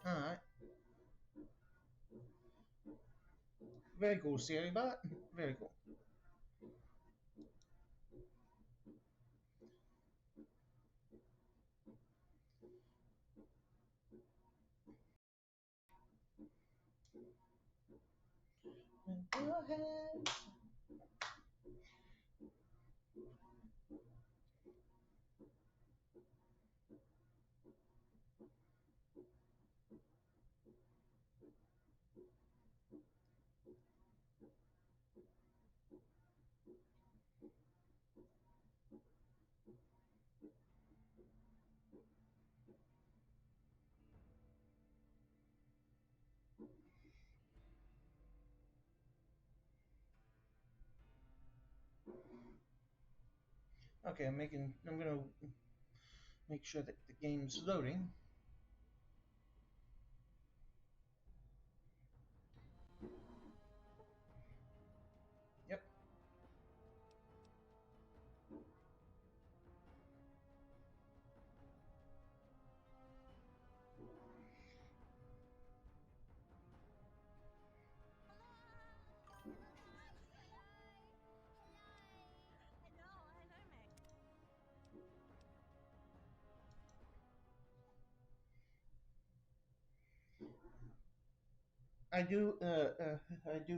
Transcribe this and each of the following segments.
Alright. Very cool, Siri Bot. Very cool. Go ahead. Okay, I'm gonna make sure that the game's loading. Yep. I do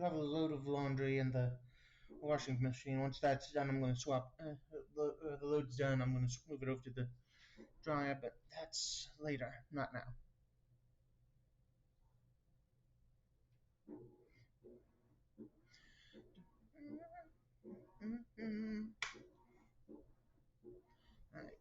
have a load of laundry in the washing machine. Once that's done, I'm going to swap. The load's done. I'm going to move it over to the dryer, but that's later, not now. All right.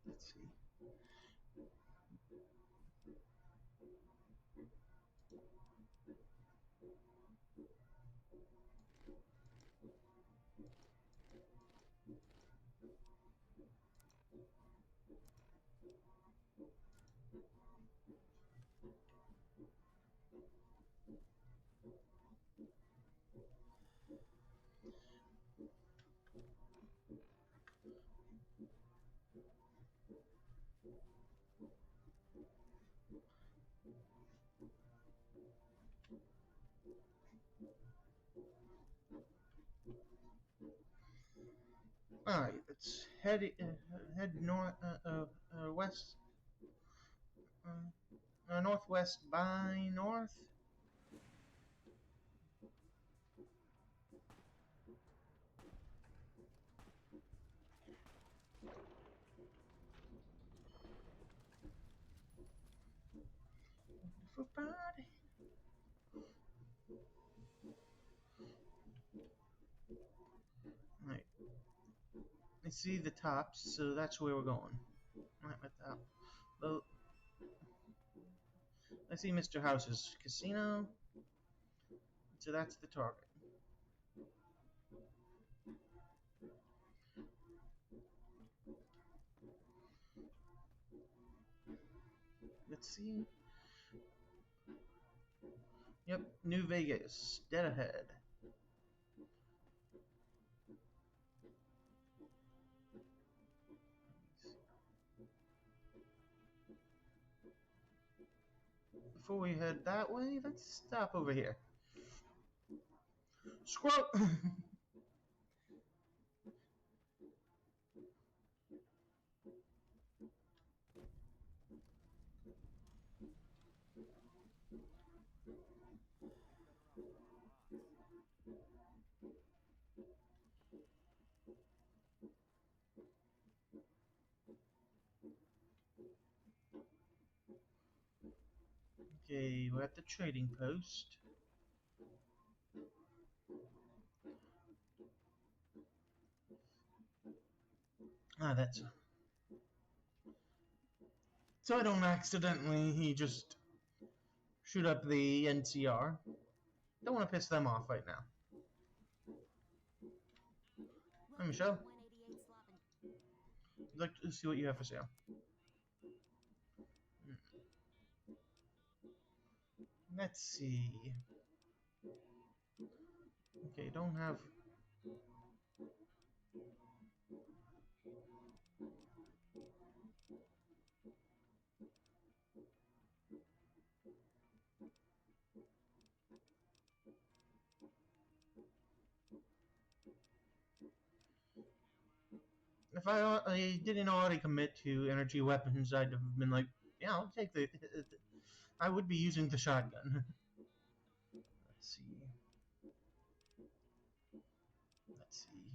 Let's see. All right. Let's head west, uh, northwest by north. For party. All right. I see the tops, so that's where we're going. Right at the top. Well, I see Mr. House's casino, so that's the target. Let's see. Yep, New Vegas, dead ahead. Before we head that way, let's stop over here. Squirrel! Okay, we're at the trading post. Ah, that's So I don't accidentally just shoot up the NCR. Don't want to piss them off right now. Hey, Michelle. I'd like to see what you have for sale. Let's see. Okay, don't have... If I didn't already commit to energy weapons, I'd have been like, yeah, I'll take the... I would be using the shotgun. Let's see. Let's see.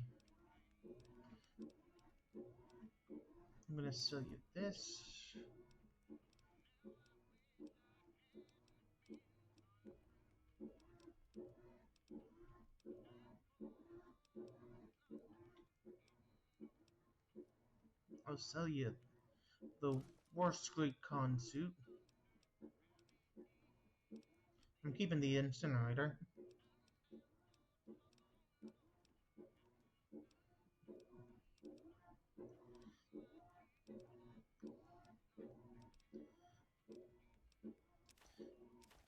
I'm gonna sell you this. I'll sell you the worst great con suit. I'm keeping the incinerator.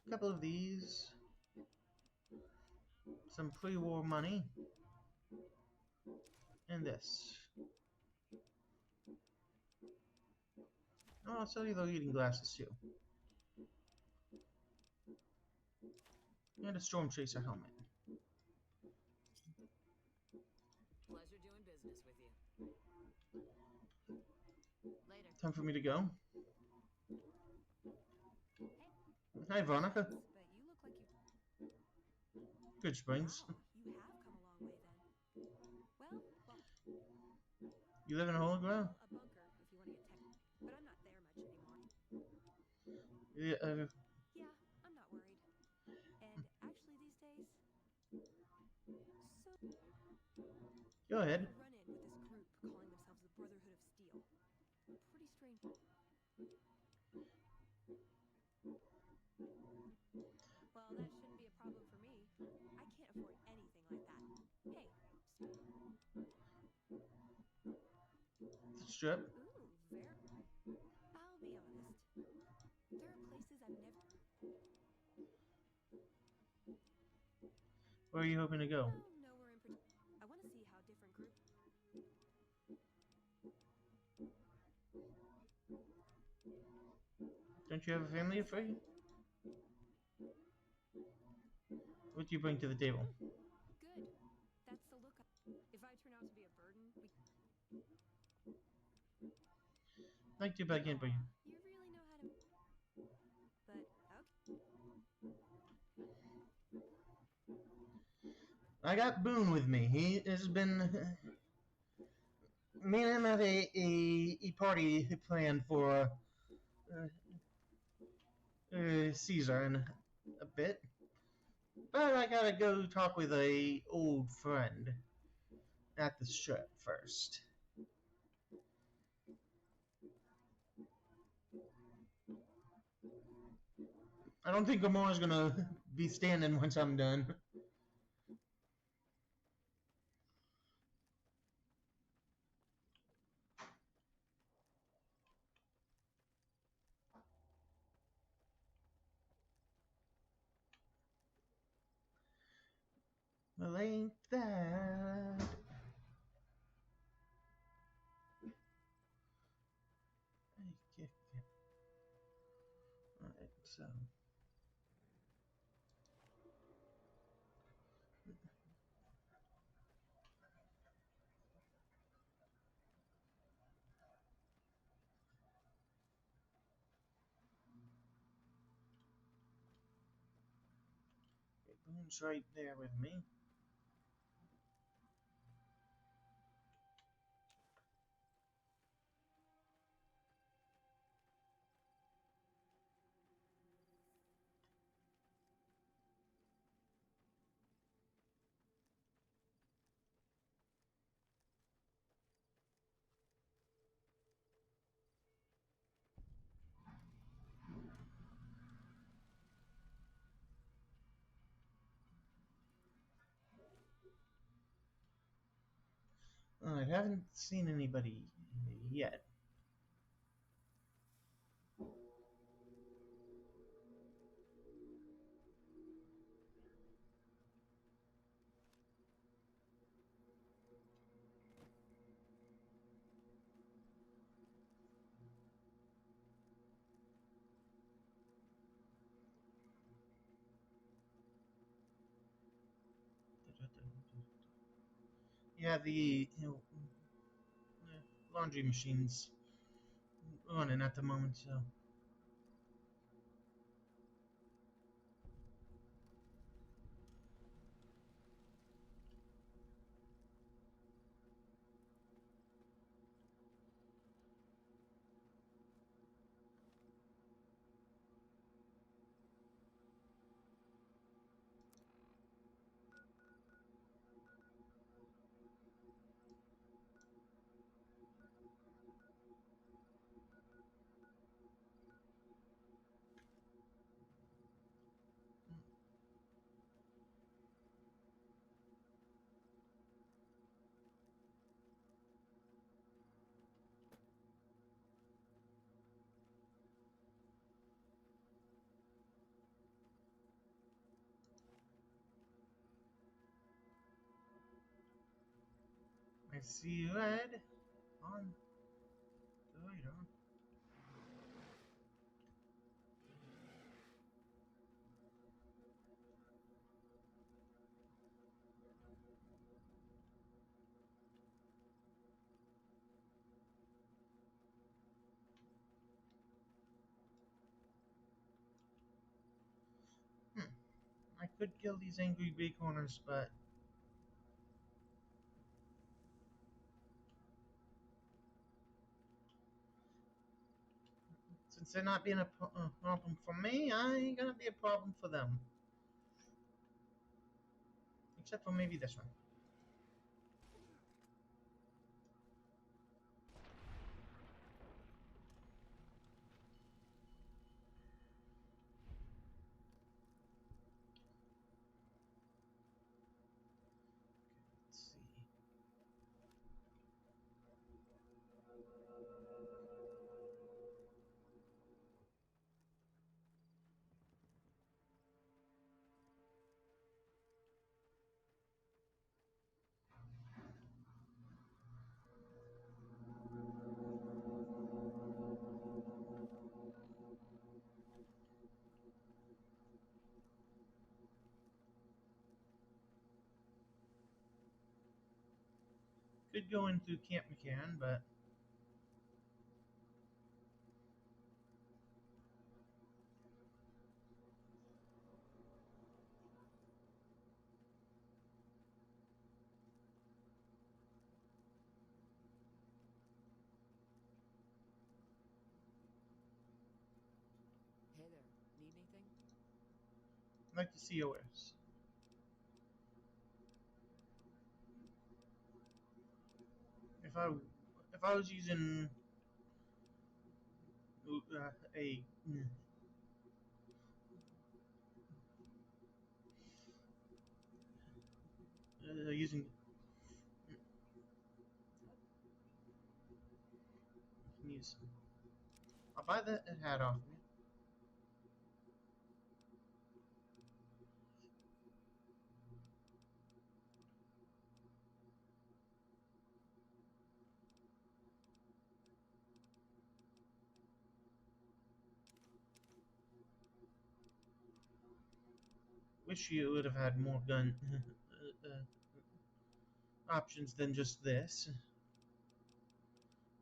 A couple of these. Some pre-war money. And this. Oh, I'll sell you the reading glasses too. And a Storm Chaser helmet. Pleasure doing business with you. Later. Time for me to go. Hey, Hi, Veronica. but you look like Good Springs. wow, you have come a long way then. Well, You live in a hole in the ground? a bunker if you want to get tech, but I'm not there much anymore. Yeah, Yeah, I'm not worried. And actually these days, so go ahead. I run in with this group calling themselves the Brotherhood of Steel. Pretty strange. Well, that shouldn't be a problem for me. I can't afford anything like that. Hey, Strip. ooh, very. I'll be honest. There are places I've never. Where are you hoping to go? Well, nowhere in particular. I want to see how different groups. Don't you have a family of three? What do you bring to the table? Good. That's the look. If I turn out to be a burden, we. I'd like to back in, but Aw, you really know how to. But okay. I got Boone with me. He has been. Me and him have a party planned for Caesar in a bit. But I gotta go talk with a old friend at the strip first. I don't think Gamora's gonna be standing once I'm done. Well, ain't that? Alright, so. Boone's right there with me. I haven't seen anybody yet. Yeah, the laundry machine's running at the moment, so. I see red on the radar. Hmm. I could kill these angry bighorners, but since they're not being a problem for me, I ain't gonna be a problem for them. Except for maybe this one. Let's see. Could go in through Camp McCann, but Hey there. Need anything? I'd like to see yours. If I if I was using a using use, I'll buy the hat off me. Wish you would have had more gun options than just this.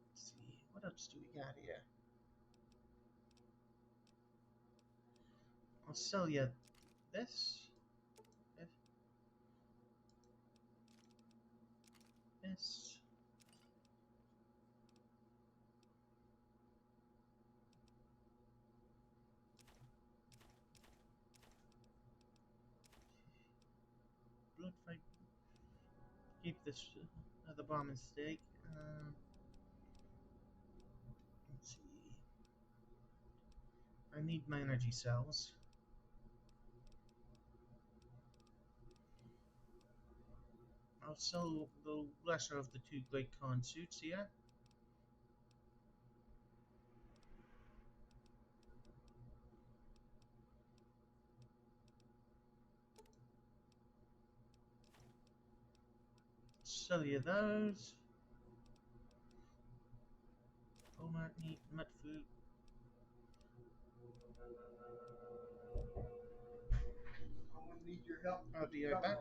Let's see, what else do we got here? I'll sell you this, this. Blood fight. Keep this the bomb and steak. Let's see. I need my energy cells. I'll sell the lesser of the two Great Khan suits here. Sell you those. Format meat, mud food. I'm gonna need your help. I'll be right back.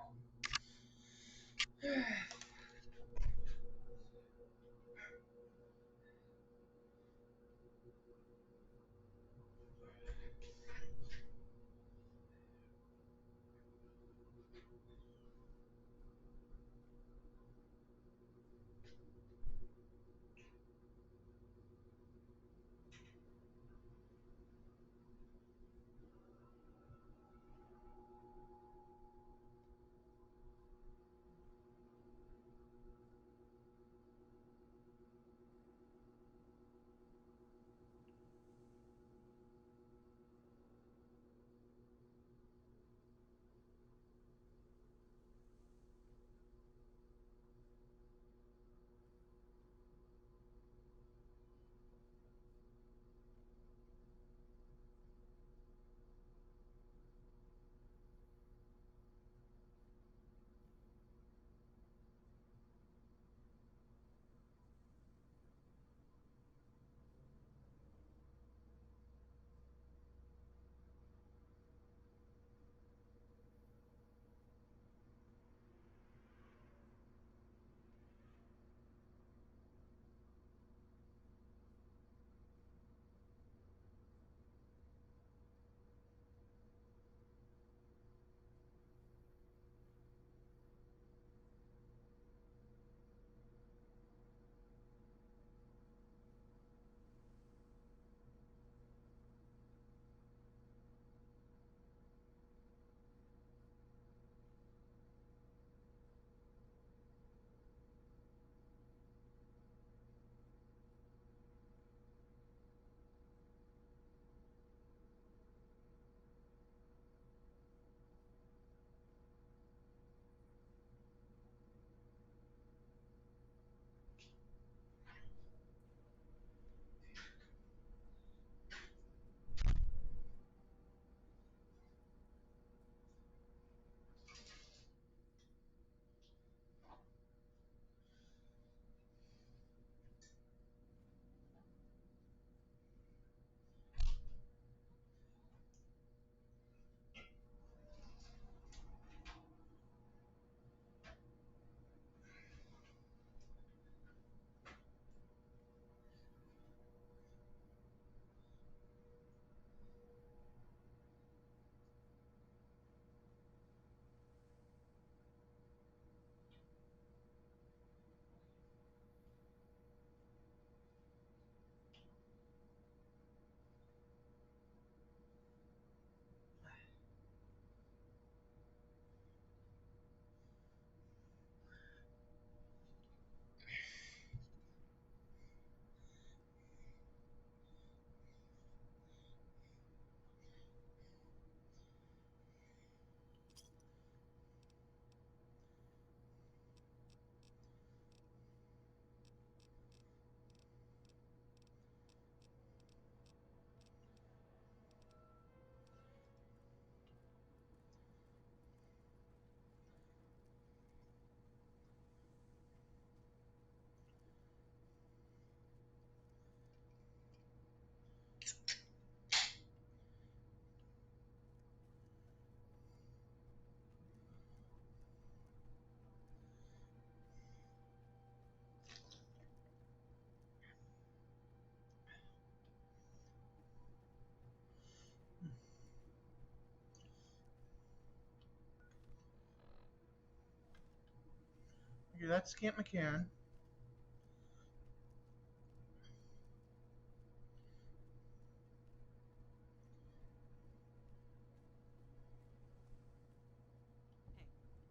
Okay, that's Camp McCarran.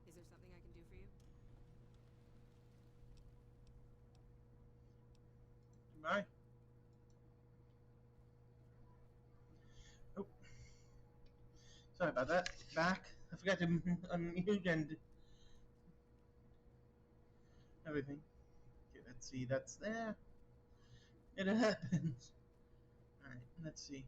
Hey, is there something I can do for you? Bye. Oh, sorry about that. Back. I forgot to unmute and everything. Okay, let's see. That's there. It happens. All right. Let's see.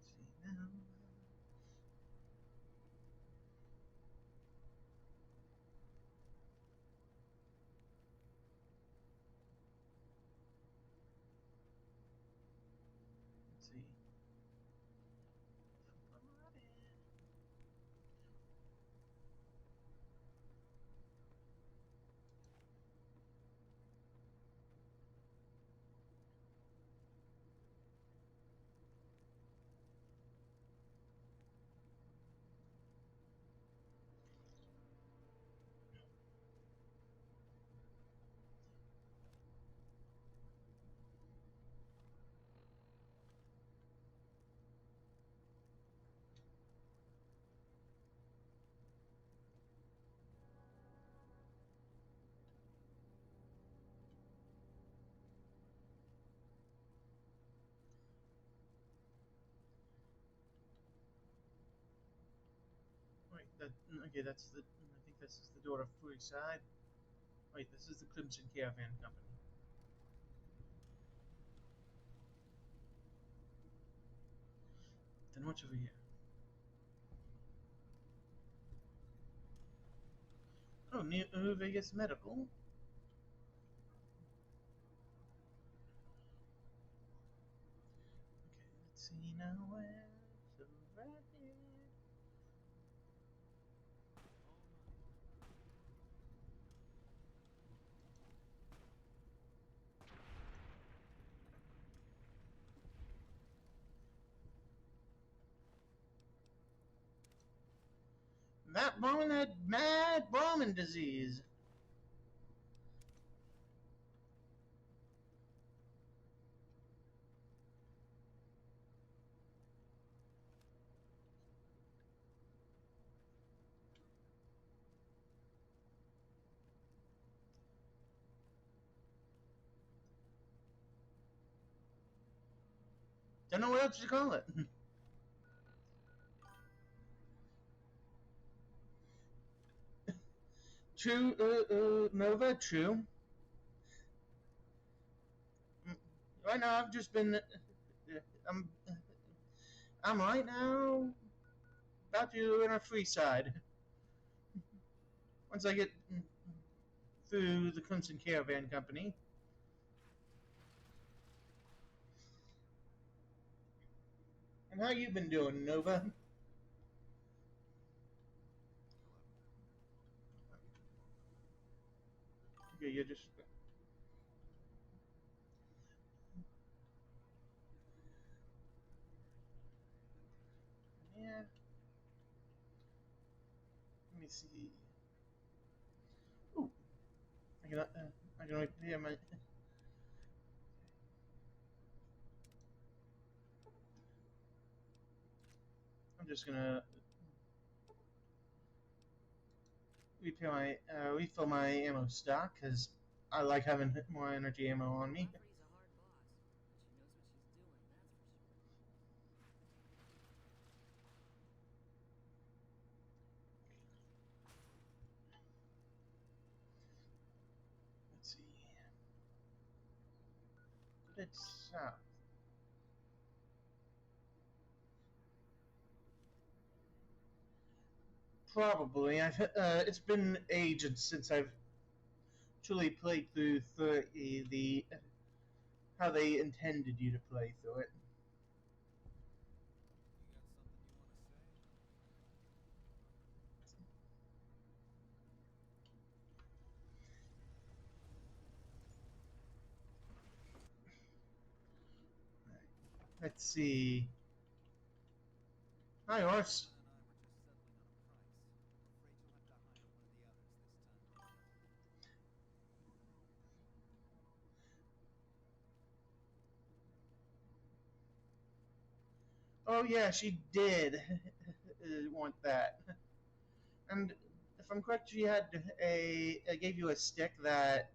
Let's see now. Let's see. Wait, that okay? That's the. I think this is the door of Side. Wait, this is the Crimson Caravan Company. Then what's over here? Oh, New Vegas Medical. Okay, let's see now where. So right here. That woman had mad bombing disease. Don't know what else to call it. True, Nova, true. Right now, I've just been. I'm. I'm right now about to enter Side. Once I get through the Crimson Caravan Company. And how you been doing, Nova? Okay, you're just. Yeah. Let me see. Ooh, I can repair my. I'm just gonna refill my ammo stock because I like having more energy ammo on me. Lafferty's a hard boss, but she knows what she's doing, that's for sure. Let's see. It's south. Probably. It's been ages since I've truly played through the how they intended you to play through it. Let's see. Hi, horse. Oh yeah, she did want that. And if I'm correct, she had gave you a stick that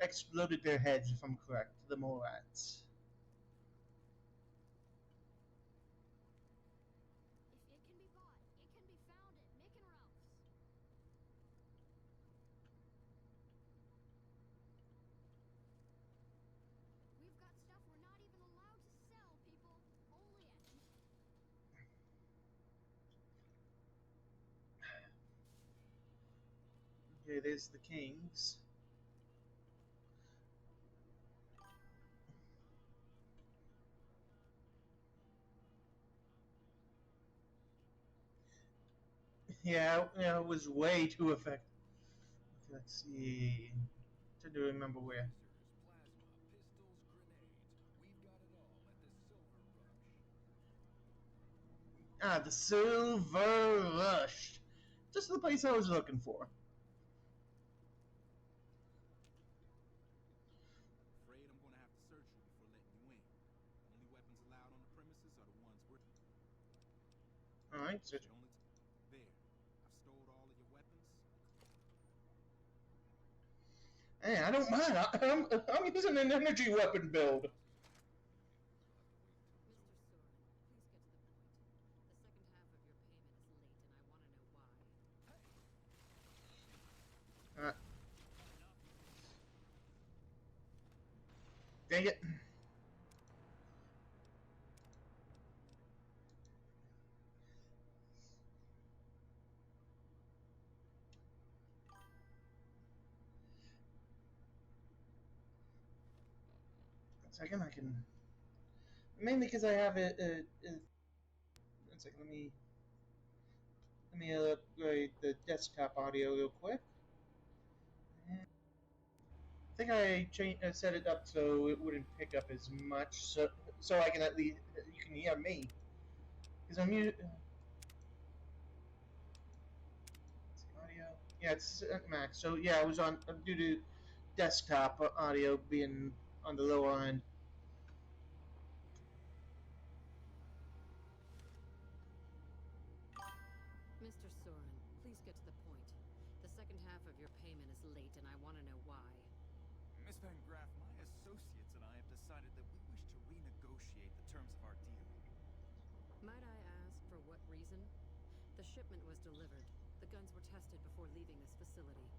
exploded their heads, if I'm correct, the mole rats. If it can be bought, it can be found at Nick and Ralph's. We've got stuff we're not even allowed to sell, people. Only at Okay, there's the kings. Yeah, it was way too effective. Let's see. Trying to remember where. Ah, the Silver Rush. Just the place I was looking for. Afraid I'm going to have to search you before letting you in. The only weapons allowed on the premises are the ones we're... Alright, so... There. I've stowed all of your weapons. Hey, I don't mind. I'm using an energy weapon build. Mr. Soren, please get to the point. The second half of your payment is late, and I want to know why. Dang it. One second, I can... Mainly because I have it... one second, let me upgrade the desktop audio real quick. I think I set it up so it wouldn't pick up as much, so I can at least... You can hear me. Because I'm using... Audio. Yeah, it's at max. So yeah, I was on due to desktop audio being on the lower end. Mr. Soren, please get to the point. The second half of your payment is late, and I want to know why. Miss Van Graff, my associates and I have decided that we wish to renegotiate the terms of our deal. Might I ask for what reason? The shipment was delivered. The guns were tested before leaving this facility.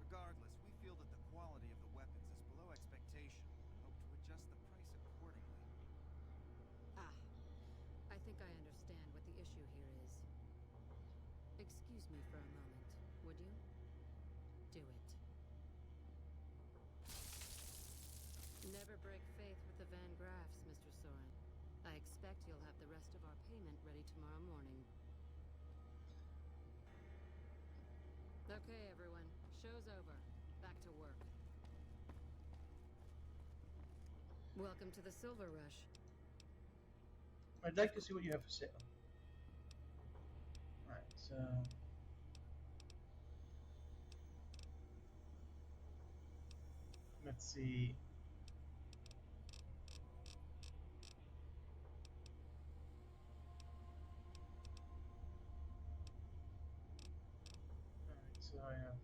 Regardless, we feel that the quality of the weapons is below expectation and hope to adjust the price accordingly. Ah, I think I understand what the issue here is. Excuse me for a moment, would you? Do it. Never break faith with the Van Graffs, Mr. Soren. I expect you'll have the rest of our payment ready tomorrow morning. Okay, everyone. Show's over. Back to work. Welcome to the Silver Rush. I'd like to see what you have for sale. Alright, so... Let's see... Alright, so I have...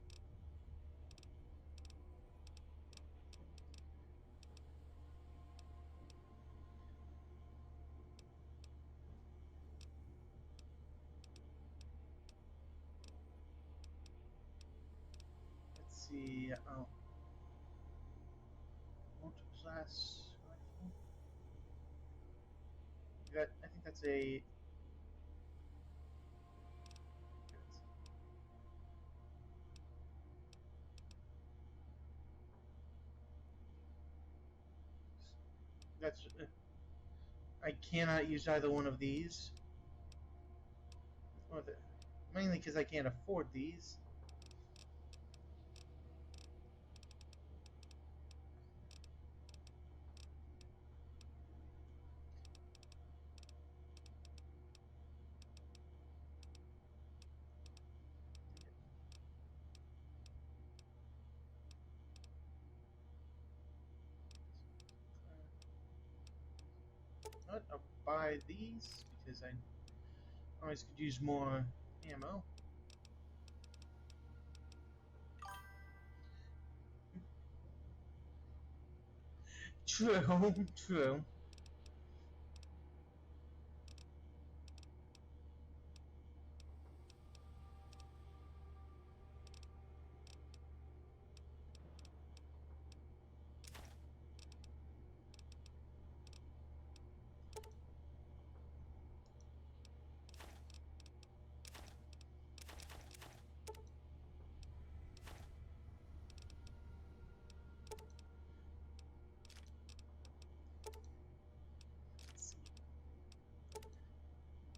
Let's see... Oh... Multi-class rifle? I think that's a... That's... I cannot use either one of these. Mainly because I can't afford these. But I'll buy these because I always could use more ammo. True, true.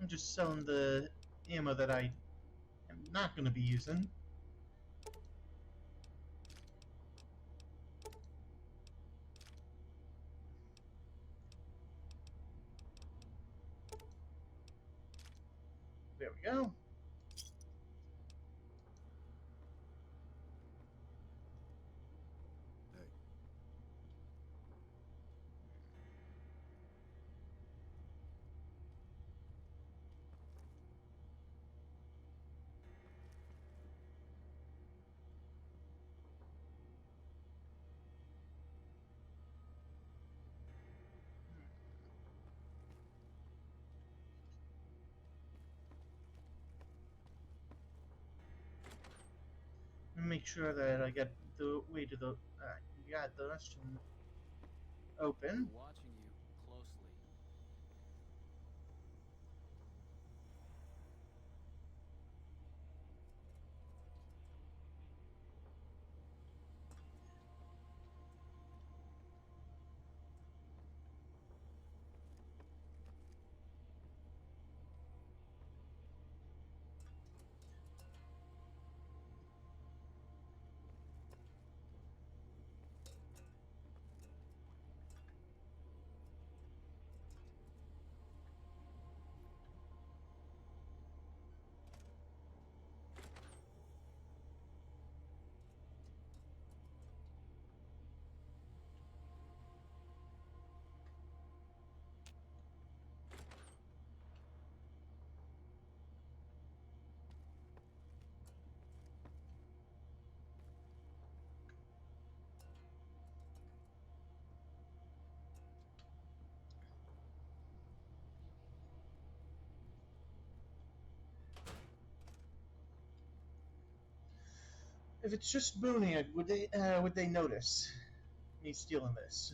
I'm just selling the ammo that I am not going to be using. There we go. Hey. Make sure that I get the way to the got the restroom open. We're watching you closely. If it's just Booney, would they notice me stealing this?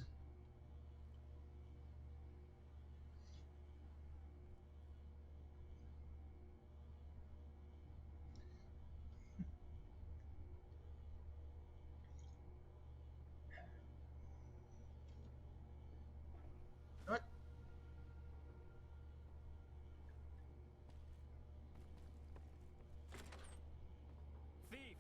What? Thief!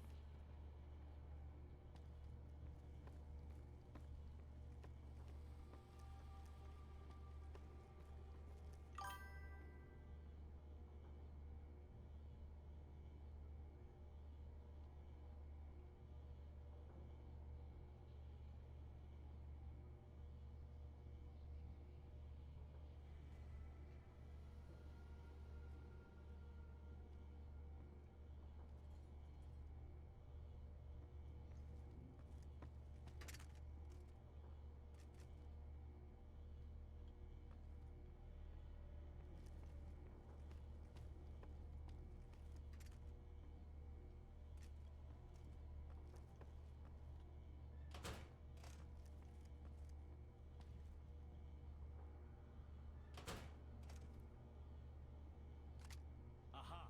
Aha!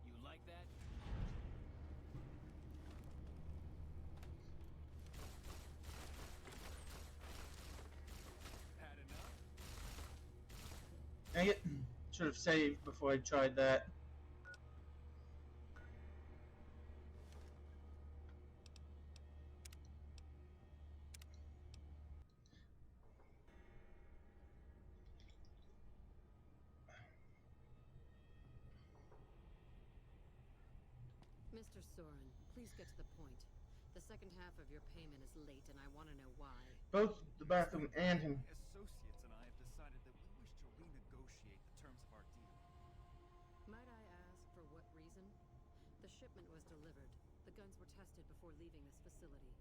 You like that? Had enough? Dang it. Should have saved before I tried that. Mr. Soren, please get to the point. The second half of your payment is late, and I want to know why. Both the bathroom and him. My associates and I have decided that we wish to renegotiate the terms of our deal. Might I ask for what reason? The shipment was delivered. The guns were tested before leaving this facility.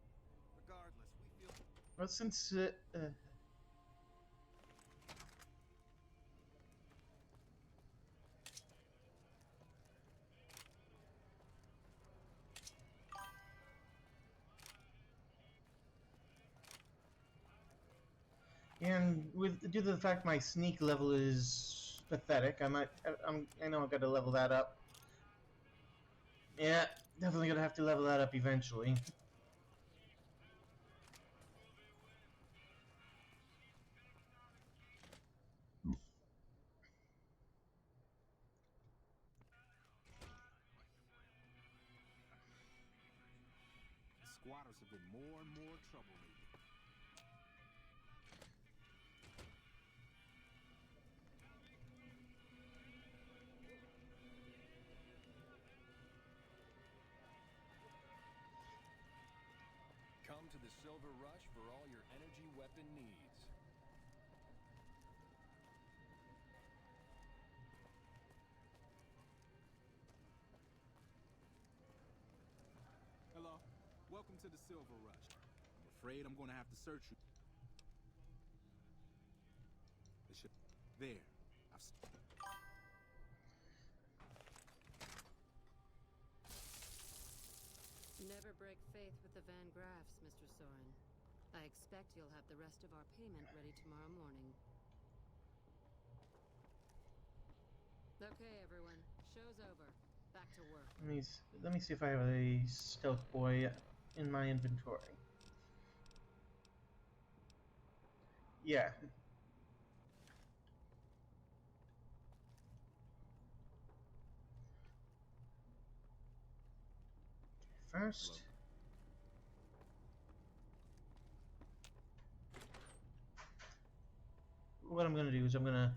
Regardless, we feel Well, since and with due to the fact my sneak level is pathetic, I know I got to level that up. Yeah, definitely gonna have to level that up eventually. The squatters have been more and more trouble lately. Come to the Silver Rush for all your energy weapon needs. Hello. Welcome to the Silver Rush. I'm afraid I'm gonna have to search you. There. Never break faith with the Van Graffs, Mr. Soren. I expect you'll have the rest of our payment ready tomorrow morning. Okay, everyone. Show's over. Back to work. Let me see if I have a stealth boy in my inventory. Yeah. First. What I'm gonna do is I'm gonna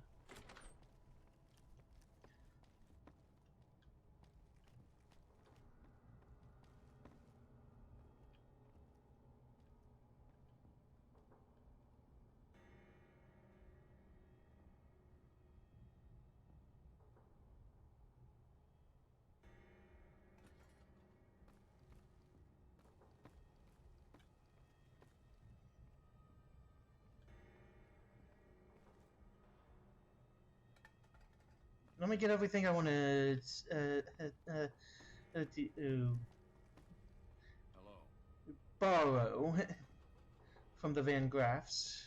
let me get everything I want to Hello. borrow from the Van Graffs.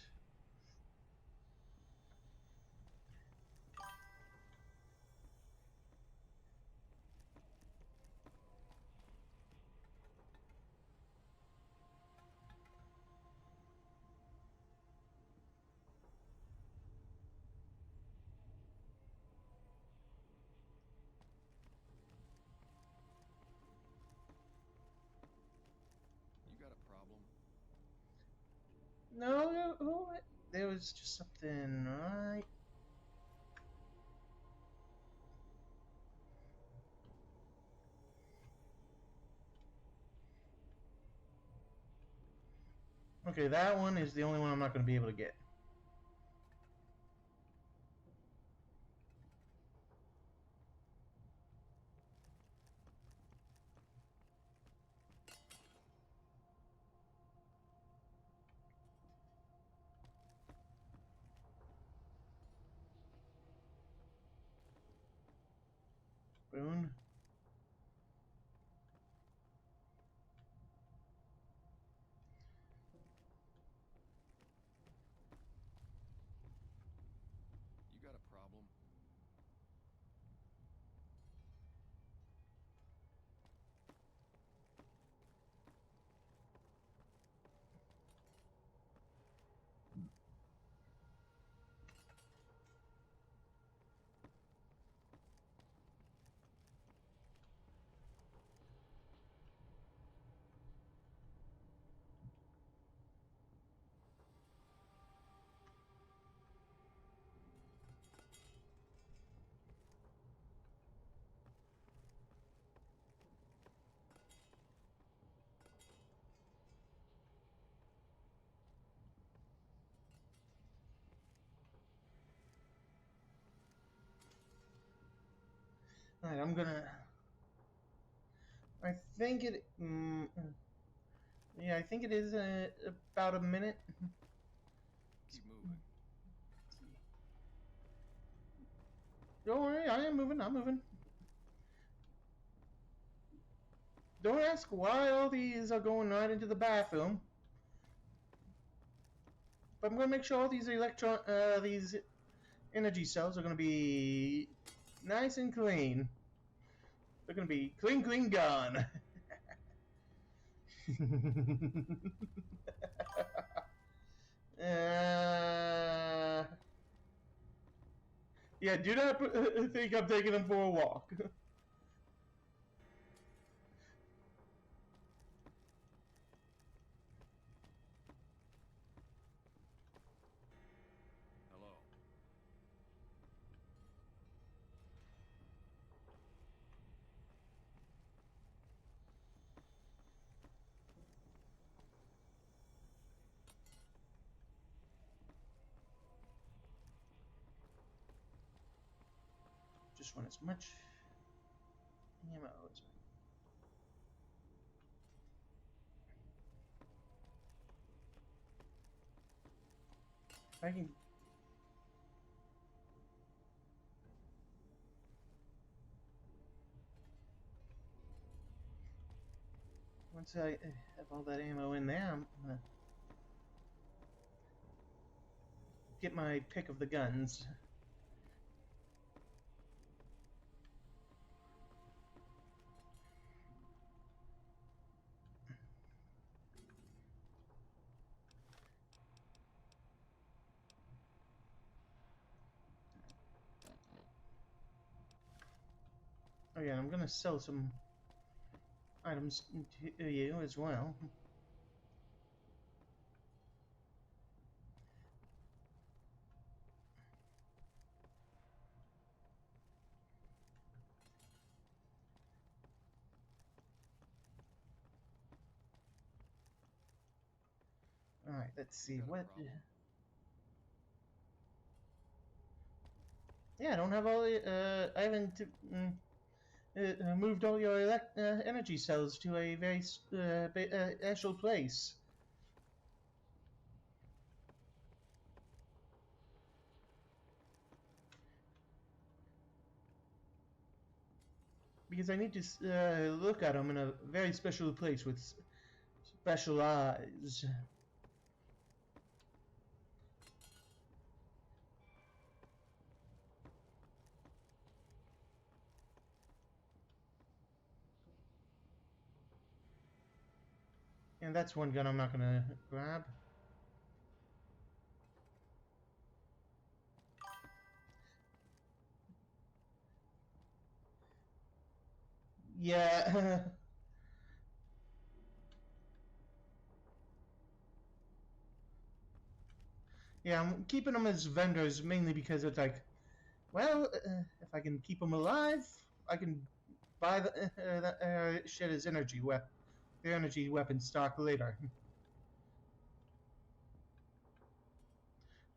You got a problem? No, there was just something right. Okay, that one is the only one I'm not going to be able to get. Boone. You got a problem? Alright, I'm gonna. I think it. Yeah, I think it is about a minute. Keep moving. Don't worry, I am moving. I'm moving. Don't ask why all these are going right into the bathroom. But I'm gonna make sure all these these energy cells are gonna be nice and clean. They're gonna be clean, clean, gone. Yeah, do not think I'm taking them for a walk. Hello. Just want as much ammo as I can. Once I have all that ammo in there, I'm gonna get my pick of the guns. Oh yeah, I'm gonna sell some items to you as well. All right, let's see Got a what. problem? Yeah, I don't have all the. I haven't moved all your energy cells to a very actual place. Because I need to look at them in a very special place with special eyes. And that's one gun I'm not gonna grab. Yeah. Yeah, I'm keeping them as vendors mainly because it's like, well, if I can keep them alive, I can buy the shit as the energy weapon stock later.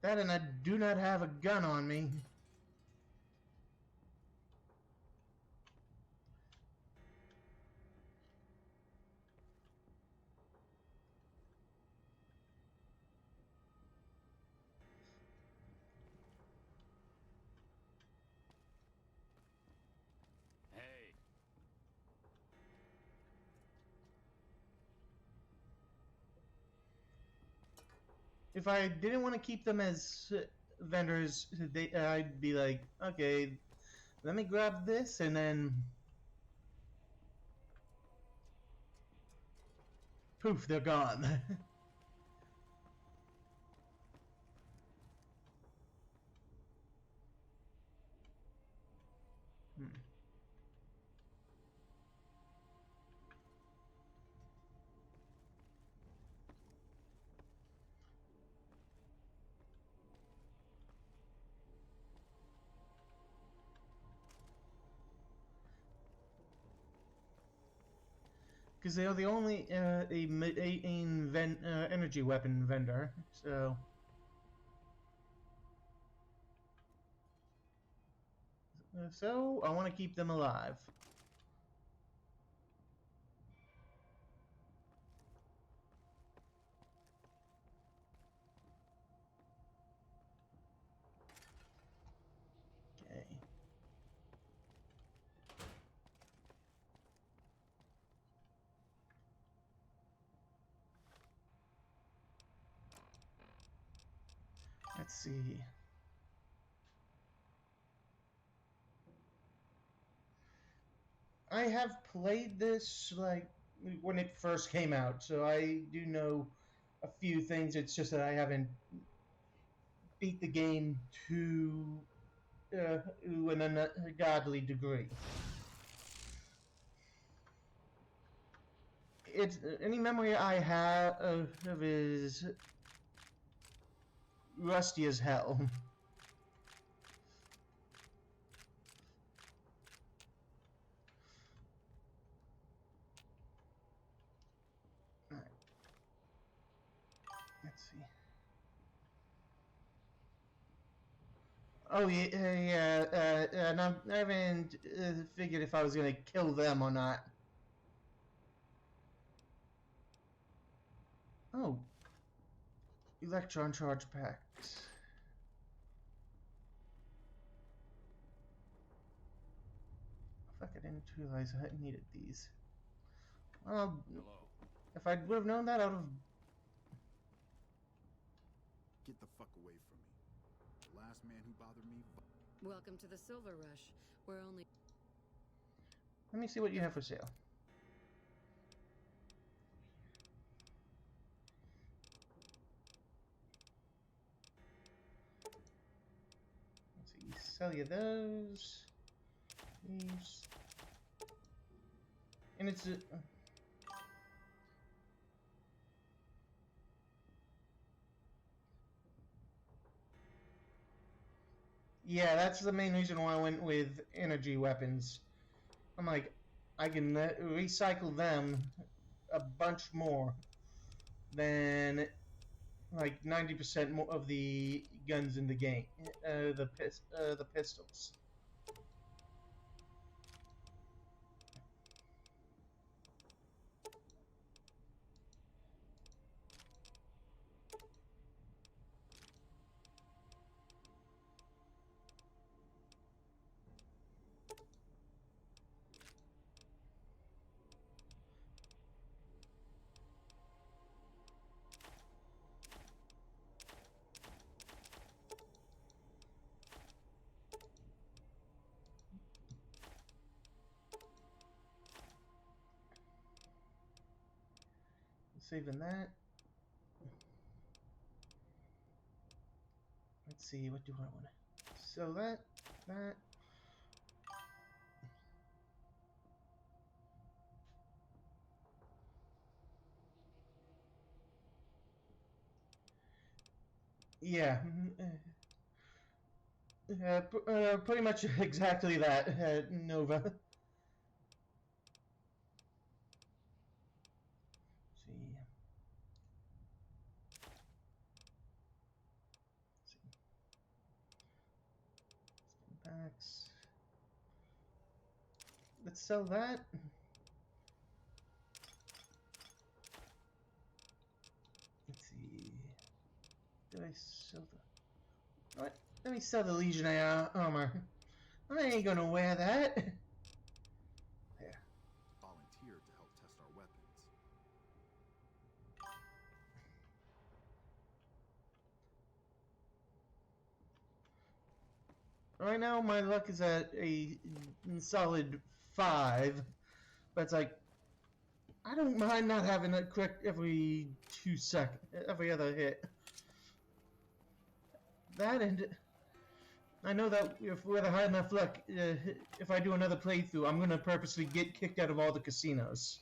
That and I do not have a gun on me. Hey. If I didn't want to keep them as vendors, I'd be like, okay, let me grab this and then poof, they're gone. Hmm. Because they're the only energy weapon vendor, so I want to keep them alive. Let's see. I have played this like when it first came out, so I do know a few things. It's just that I haven't beat the game to an ungodly degree. It's any memory I have of is rusty as hell. Alright. Let's see. Oh yeah, and I haven't figured if I was gonna kill them or not. Oh, electron charge packs. Fuck, I didn't realize I needed these. Well, Hello. if I would have known that, I would have. Get the fuck away from me. The last man who bothered me. Welcome to the Silver Rush, where only... Let me see what you have for sale. Let's see, sell you those. These. And it's yeah, that's the main reason why I went with energy weapons. I'm like, I can recycle them a bunch more than like 90% more of the guns in the game, the pistols. Saving that. Let's see, what do I want to... So that. Yeah. Pretty much exactly that, Nova. Packs. Let's sell that. Let's see. Did I sell the... What? Let me sell the Legionnaire armor. I ain't gonna wear that. There. Volunteered to help test our weapons. Right now, my luck is at a solid 5. But it's like, I don't mind not having a crit every 2 seconds, every other hit. That and I know that if with a high enough luck, if I do another playthrough, I'm gonna purposely get kicked out of all the casinos.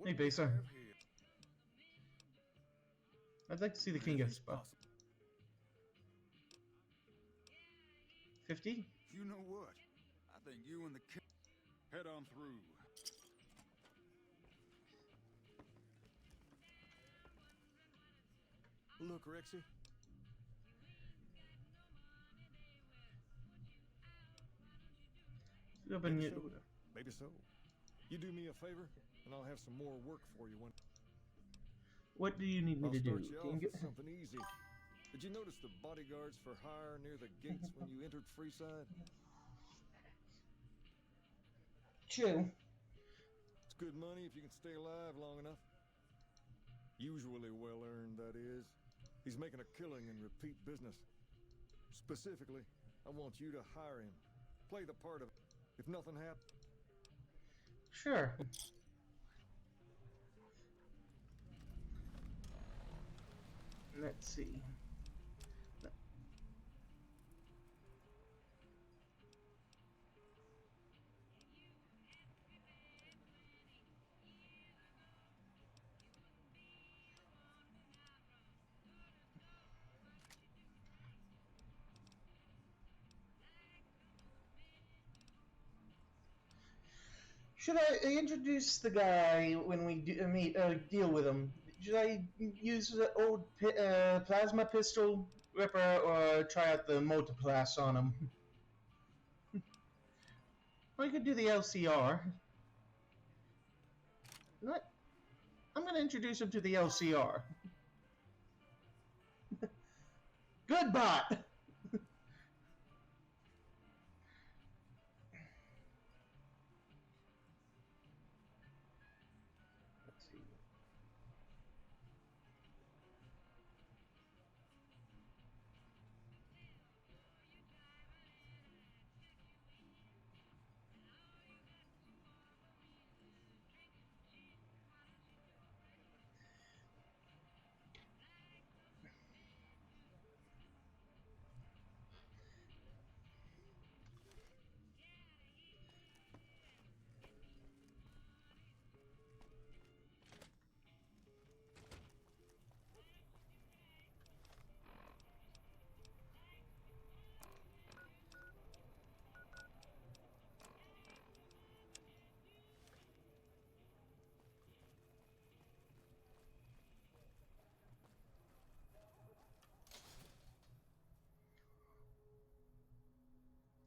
Hey, Baser. I'd like to see the King of Spa. 50? You know what? I think you and the king Head on through. Look, Rexy. Maybe so. You do me a favor, and I'll have some more work for you when... What do you need me I'll to do? start you off with something easy. Did you notice the bodyguards for hire near the gates when you entered Freeside? True. It's good money if you can stay alive long enough. Usually well earned, that is. He's making a killing in repeat business. Specifically, I want you to hire him. Play the part of it. If nothing happens. Sure. Let's see. Should I introduce the guy when we deal with him? Should I use the old plasma pistol ripper or try out the multiplast on him? Or you could do the LCR. What? I'm going to introduce him to the LCR. Good bot! Let's see.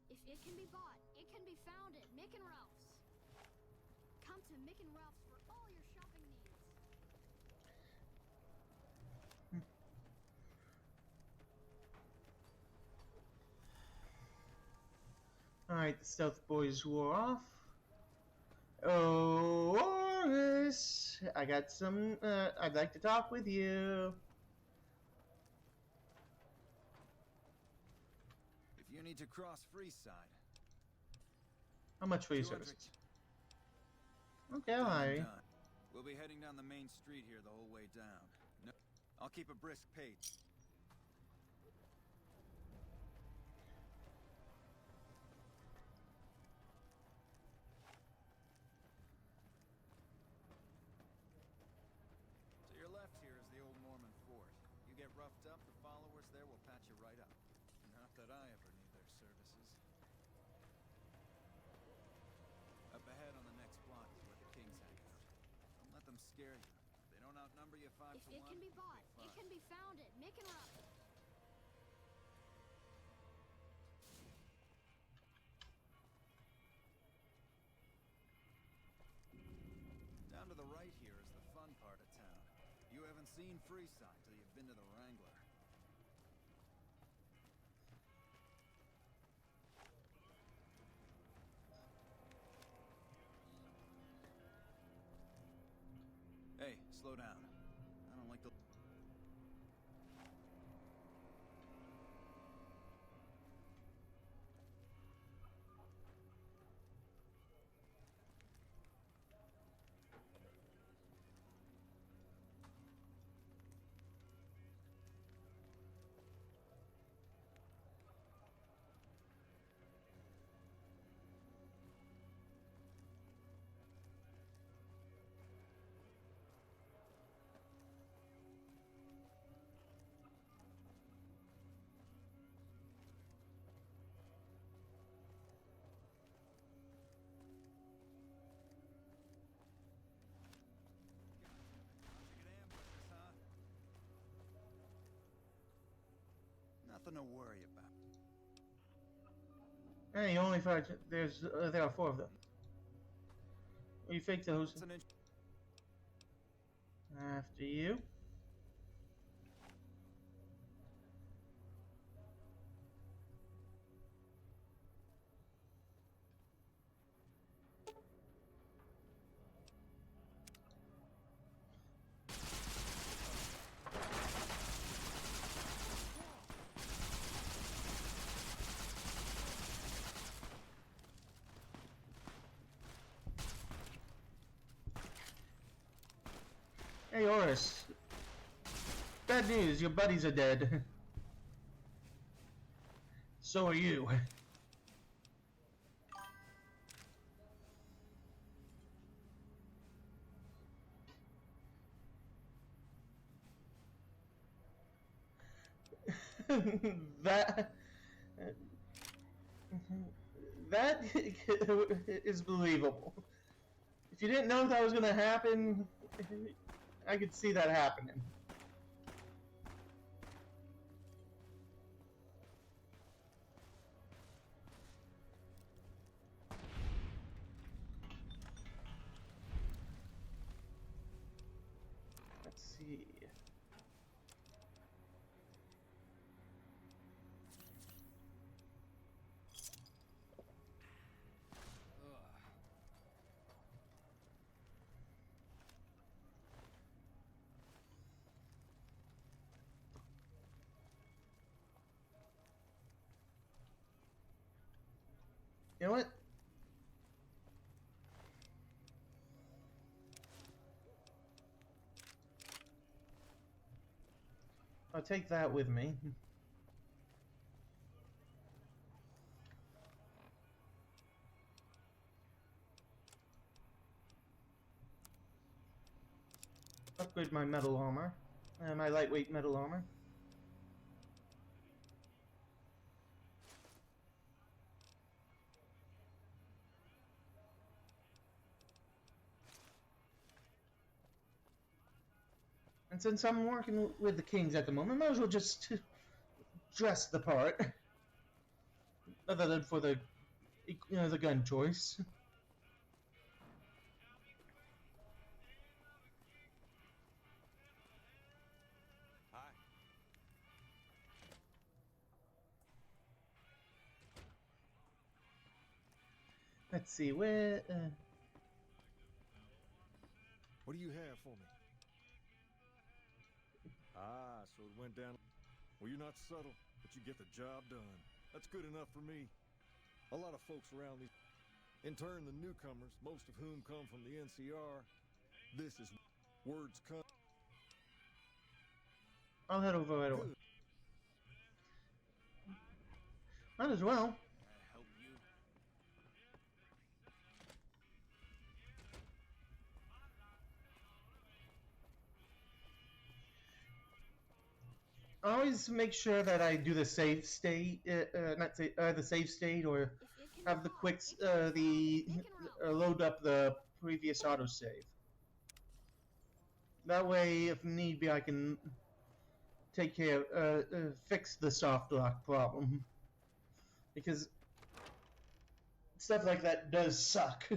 If it can be bought, it can be found at Mick and Ralph's. Come to Mick and Ralph's for all your shopping needs. Alright, the stealth boys wore off. Oh, Oris, I got some, I'd like to talk with you. If you need to cross Freeside, How much for your 200. services? Okay, I'll hire you. Done. We'll be heading down the main street here the whole way down. No, I'll keep a brisk pace. To your left here is the old Mormon fort. You get roughed up, the followers there will patch you right up. Not that I ever need their services. Up ahead on the next block is where the Kings hang out. Don't let them scare you. If they don't outnumber you 5 If to it 1, can be you'll bought, it fine. can be found at Mick and Ralph's. Down to the right here is the fun part of town. You haven't seen Freeside till you've been to the Wrangler. Hey, slow down. I don't like the... Nothing to worry about. Hey, you only find there are 4 of them. You fake those. It's an inch. After you. Hey, Oris. Bad news, your buddies are dead. So are you. that that is believable. If you didn't know that was gonna happen, I could see that happening. Let's see. You know what? I'll take that with me. Upgrade my metal armor. My lightweight metal armor. And since I'm working with the Kings at the moment, I might as well just dress the part. Other than for the, the gun choice. Hi. Let's see, where... What do you have for me? Ah, so it went down. Well, you're not subtle, but you get the job done. That's good enough for me. A lot of folks around these... In turn, the newcomers, most of whom come from the NCR, this is words come. I'll head over right away. Might as well. Can I help you? I always make sure that I do the save state, not say the save state, or If it can have be the bought, quick, it can be the bought. Mick and Ralph. load up the previous autosave. That way, if need be, I can take care, fix the soft lock problem. Because stuff like that does suck.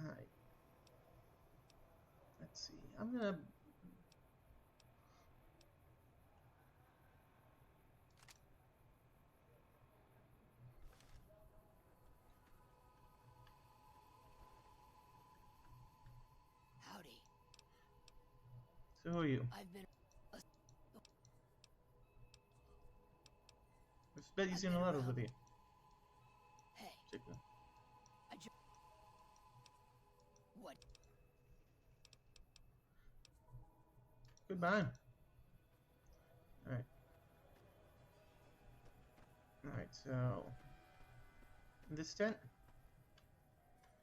Alright. Let's see. I'm gonna... Howdy. So who are you? I've been. I bet you've seen a lot over there. Hey, Chicken. what? Goodbye. Alright. Alright, so... This tent?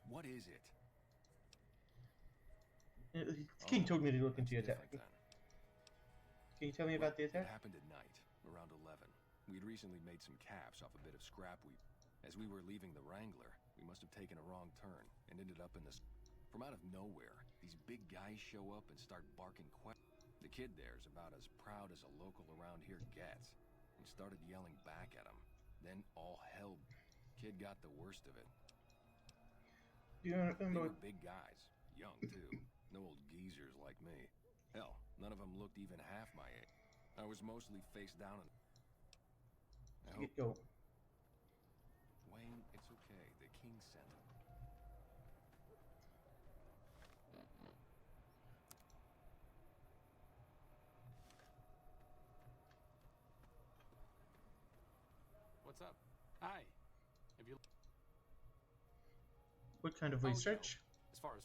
What is it? King told me to look into your attack. Different then. Can you tell me about the It attack? happened at night, around 11. We'd recently made some caps off a bit of scrap As we were leaving the Wrangler, we must have taken a wrong turn and ended up in this... From out of nowhere, these big guys show up and start barking The kid there's about as proud as a local around here gets. We started yelling back at him. Then all hell... Kid got the worst of it. Do you They remember? were big guys. Young, too. No old geezers like me. Hell, none of them looked even half my age. I was mostly face down and... I hope... Go. Wayne, it's okay. The king sent him. What's up? Hi. Have you? What kind of Oh, research? As far as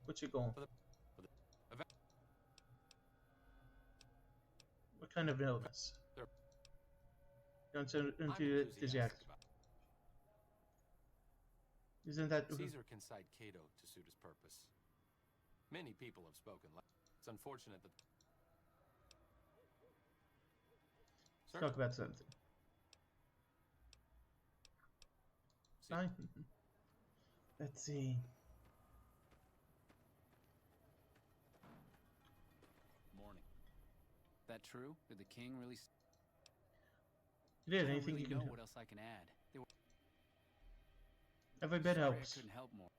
What's your goal? for the event, What kind of illness? There- Don't sound I'm enthusiastic. enthusiastic about. Isn't that Caesar can cite Cato to suit his purpose. Many people have spoken. It's unfortunate that. Let's talk about something? Fine. Let's see. Morning. That true? Did the king really? You did I don't anything really you can know do? what else I can add. They were. Every bit Sorry, helps. I couldn't help more.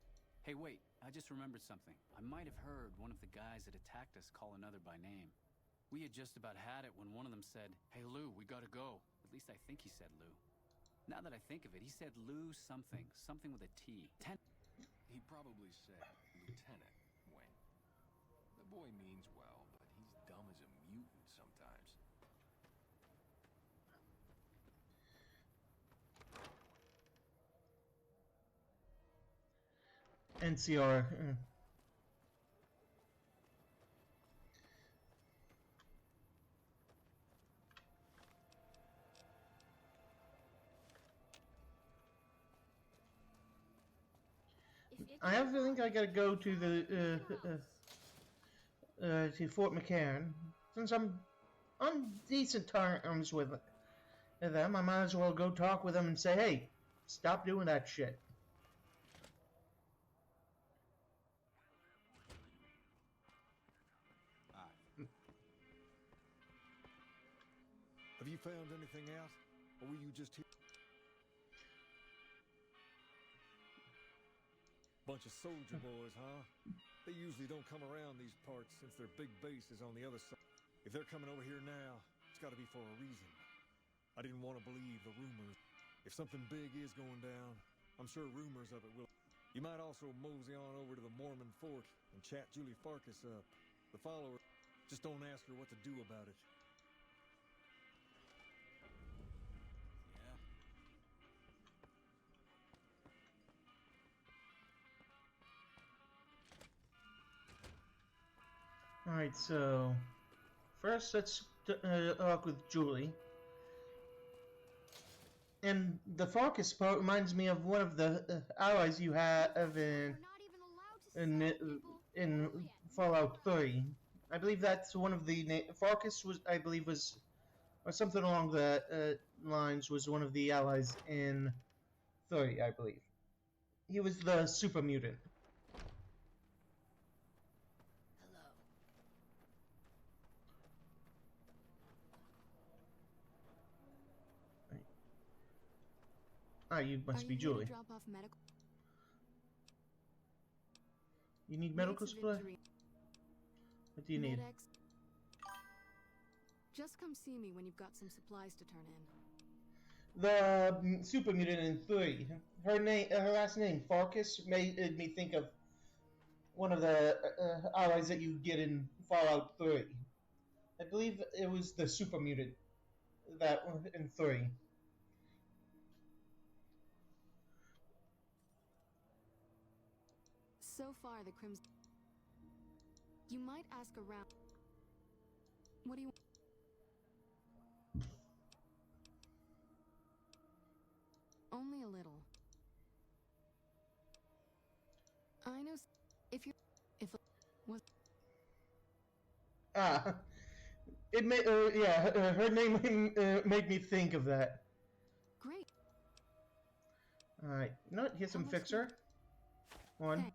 Hey, wait! I just remembered something. I might have heard one of the guys that attacked us call another by name. We had just about had it when one of them said, "Hey, Lou, we gotta go." At least I think he said Lou. Now that I think of it, he said Lou something. Something with a T. He probably said Lieutenant Wayne. The boy means well, but he's dumb as a mutant sometimes. NCR. I have a feeling I gotta go to the to Fort McCarran. Since I'm on decent terms with them, I might as well go talk with them and say, "Hey, stop doing that shit." Have you found anything out? Or were you just here? Bunch of soldier boys, huh? They usually don't come around these parts since their big base is on the other side. If they're coming over here now, it's gotta be for a reason. I didn't want to believe the rumors. If something big is going down, I'm sure rumors of it will. You might also mosey on over to the Mormon fort and chat Julie Farkas up. The follower, just don't ask her what to do about it. Alright, so first let's talk with Julie. And the Farkas part reminds me of one of the allies you have in Fallout 3. I believe that's one of the Farkas was, I believe, was, or something along the lines, was one of the allies in 3, I believe. He was the super mutant. Ah, you must be Julie. Drop off medical? You need medical supply? What do you need? Med-X. Just come see me when you've got some supplies to turn in. The super mutant in 3. Her last name, Farkas, made me think of one of the allies that you get in Fallout 3. I believe it was the super mutant that in 3. So far, the Crimson. You might ask around. What do you? Only a little. I know. If you're. If. Was. Ah. It made. Yeah, her name made me think of that. Great. Alright. You know what? Here's some fixer. One. Okay.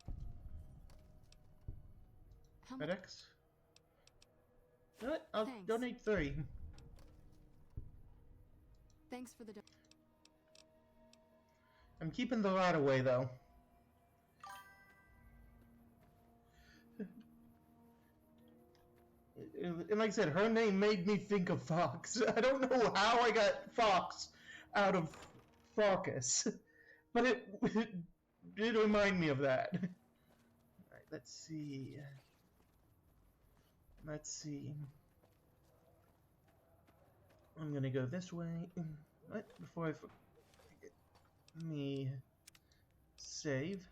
How much? FedEx. You know what? I'll Thanks. donate 3. Thanks for the. I'm keeping the rat away, though. And like I said, her name made me think of Fox. I don't know how I got Fox out of Farkas, but it did remind me of that. Alright, let's see. Let's see. I'm gonna go this way. What? Before I forget. Let me save.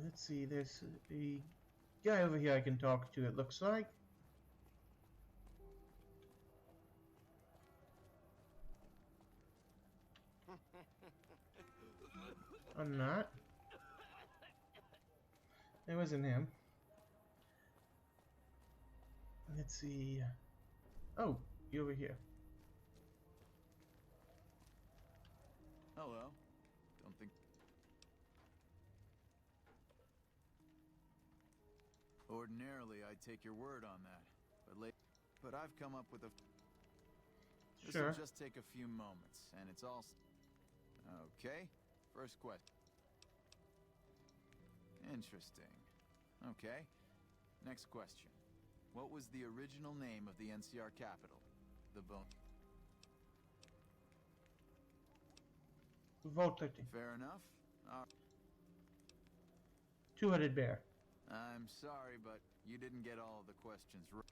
Let's see, there's a guy over here I can talk to, it looks like. I'm not. It wasn't him. Let's see. Oh, you over here. Hello. Don't think... Ordinarily, I'd take your word on that, but I've come up with a... This Sure. will just take a few moments, and it's all... Okay, first question. Interesting. Okay, next question. What was the original name of the NCR capital? The Bone... Vault 13. Fair enough. Two-headed bear. I'm sorry, but you didn't get all of the questions right.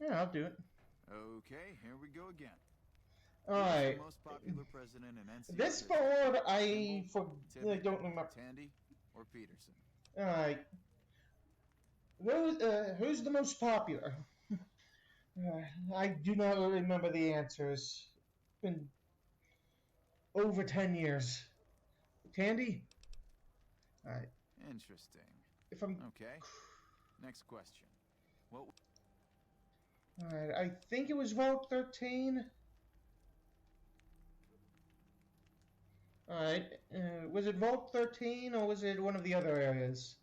Yeah, I'll do it. Okay, here we go again. Alright. The most popular president in NCR. This board, I don't remember. Tandy or Peterson? Alright. Who's the most popular? I do not remember the answers. It's been over 10 years. Tandy? Alright. Interesting. If I'm... Okay. Next question. What... Alright, I think it was Vault 13. Alright, was it Vault 13 or was it one of the other areas?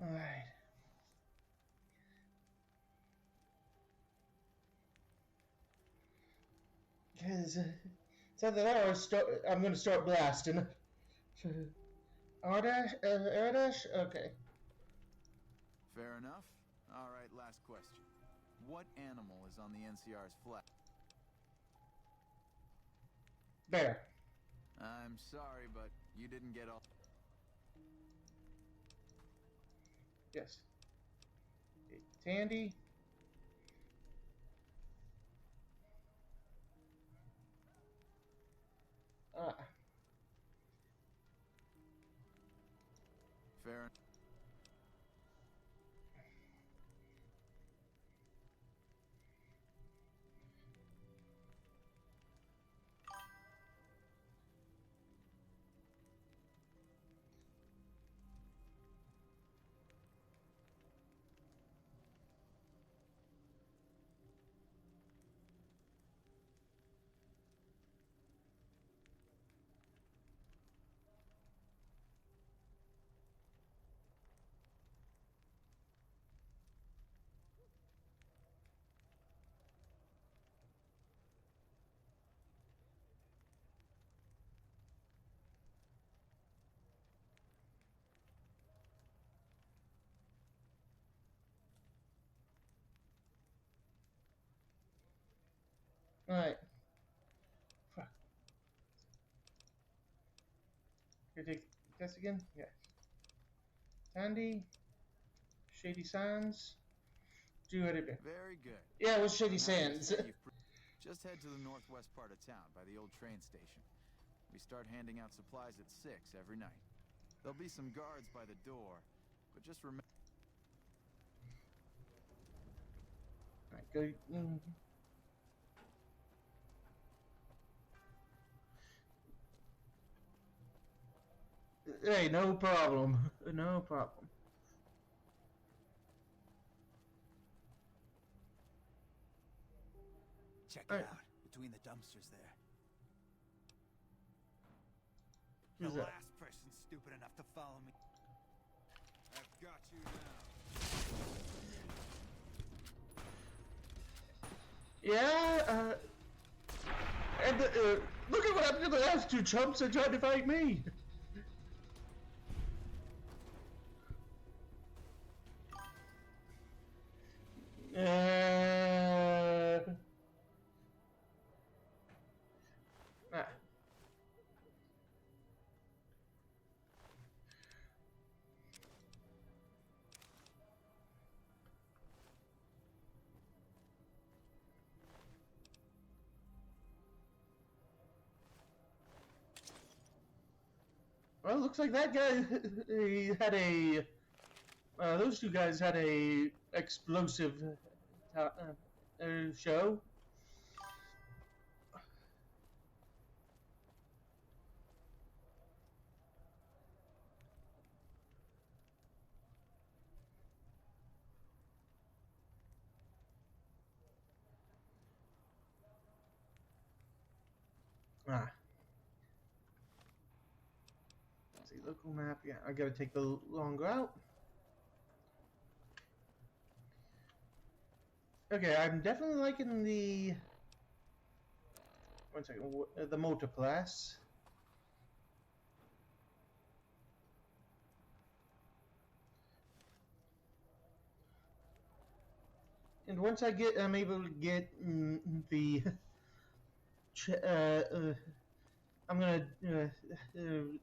Alright. Because it's either that or I'm going to start blasting. Ardash? Okay. Fair enough. Alright, last question. What animal is on the NCR's flag? Bear. I'm sorry, but you didn't get all... Yes. Tandy. Fair. Alright. Fuck. Can I take this again? Yeah. Tandy. Shady Sands. Do it again. Very good. Yeah, it was Shady Sands. Just head to the northwest part of town by the old train station. We start handing out supplies at 6 every night. There'll be some guards by the door, but just remember... Alright, go... Hey, no problem. No problem. Check it out, between the dumpsters there. Who's the that? last person stupid enough to follow me. I've got you Yeah, and look at what happened to the last two chumps that tried to fight me. Ah. Well, looks like that guy he had a. Those two guys had a explosive show. Ah. Let's see, local map. Yeah, I gotta take the long route. Okay, I'm definitely liking the. One second, the multiplus. And once I'm able to get the. I'm gonna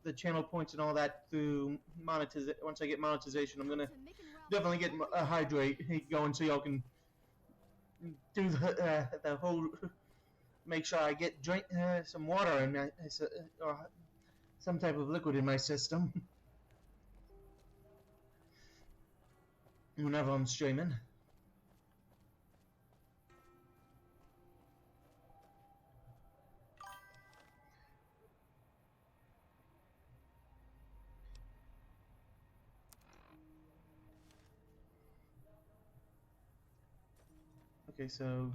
the channel points and all that through monetization. Once I get monetization, I'm gonna definitely get Hydrate going so y'all can do the whole. Make sure I get some water and or some type of liquid in my system whenever I'm streaming. Okay, so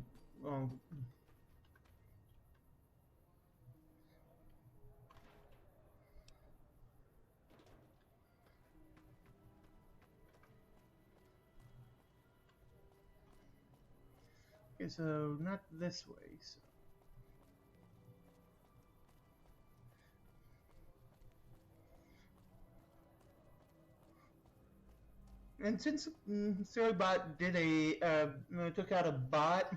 okay, so not this way. So. And since Seribot did took out a bot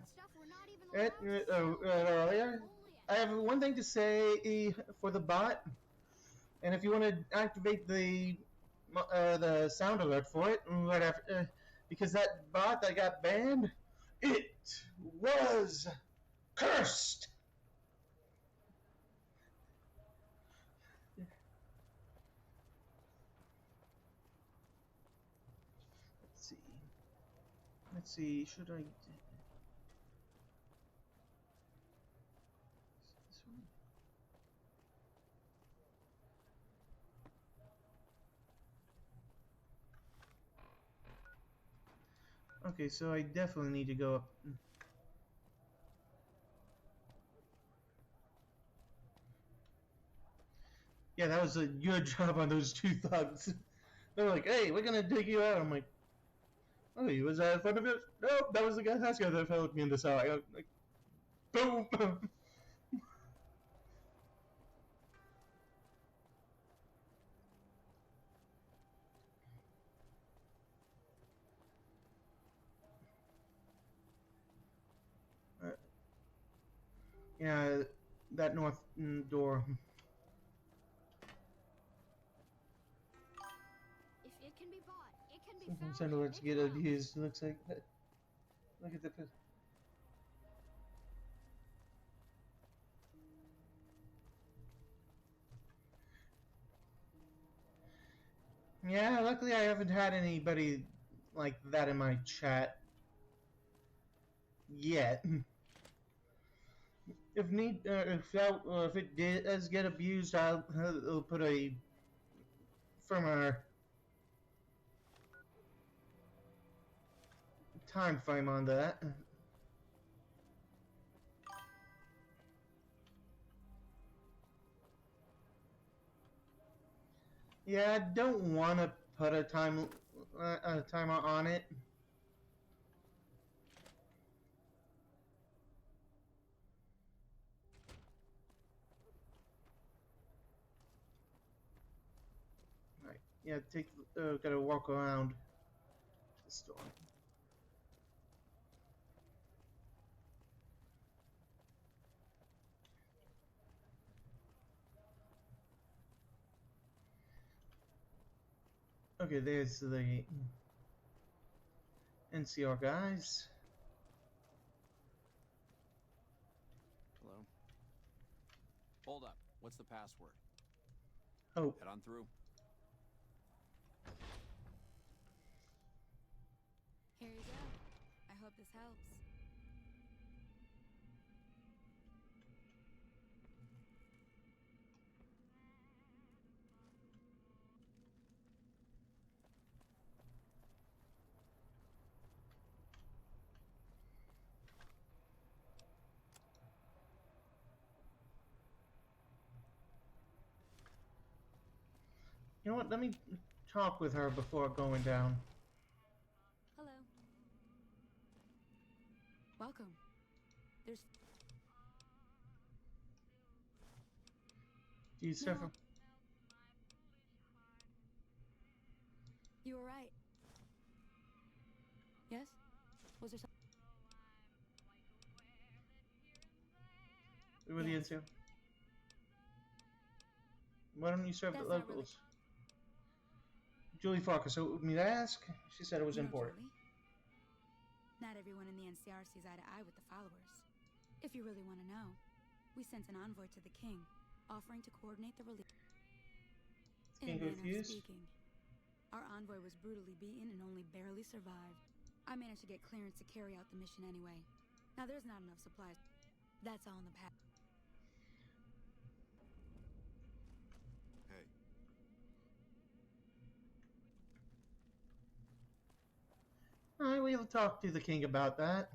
earlier, I have one thing to say for the bot, and if you want to activate the sound alert for it, right after, because that bot that got banned, it was cursed. Let's see, should I... This one? Okay, so I definitely need to go up. Yeah, that was a good job on those two thugs. They're like, hey, we're gonna dig you out. I'm like, oh, he was in front of it? Nope, that was the last guy that fell me in the side. Like, boom! Yeah, that north door. If it can be bought, it can be found. Send alerts to get abused. Looks like that. Look at the. Yeah, luckily I haven't had anybody like that in my chat yet. If if it does get abused, I'll put a firmer time frame on that. Yeah, I don't want to put a timer on it. Yeah, gotta walk around the store. Okay, there's the NCR guys. Hello. Hold up. What's the password? Oh. Head on through. Here you go. I hope this helps. You know what? Let me talk with her before going down. Hello. Welcome. There's... Do you suffer? You were right. Yes? Was there something? We were the NCR. Why don't you serve the locals? Julie Farkas, so me to ask? She said it was important. Julie? Not everyone in the NCR sees eye to eye with the followers. If you really want to know, we sent an envoy to the king, offering to coordinate the release. In a manner of speaking, our envoy was brutally beaten and only barely survived. I managed to get clearance to carry out the mission anyway. Now there's not enough supplies. That's all in the past. Alright, we'll talk to the king about that.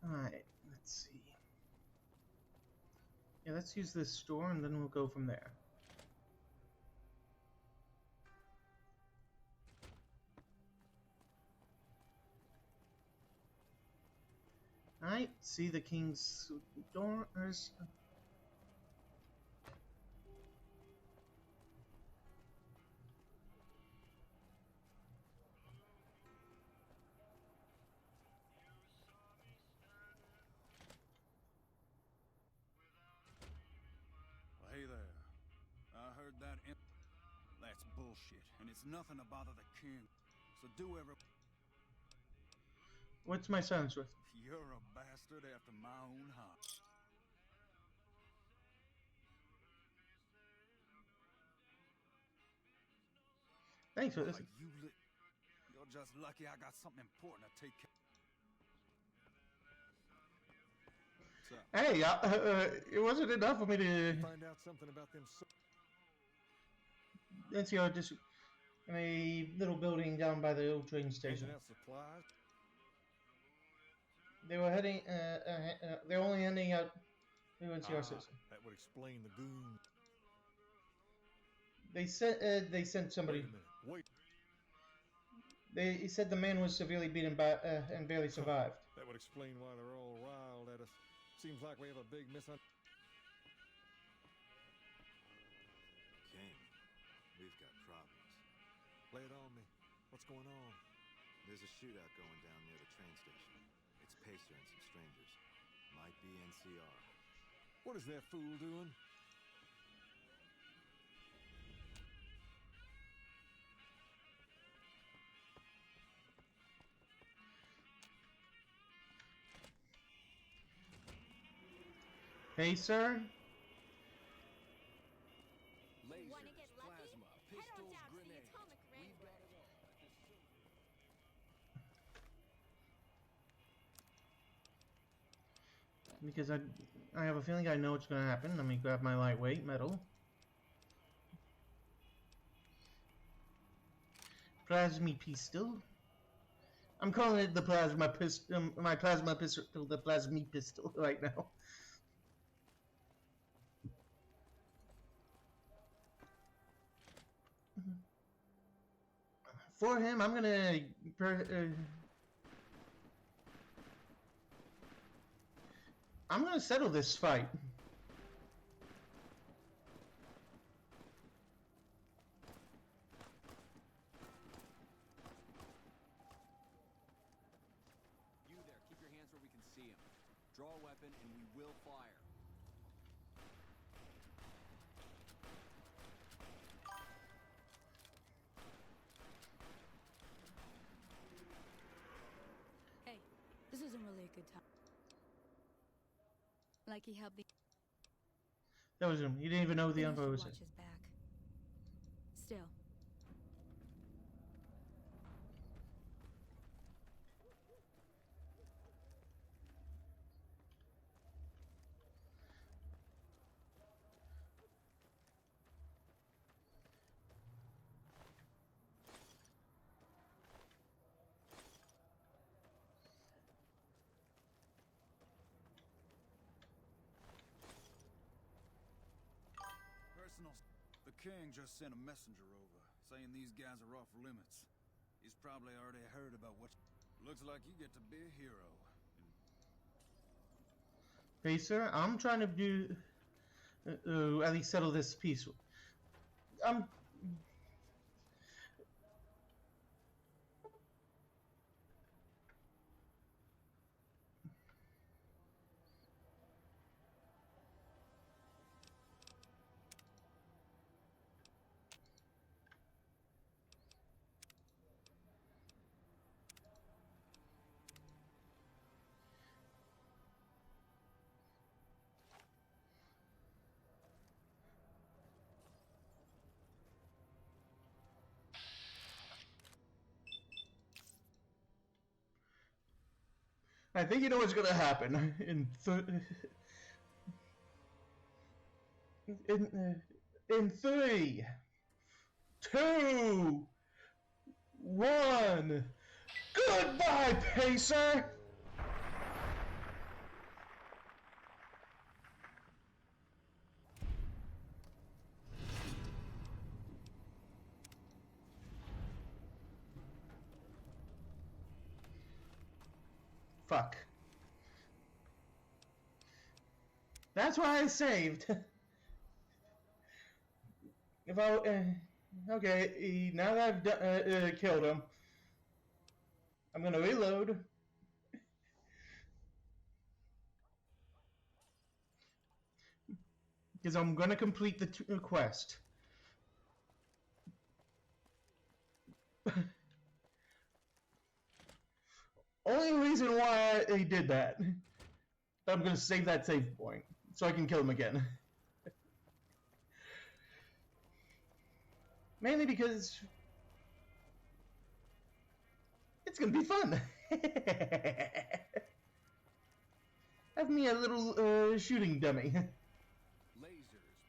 Alright, let's see. Yeah, let's use this store and then we'll go from there. Alright, see the king's doors. Well, hey there. I heard that. That's bullshit, and it's nothing to bother the king. So do every. What's my son's with? You're a bastard after my own heart. Thanks for this. You're just lucky I got something important to take care of. Hey, it wasn't enough for me to find out something about them. NCR just in a little building down by the old train station. Out supplies. They were heading. They're only handing out new NCR system. That would explain the goon. They sent somebody. Wait. He said the man was severely beaten by and barely survived. That would explain why they're all riled at us. Seems like we have a big misunderstanding. King, we've got problems. Lay it on me. What's going on? There's a shootout going down near the train station. It's Pacer and some strangers. Might be NCR. What is that fool doing? Pacer? Lasers, plasma, pistols, grenades. We've got it all. Because I have a feeling I know what's going to happen. Let me grab my lightweight metal. Plasma pistol. I'm calling it the plasma pistol. My plasma pistol, the plasma pistol, right now. for him, I'm gonna settle this fight. You there, keep your hands where we can see him. Draw a weapon and we will fire. Hey, this isn't really a good time. Like he helped the. That was him. He didn't even know who the Maybe Emperor he was. should watch his back. Still. Personal. The king just sent a messenger over, saying these guys are off limits. He's probably already heard about what. Looks like you get to be a hero. Hey, sir, I'm trying to do at least settle this piece. I think you know what's gonna happen in 3, 2, 1. Goodbye, Pacer. Fuck. That's why I saved. If I okay, now that I've killed him, I'm gonna reload. Because I'm gonna complete the quest. Only reason why I did that. I'm gonna save that save point so I can kill him again. Mainly because it's gonna be fun. Have me a little shooting dummy. Lasers,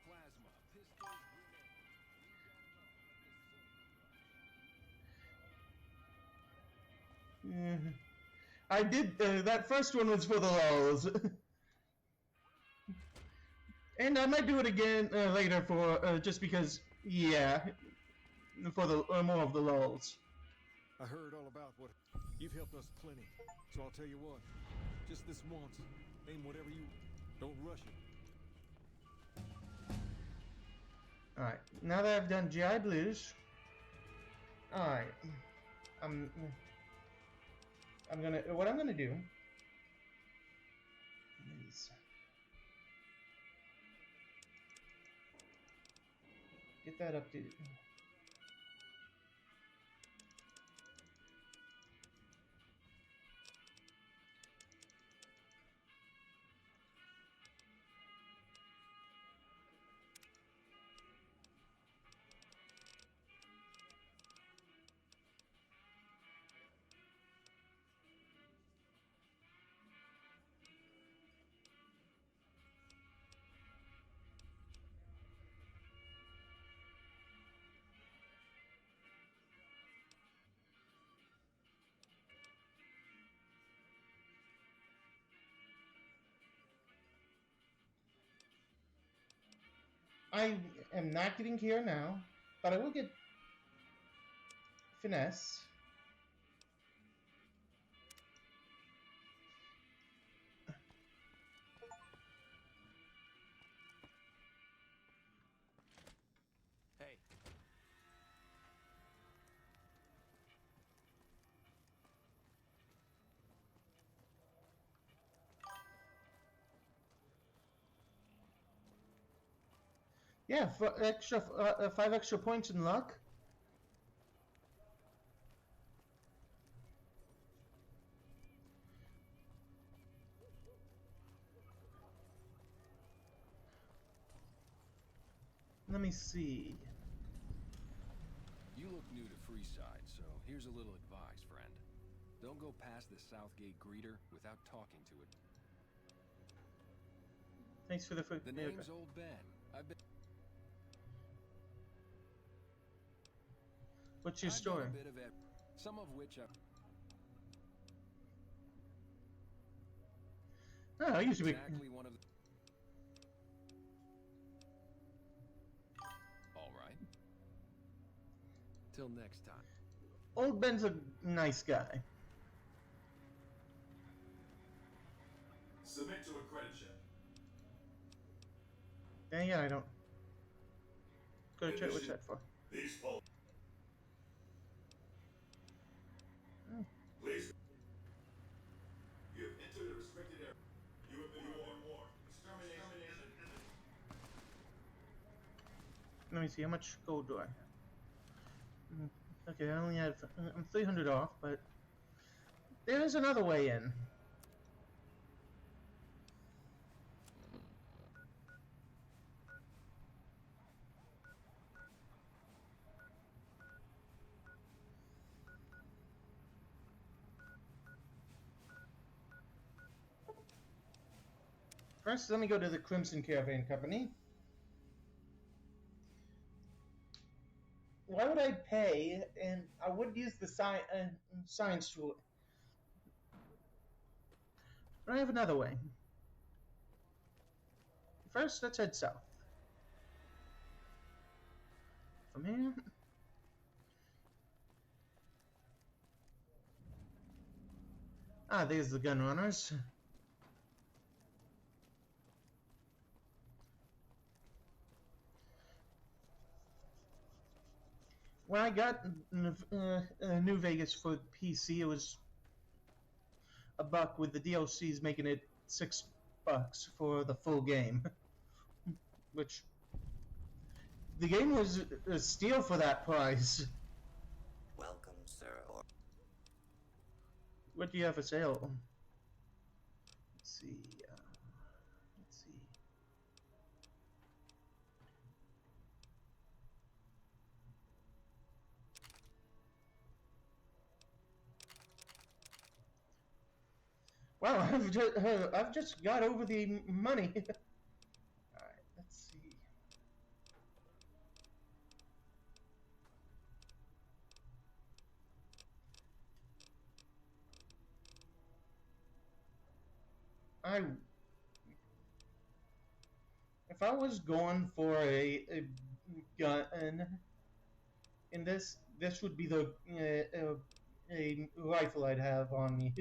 plasma, pistols, I did, that first one was for the lulz. And I might do it again later for, just because, yeah, for the more of the lulz. I heard all about what you've helped us plenty. So I'll tell you what, just this once, aim whatever you don't rush it. Alright, now that I've done GI Blues, alright, what I'm gonna do is get that updated. I am not getting here now, but I will get finesse. Hey. Yeah, extra 5 extra points in luck. Let me see. You look new to Freeside, so here's a little advice, friend. Don't go past the Southgate greeter without talking to it. Thanks for the food. The name's Old Ben. I've been... What's your I've story? done a bit of it, some of which I've... Oh, I used to be... Exactly one of the... All right. Till next time. Old Ben's a nice guy. Submit to a credit check. Yeah, I don't... Go to check, what's that for? These pol- Please. You have entered a restricted area. You have been warned. Extermination. Let me see, how much gold do I have? Okay, I only have... I'm 300 off, but... There is another way in. First, let me go to the Crimson Caravan Company. Why would I pay? And I would use the science tool. But I have another way. First, let's head south. From here. Ah, there's the gun runners. When I got New Vegas for PC, it was $1 with the DLCs making it $6 for the full game. Which the game was a steal for that price. Welcome, sir. What do you have for sale? Let's see. Let's see. Wow, I've just got over the money. All right, let's see. If I was going for a gun in this would be the a rifle I'd have on me.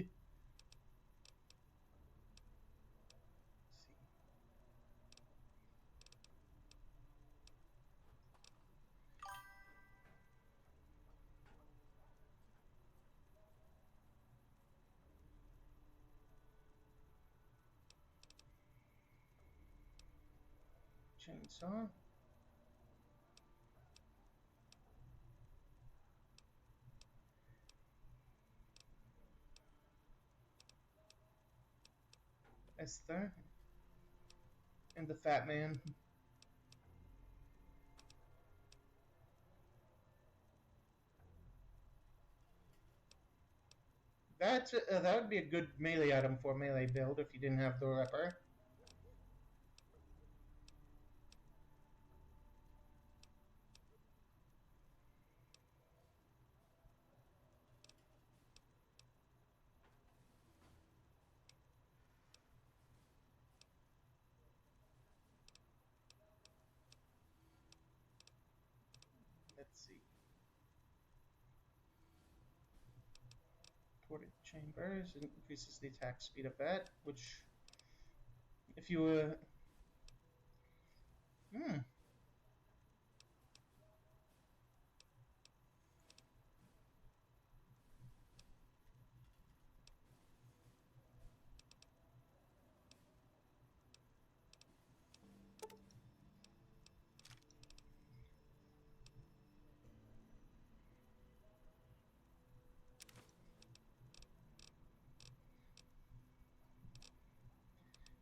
Chainsaw. Esther. And the fat man. That would be a good melee item for melee build if you didn't have the Ripper. Let's see. ported chambers and increases the attack speed of that, which if you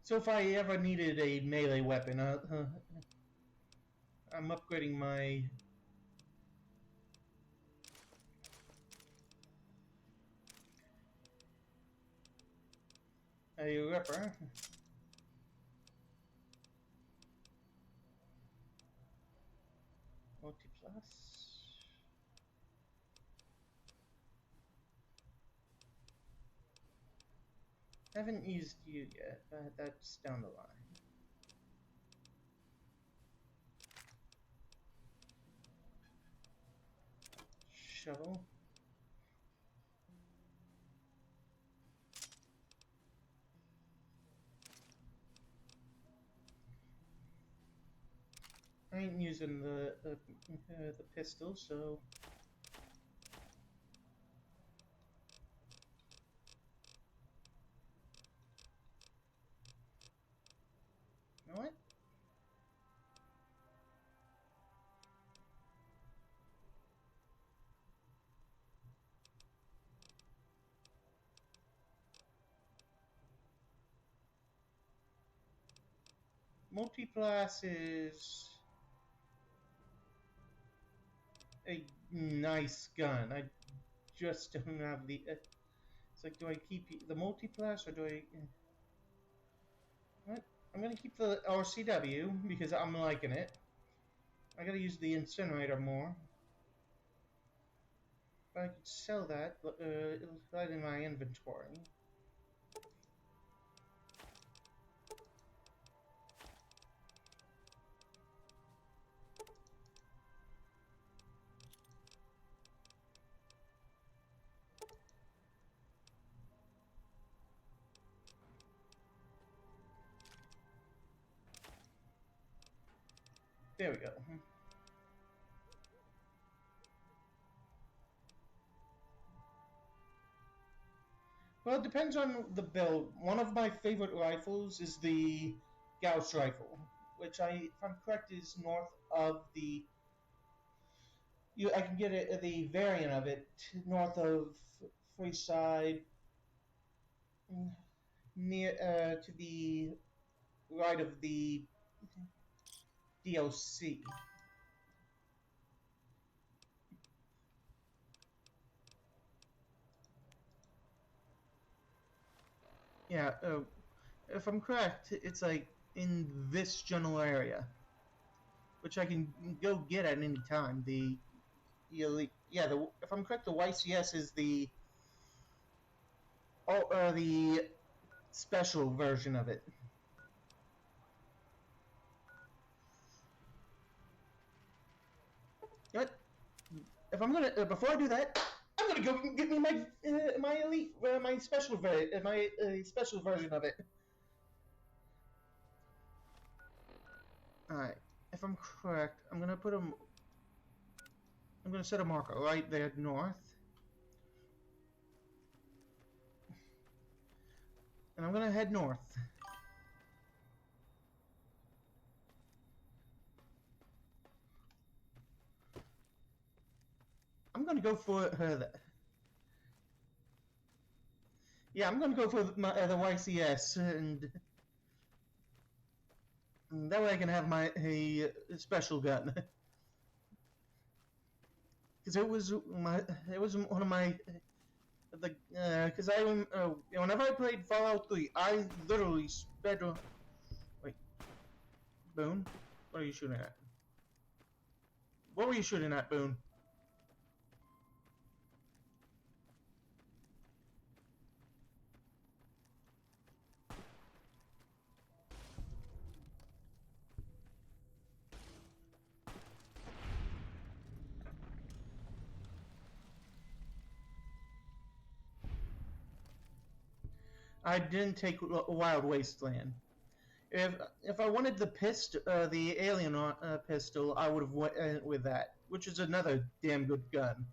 so if I ever needed a melee weapon, I'm upgrading my a Ripper. Multi-plus. Haven't used you yet, but that's down the line. Shovel. I ain't using the pistol, so you know what? Multi-class is a nice gun. I just don't have the. It's like, do I keep the multi-class or do I? What? I'm gonna keep the RCW because I'm liking it. I gotta use the incinerator more. If I could sell that, it'll right in my inventory. There we go. Well, it depends on the build. One of my favorite rifles is the Gauss rifle, which if I'm correct, is north of the. I can get the variant of it north of Freeside, near to the right of the DLC. Yeah, if I'm correct, it's like in this general area, which I can go get at any time. The elite, yeah. If I'm correct, the YCS is the the special version of it. You know what? If I'm gonna before I do that, I'm gonna go get me my my elite my special special version of it. All right. If I'm correct, I'm gonna put them. I'm gonna set a marker right there north, and I'm gonna head north. I'm gonna go for her. Yeah, I'm gonna go for the YCS, and that way I can have my special gun. Because it was one of my because whenever I played Fallout 3, I literally sped. Wait, Boone, what are you shooting at? What were you shooting at, Boone? I didn't take Wild Wasteland. If I wanted the alien pistol, I would have went with that, which is another damn good gun.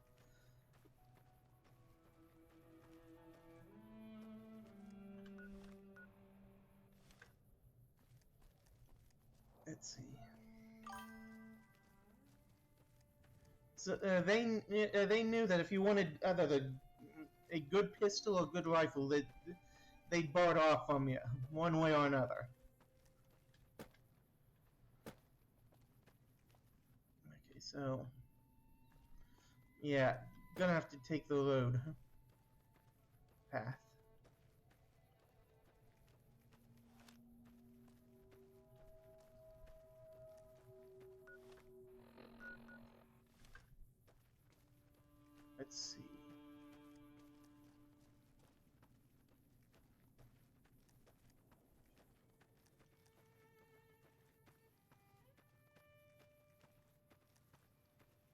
Let's see. So they knew that if you wanted either a good pistol or good rifle, they bought off from you one way or another. Okay, so yeah, gonna have to take the road path. Let's see.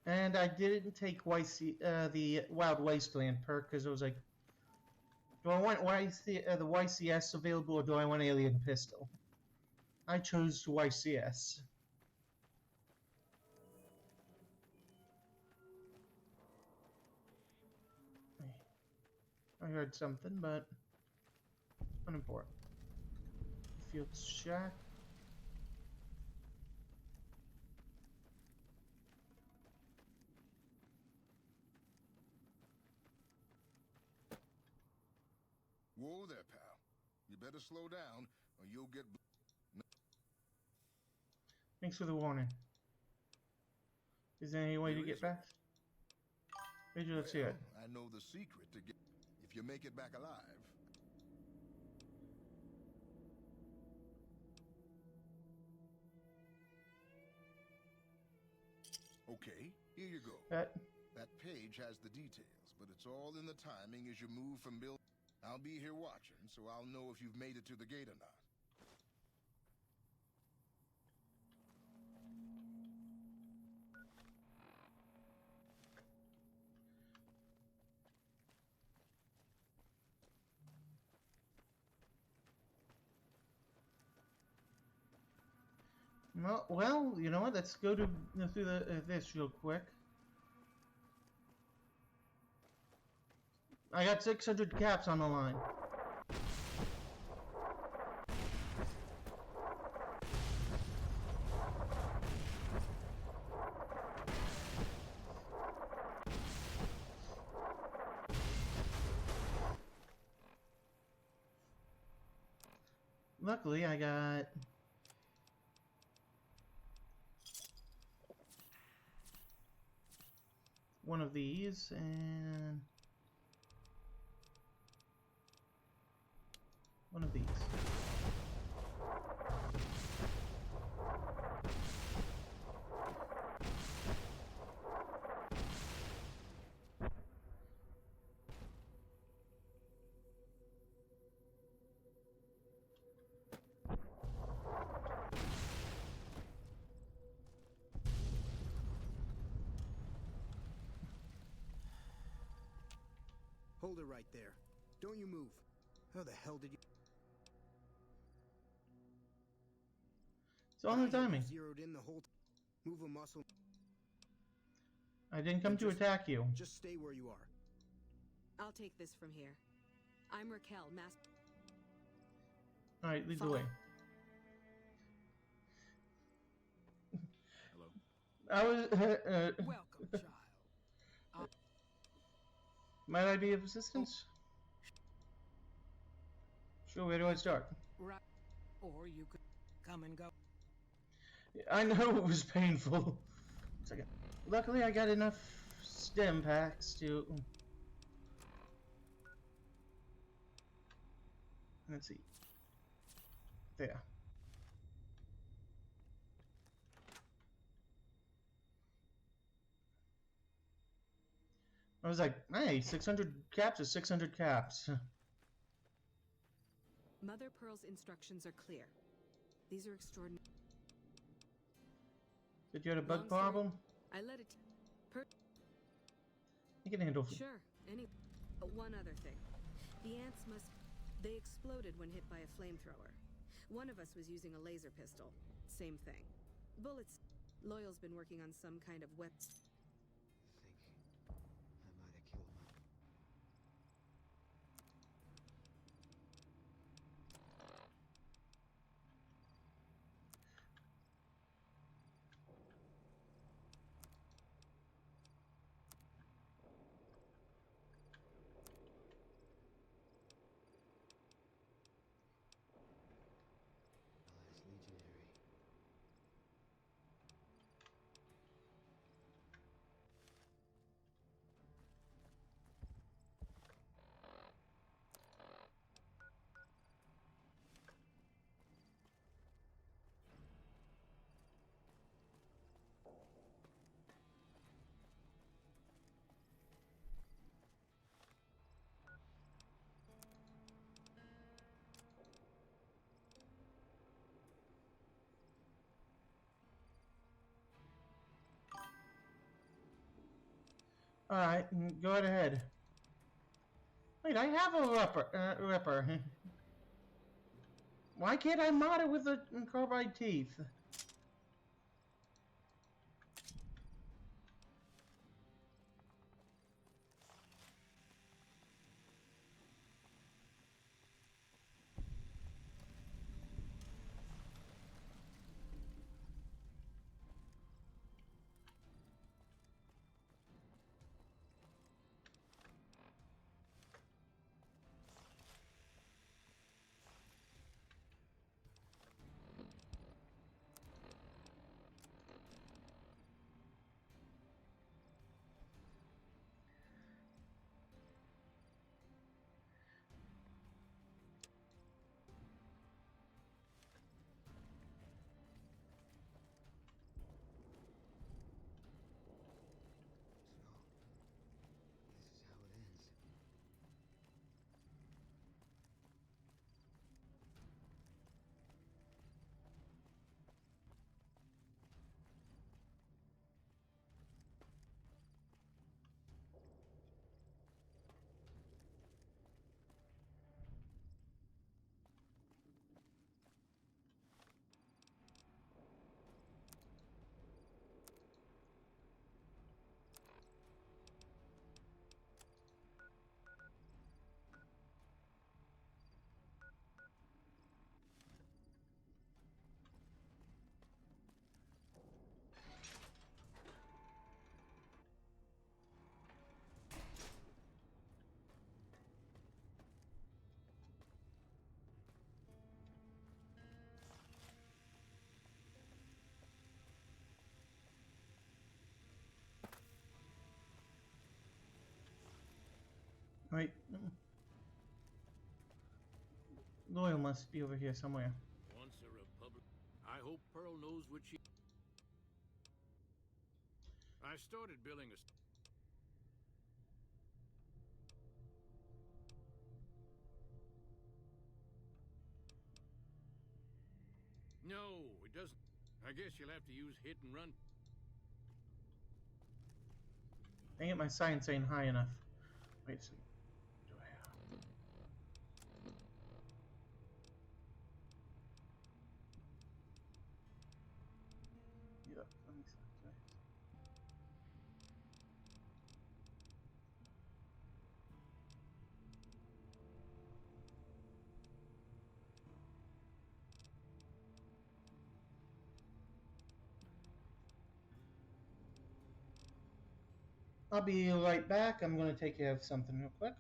And I didn't take the Wild Wasteland perk because I was like, do I want the YCS available or do I want Alien Pistol? I chose YCS. I heard something, but unimportant. Field shack. Whoa there, pal. You better slow down, or you'll get... Thanks for the warning. Is there any way to get back? Let's see it. I know the secret to get... If you make it back alive. Okay, here you go. That page has the details, but it's all in the timing as you move from build... I'll be here watching, so I'll know if you've made it to the gate or not. Well, you know what? Let's go to through this real quick. I got 600 caps on the line. Luckily, I got one of these and one of these. Hold it right there. Don't you move. How the hell did you... It's on the timing. Zeroed in the whole move a muscle. I didn't come to attack you. Just stay where you are. I'll take this from here. I'm Raquel, master. All right, lead the way. Hello. I was. Welcome, child. Might I be of assistance? Sure. Where do I start? Right. Or you could come and go. I know it was painful. Second. Luckily, I got enough stem packs to. Let's see. There. I was like, hey, 600 caps is 600 caps. Mother Pearl's instructions are clear. These are extraordinary. Did you have a bug problem? I let it. You can handle it. Sure. But one other thing. The ants must. They exploded when hit by a flamethrower. One of us was using a laser pistol. Same thing. Bullets. Loyal's been working on some kind of weapon. I might have killed my... Last legionary. Alright, go right ahead. Wait, I have a ripper. Why can't I mod it with the carbide teeth? Wait. Loyal must be over here somewhere. Once a republic. I hope Pearl knows what she... I started building a... No, it doesn't. I guess you'll have to use hit and run. Dang it, my science ain't high enough. Wait a second. Yeah, that makes sense. Right? I'll be right back. I'm going to take care of something real quick.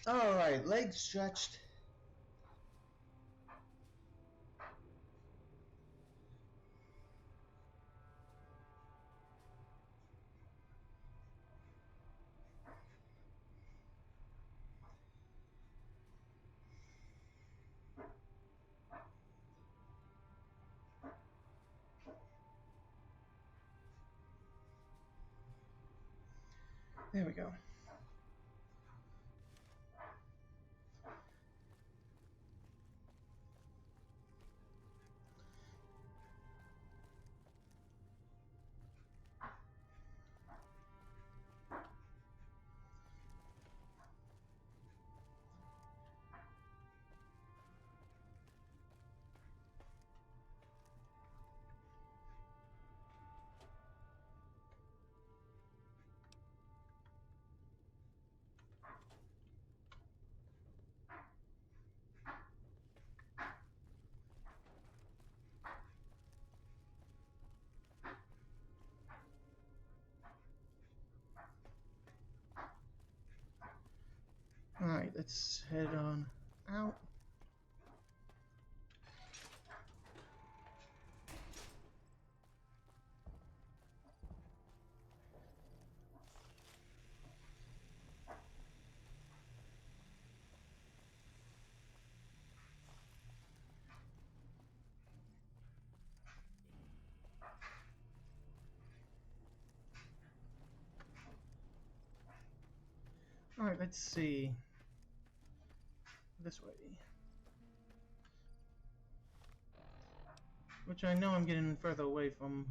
Alright, legs stretched. There we go. Alright, let's head on out. Alright, let's see. This way. Which I know I'm getting further away from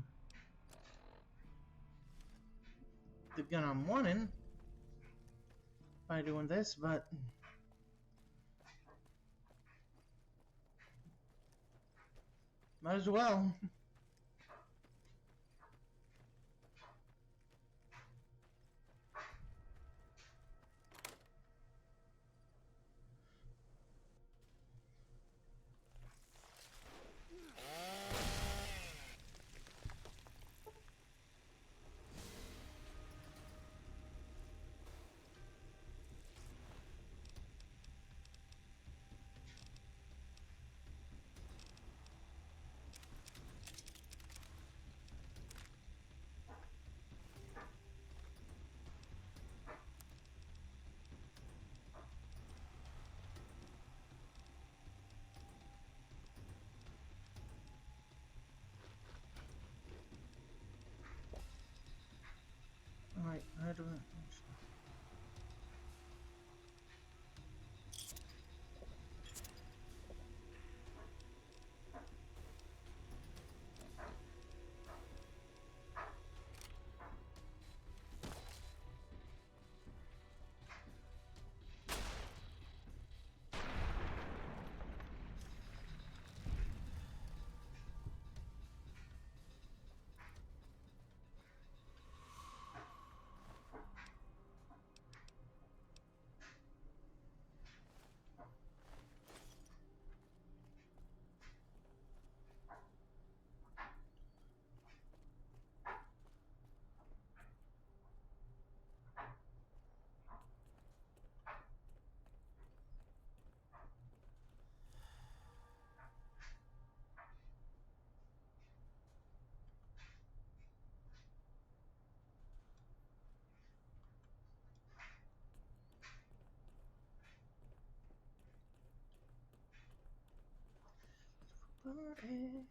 the gun I'm wanting by doing this, but might as well. Alright, how do I... Okay.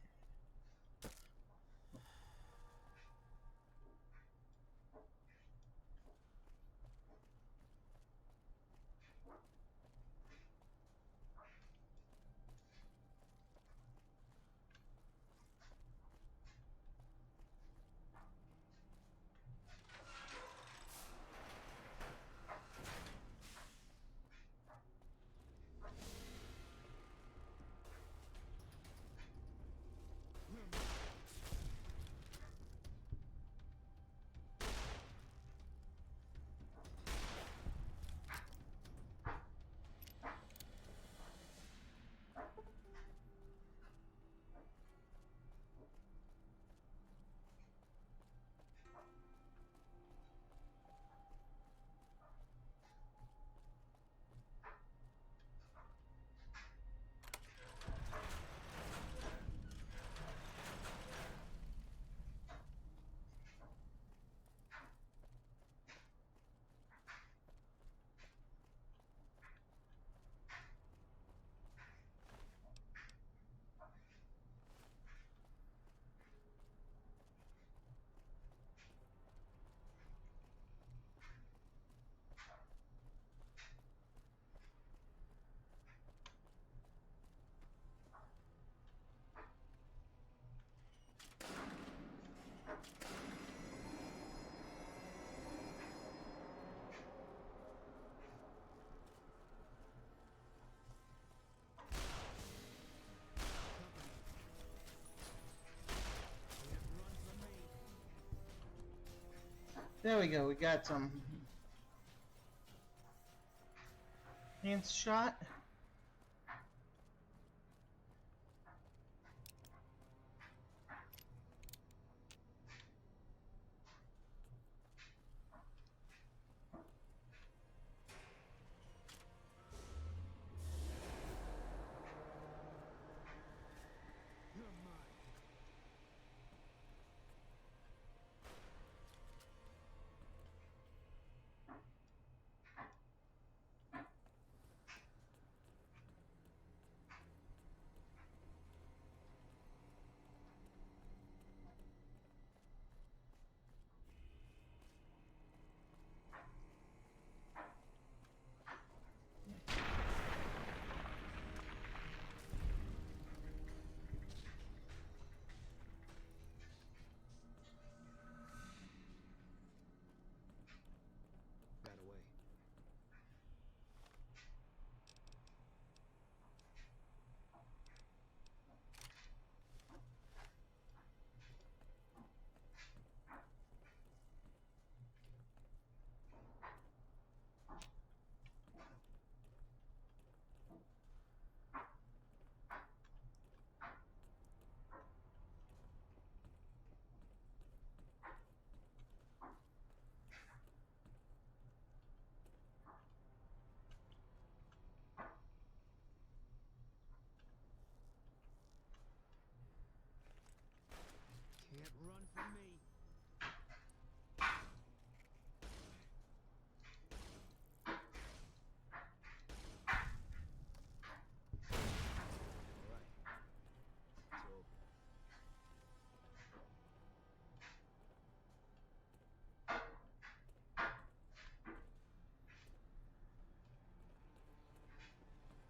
There we go. We got some hands shot. Can't run from me.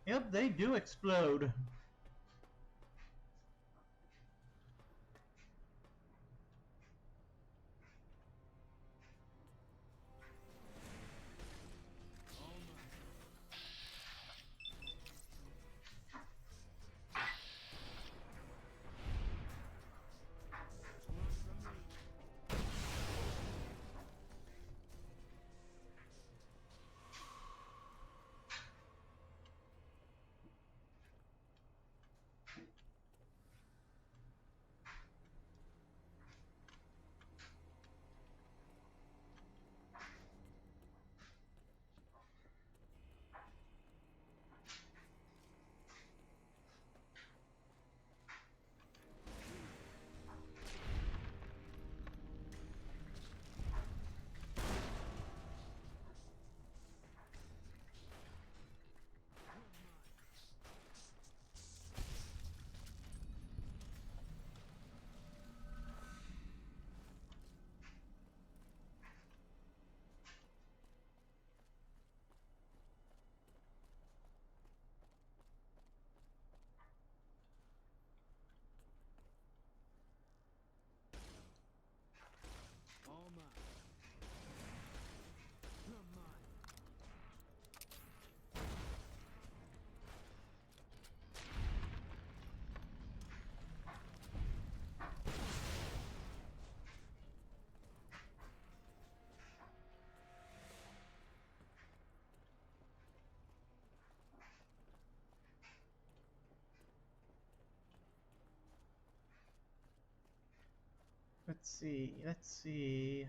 Yep, they do explode. Let's see.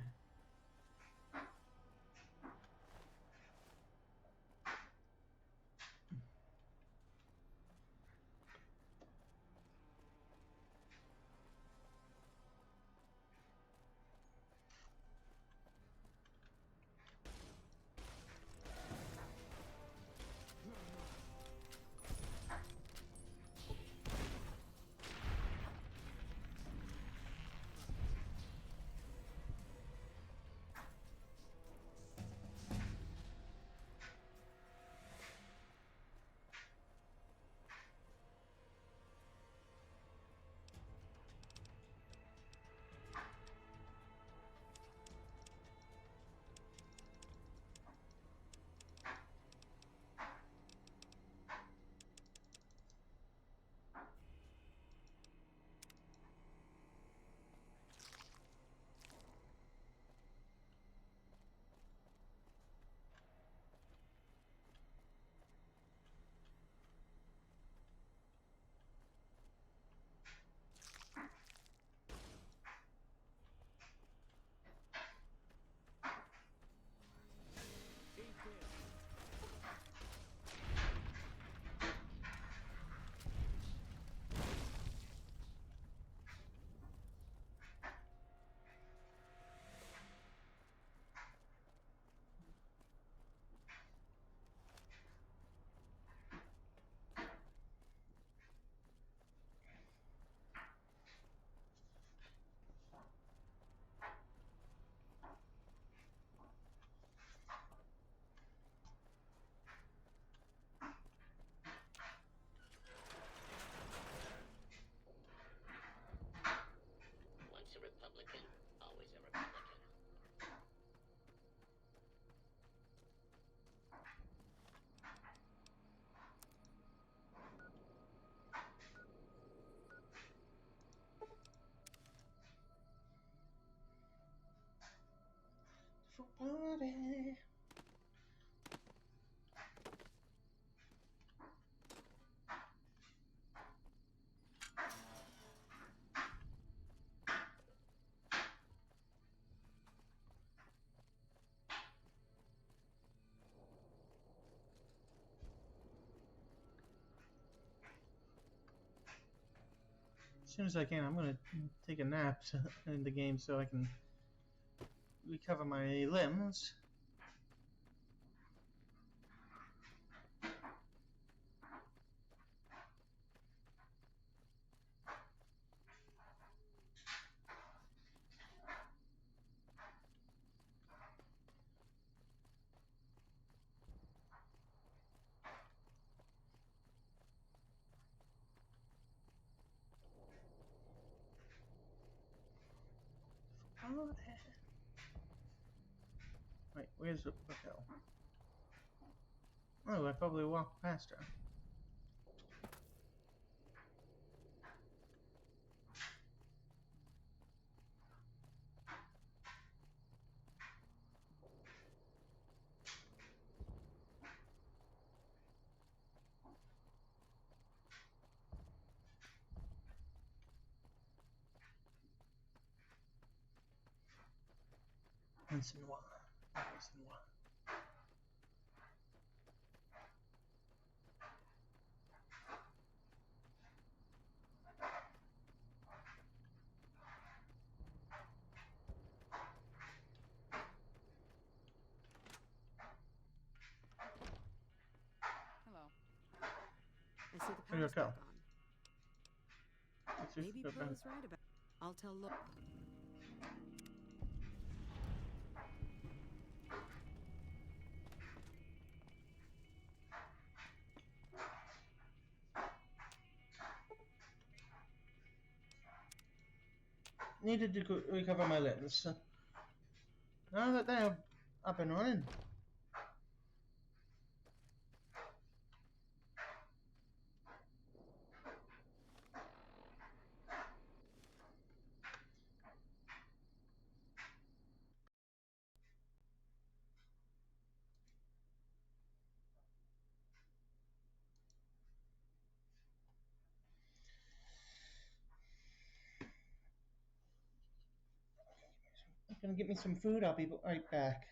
Party. As soon as I can, I'm gonna take a nap in the game so I can recover my limbs. Wait, where's the hotel? Oh, I probably walked past her. Once in a while. Once in a while. Hello. I see the There you power's go. back on. Maybe Pearl's right about. I'll tell Lo. Needed to recover my limbs. Now that they're up and running. Gonna get me some food. I'll be right back.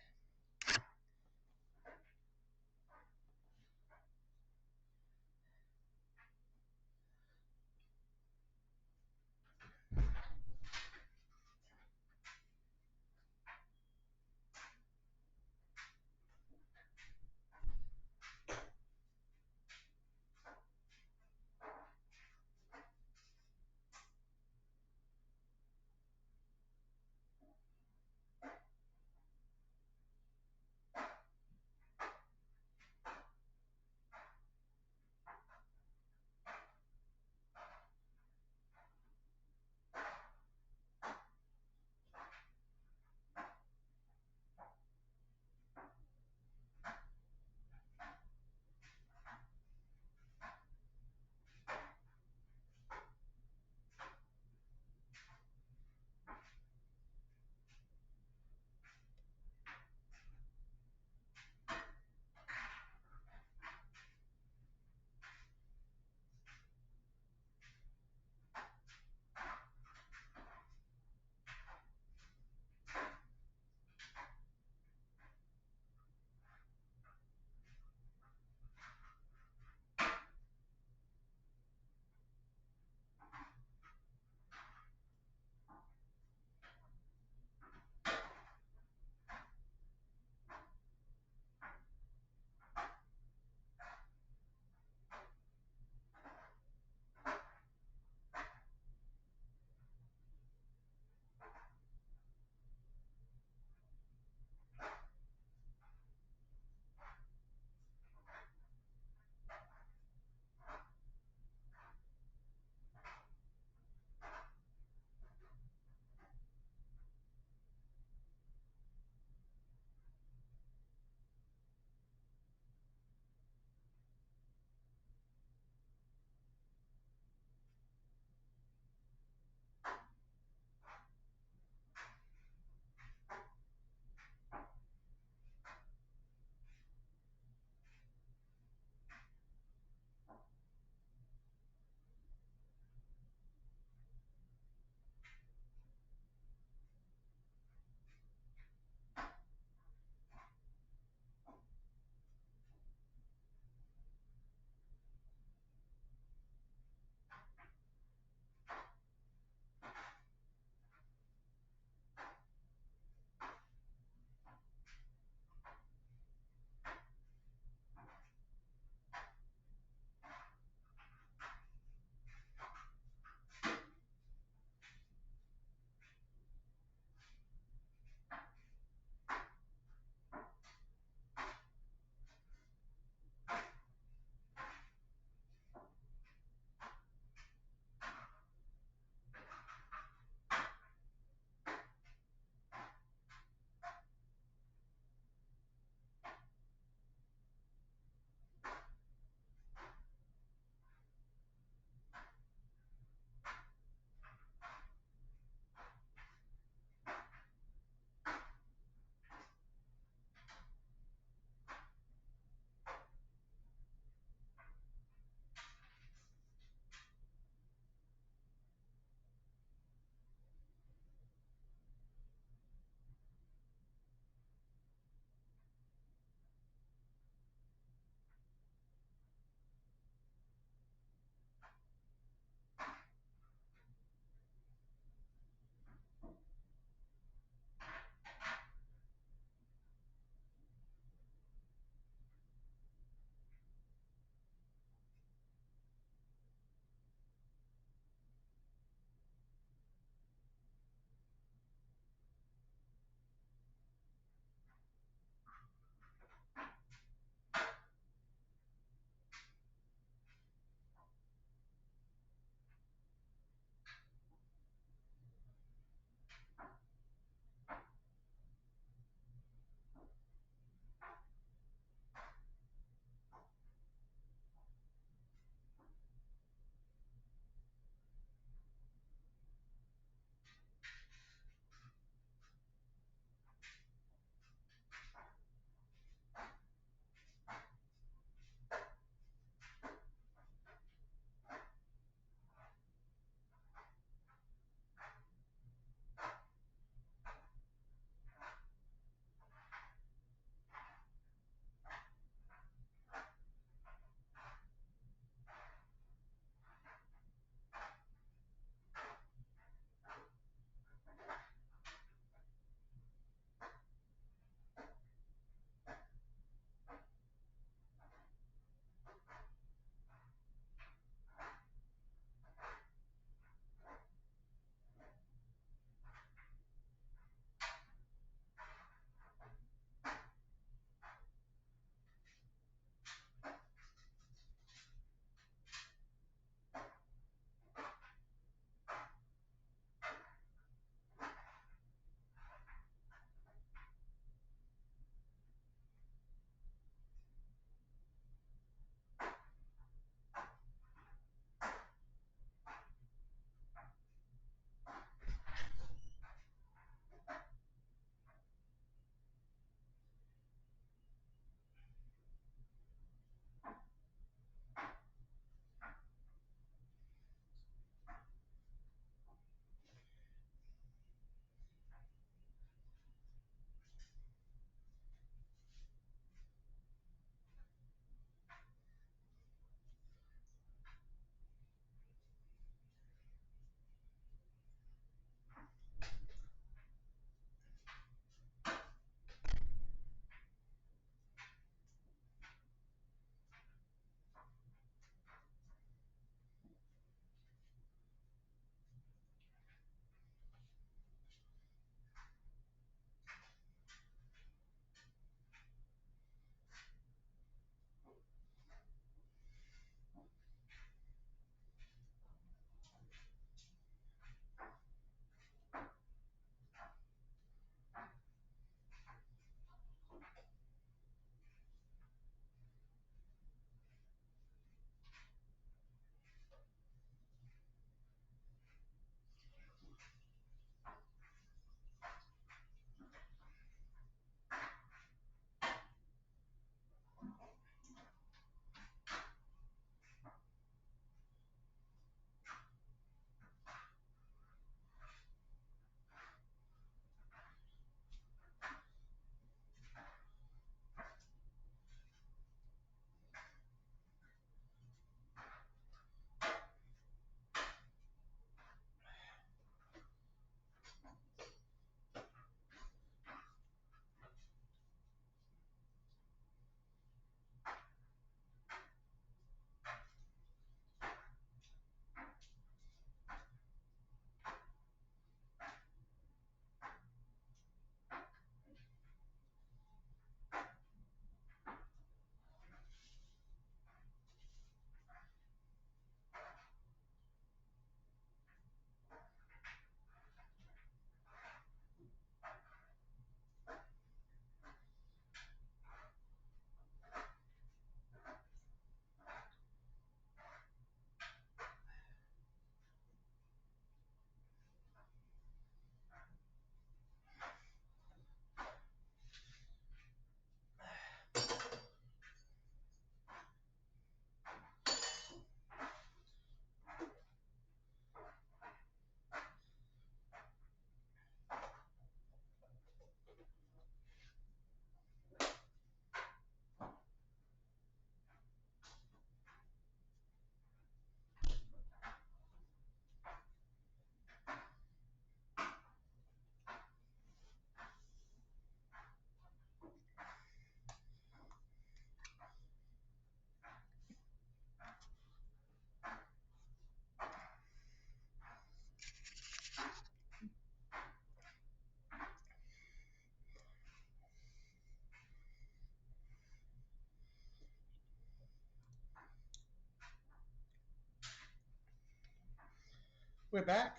We're back.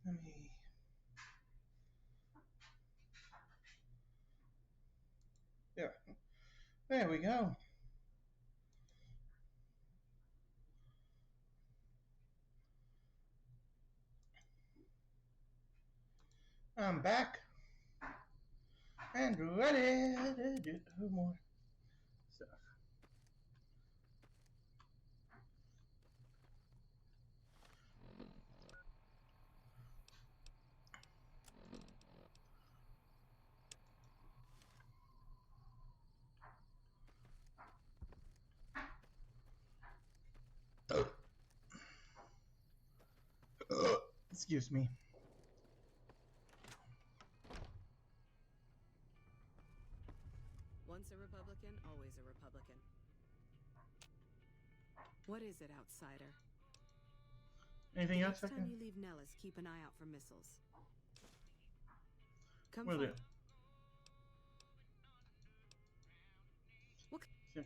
Let me... There we go. I'm back and ready to do more stuff. Excuse me. Once a Republican, always a Republican. What is it, outsider? Anything else? Next time you leave Nellis, keep an eye out for missiles. Come Will do. What? Sure.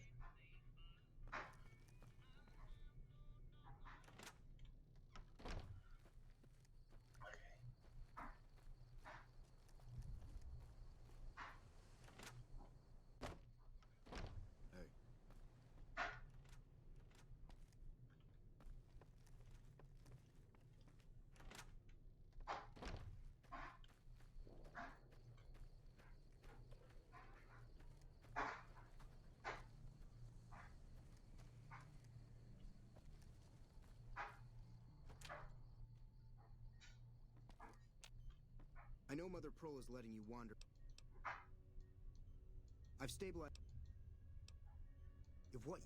I know Mother Pearl is letting you wander. I've stabilized... If what...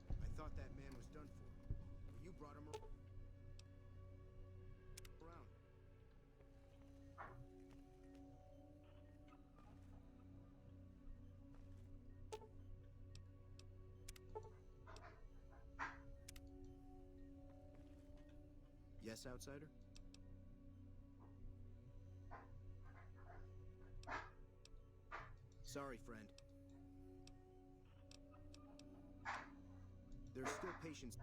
I thought that man was done for. Well, you brought him around. Yes, outsider? Sorry, friend. There's still patience.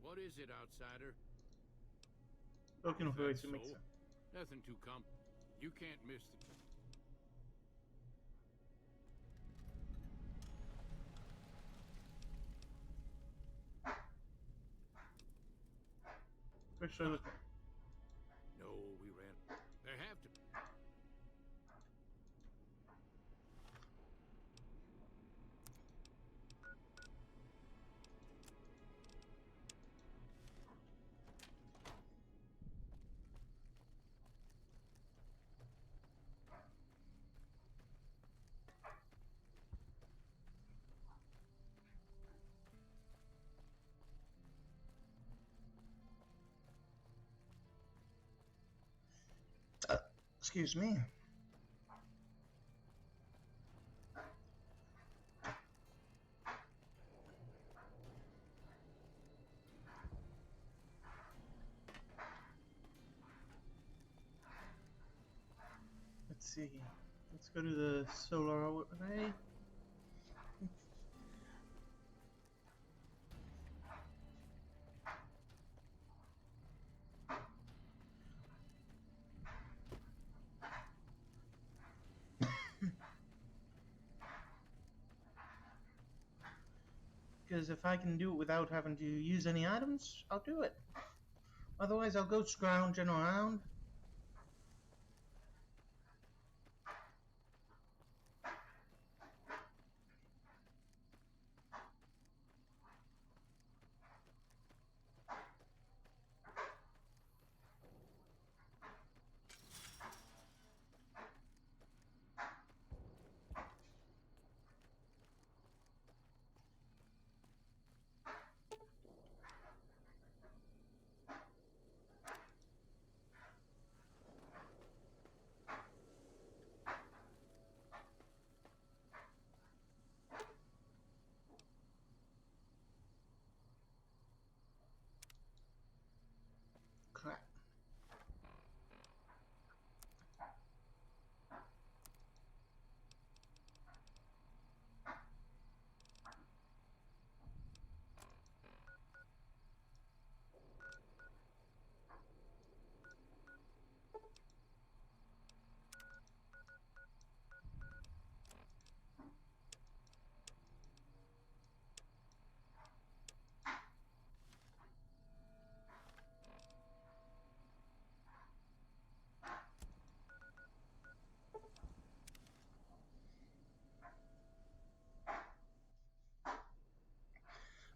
What is it, outsider? Looking for it to So? make sense. Nothing too You can't miss the... For sure. No, we ran. There have to be. Excuse me. Let's see. Let's go to the solar array. Because if I can do it without having to use any items, I'll do it. Otherwise, I'll go scrounging around. Crap.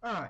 All right.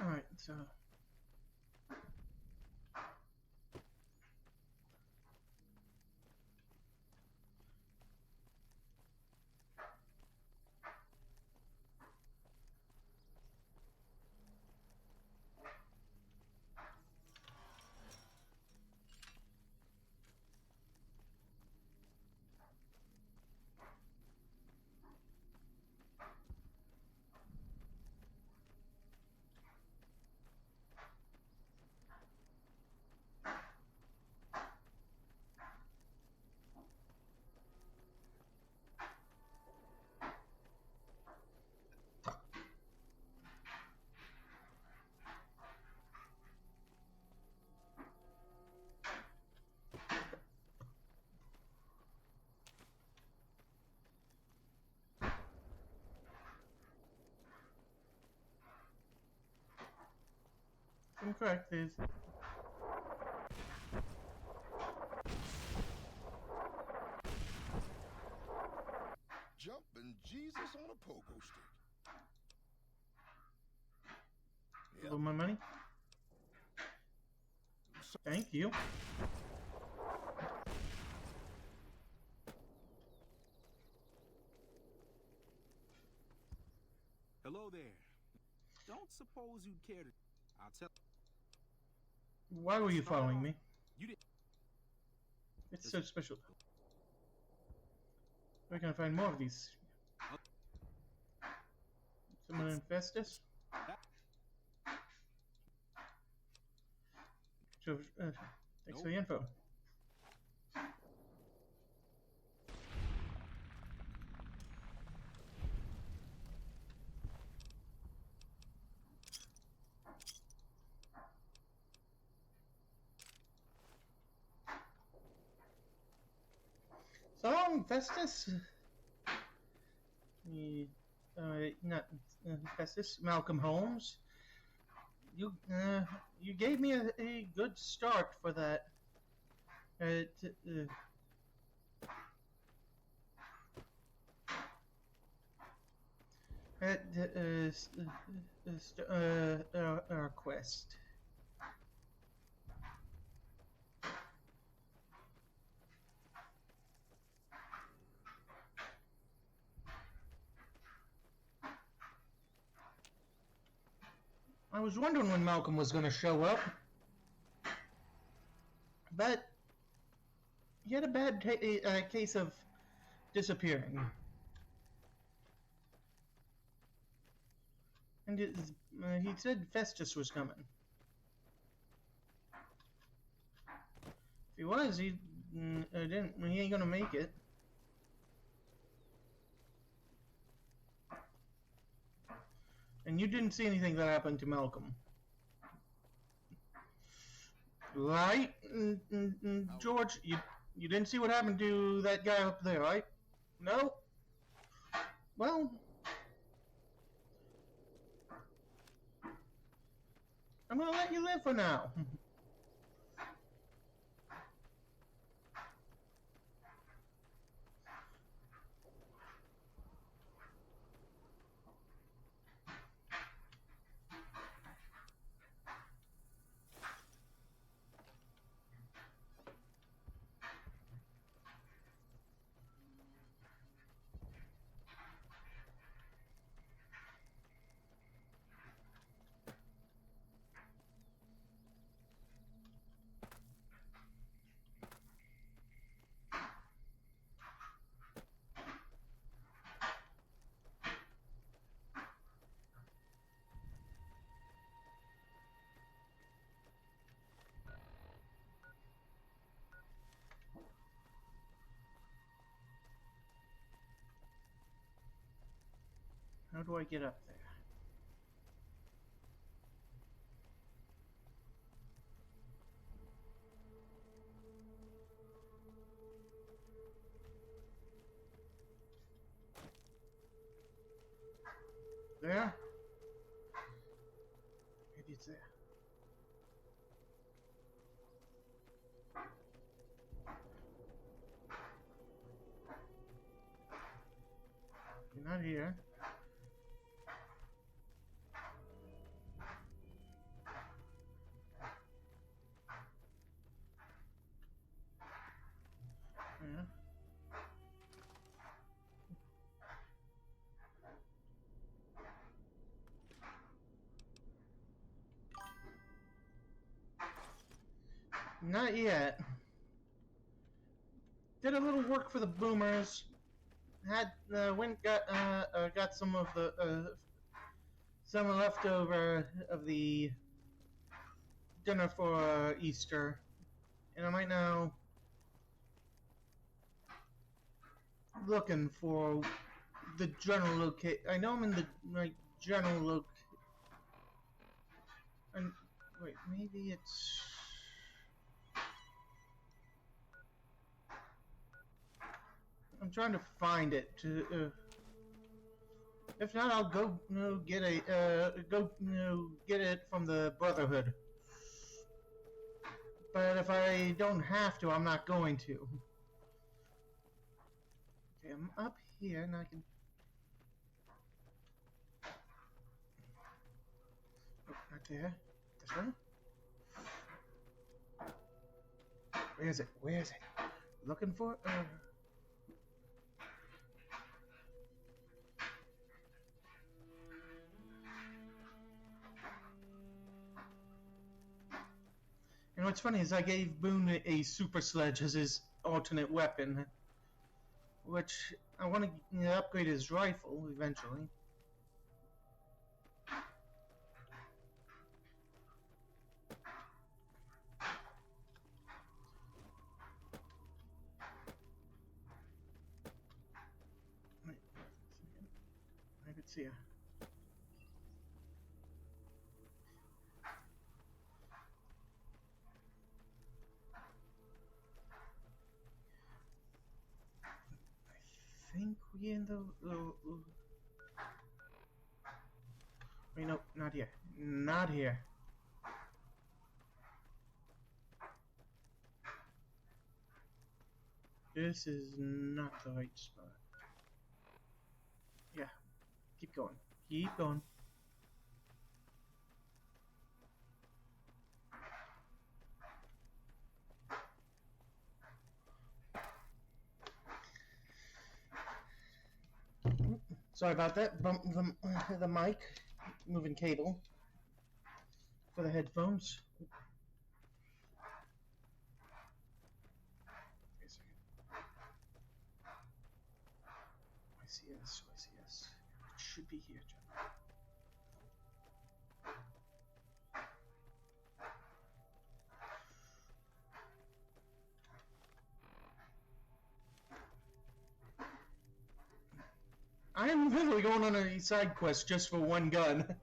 All right, so incorrect is Jumping Jesus on a pogo stick. for my money. Thank you. Hello there. Don't suppose you'd care to... I'll tell... Why were you following me? You did... It's so special. Where can I find more of these? Someone Festus. So, thanks for the info. So long, Festus. Not Festus. Malcolm Holmes. You gave me a good start for that. Our quest. I was wondering when Malcolm was going to show up, but he had a bad case of disappearing. And he said Festus was coming. If he was, he ain't gonna make it. And you didn't see anything that happened to Malcolm, right? George, you didn't see what happened to that guy up there, right? No? Well, I'm gonna let you live for now. How do I get up there? There? Maybe it's there. You're not here. Yeah. Not yet. Did a little work for the boomers. Had got some of the some leftover of the dinner for Easter, and I'm right now looking for the general location. I know I'm in the general location. And wait, maybe it's. I'm trying to find it. If not, I'll go get get it from the Brotherhood. But if I don't have to, I'm not going to. Okay, I'm up here and I can. Oh, right there. This one. Where is it? Where is it? Looking for it. And what's funny is I gave Boone a super sledge as his alternate weapon, which I want to upgrade his rifle eventually. See ya. I think we in the wait, no, not here. Not here. This is not the right spot. Yeah, keep going. Keep going. Sorry about that. Bump the mic, moving cable for the headphones. YCS. It should be here, John. I am literally going on a side quest just for one gun.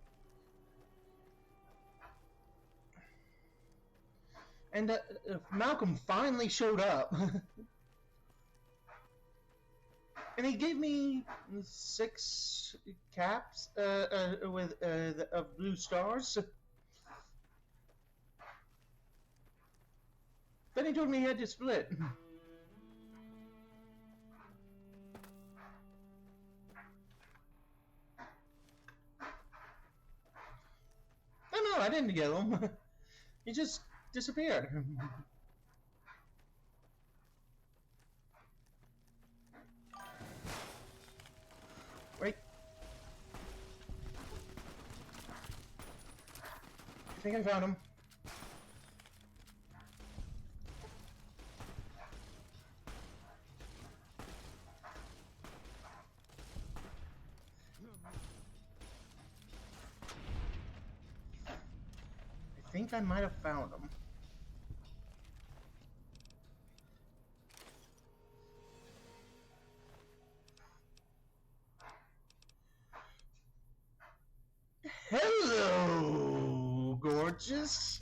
And Malcolm finally showed up. And he gave me 6 caps with of blue stars. Then he told me he had to split. No, I didn't get him. He just disappeared. Wait. I think I found him. I think I might have found him. Hello, gorgeous.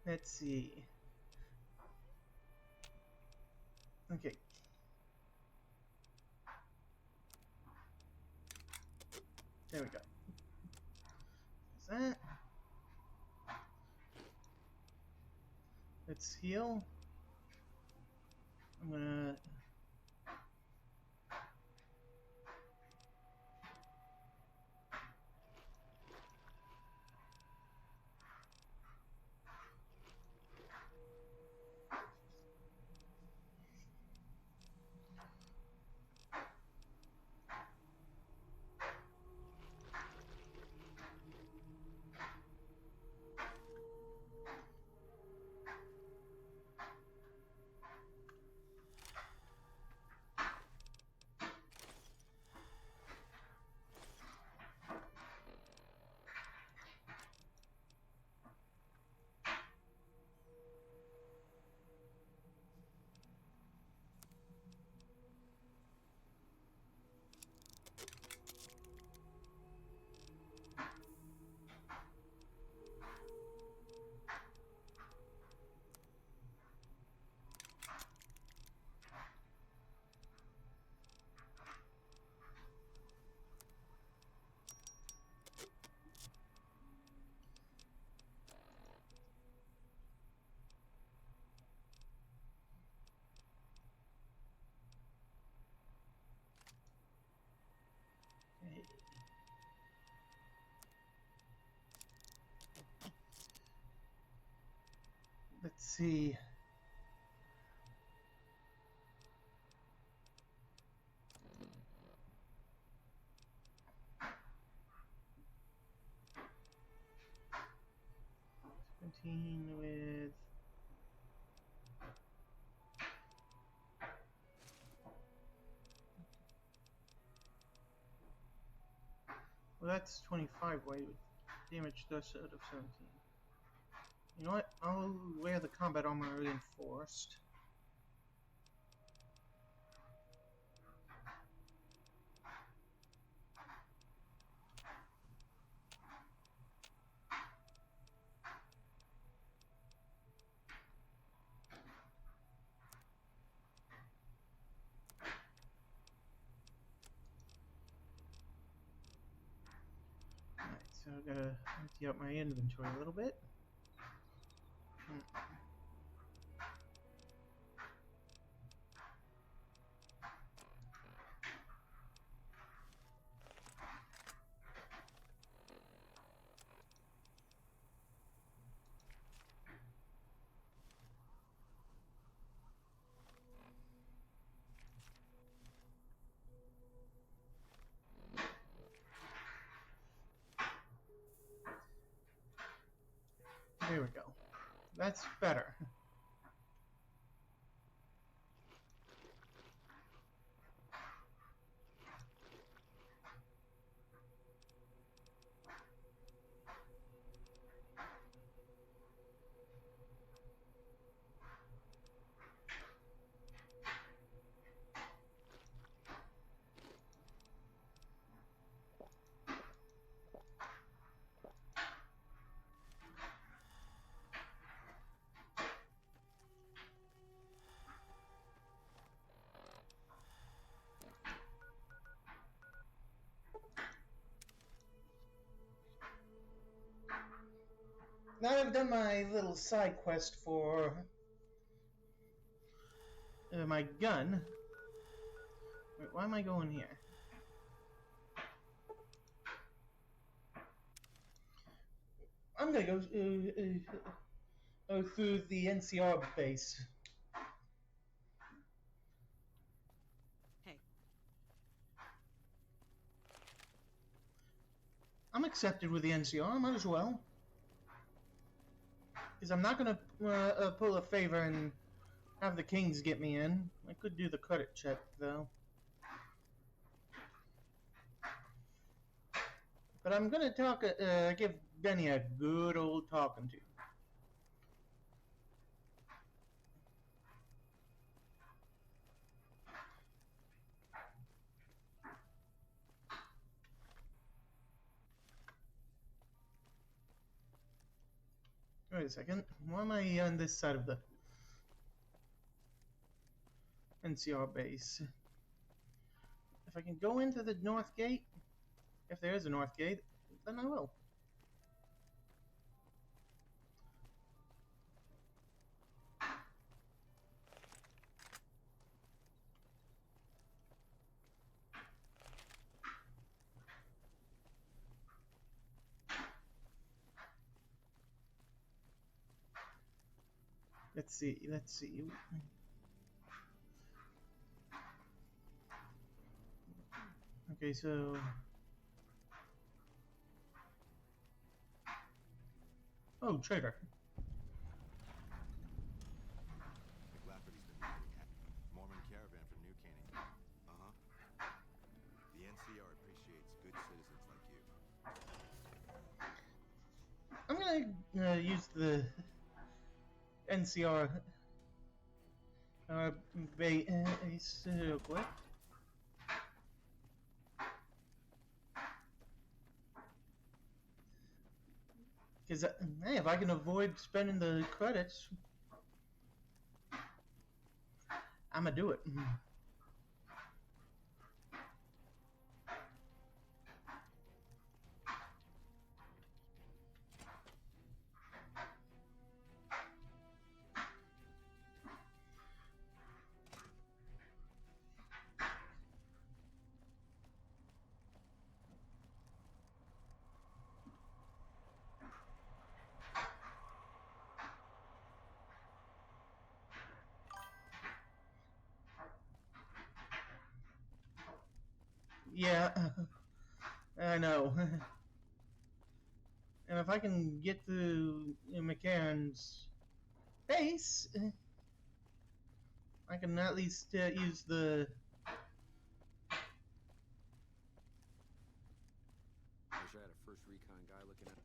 Let's see. Okay. There we go. There's that. Let's heal. I'm gonna... see. With well, that's 25 weight with damage dust out of 17. You know what? I'll wear the combat armor reinforced. So I'm gonna empty out my inventory a little bit. There we go. That's better. Now I've done my little side quest for my gun. Wait, why am I going here? I'm gonna go through the NCR base. Hey. I'm accepted with the NCR, might as well. Because I'm not going to pull a favor and have the Kings get me in. I could do the credit check, though. But I'm going to give Benny a good old talking to. Wait a second. Why am I on this side of the NCR base? If I can go into the north gate, if there is a north gate, then I will. Let's see. Okay, so oh, trader. McLafferty's been moving at Mormon caravan from New Canaan. The NCR appreciates good citizens like you. I'm gonna use the NCR base real quick. Because, hey, if I can avoid spending the credits, I'm gonna do it. Yeah, I know. And if I can get to McCarran's base, I can at least use the... Wish I had a first recon guy looking at.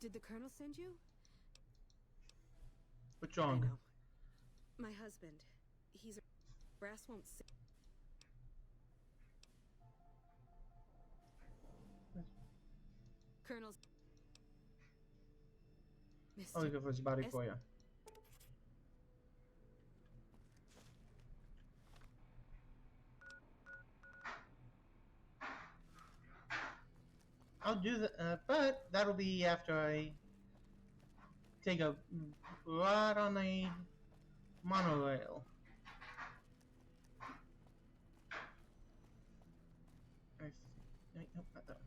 Did the Colonel send you? What's wrong? I know. My husband. He's a... Brass won't sit. Colonel's... I'll look for his body for you. I'll do that, but that'll be after I take a ride on the monorail. Nope, not that one.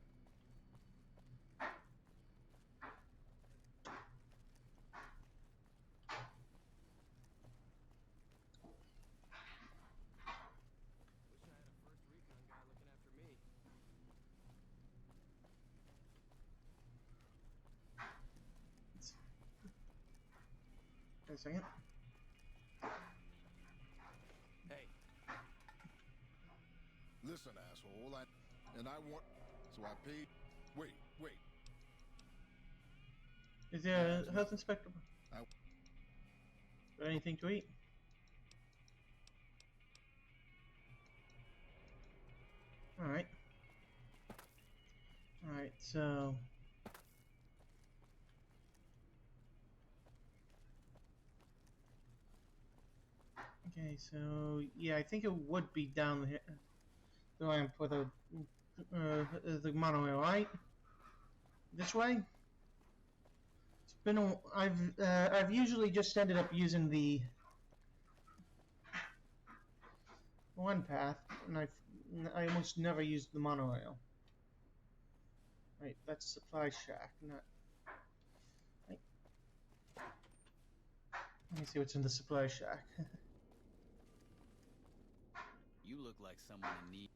Wait a second. Hey. Listen, asshole, I want... So I paid... Wait. Is there a health inspector? Anything to eat? Alright. Alright, so... Okay, so yeah, I think it would be down here, the ramp for the monorail, right? This way. It's been I've usually just ended up using the one path, and I almost never used the monorail. Right, that's supply shack, not. Right. Let me see what's in the supply shack. You look like someone in need.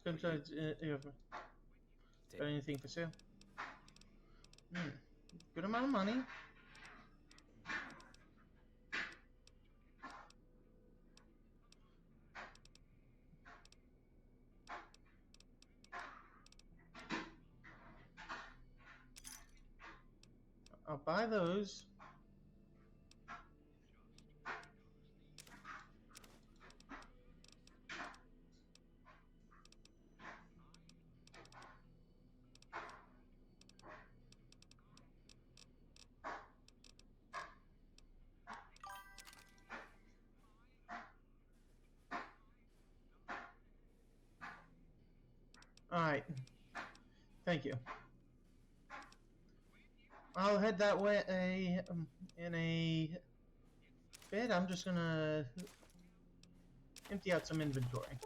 Sometimes, got anything for sale? Good amount of money. I'll buy those. Alright. Thank you. I'll head that way in a bit. I'm just gonna empty out some inventory.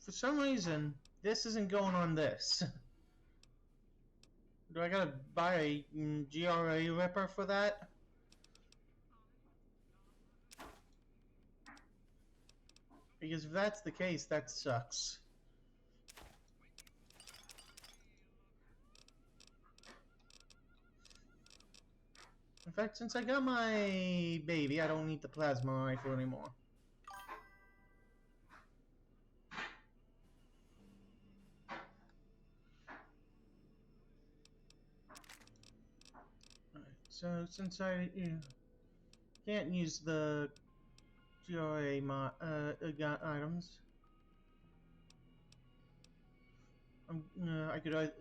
For some reason, this isn't going on this. Do I gotta buy a GRA Ripper for that? Because if that's the case, that sucks. In fact, since I got my baby, I don't need the plasma rifle anymore. So since I can't use the GRA items, I could.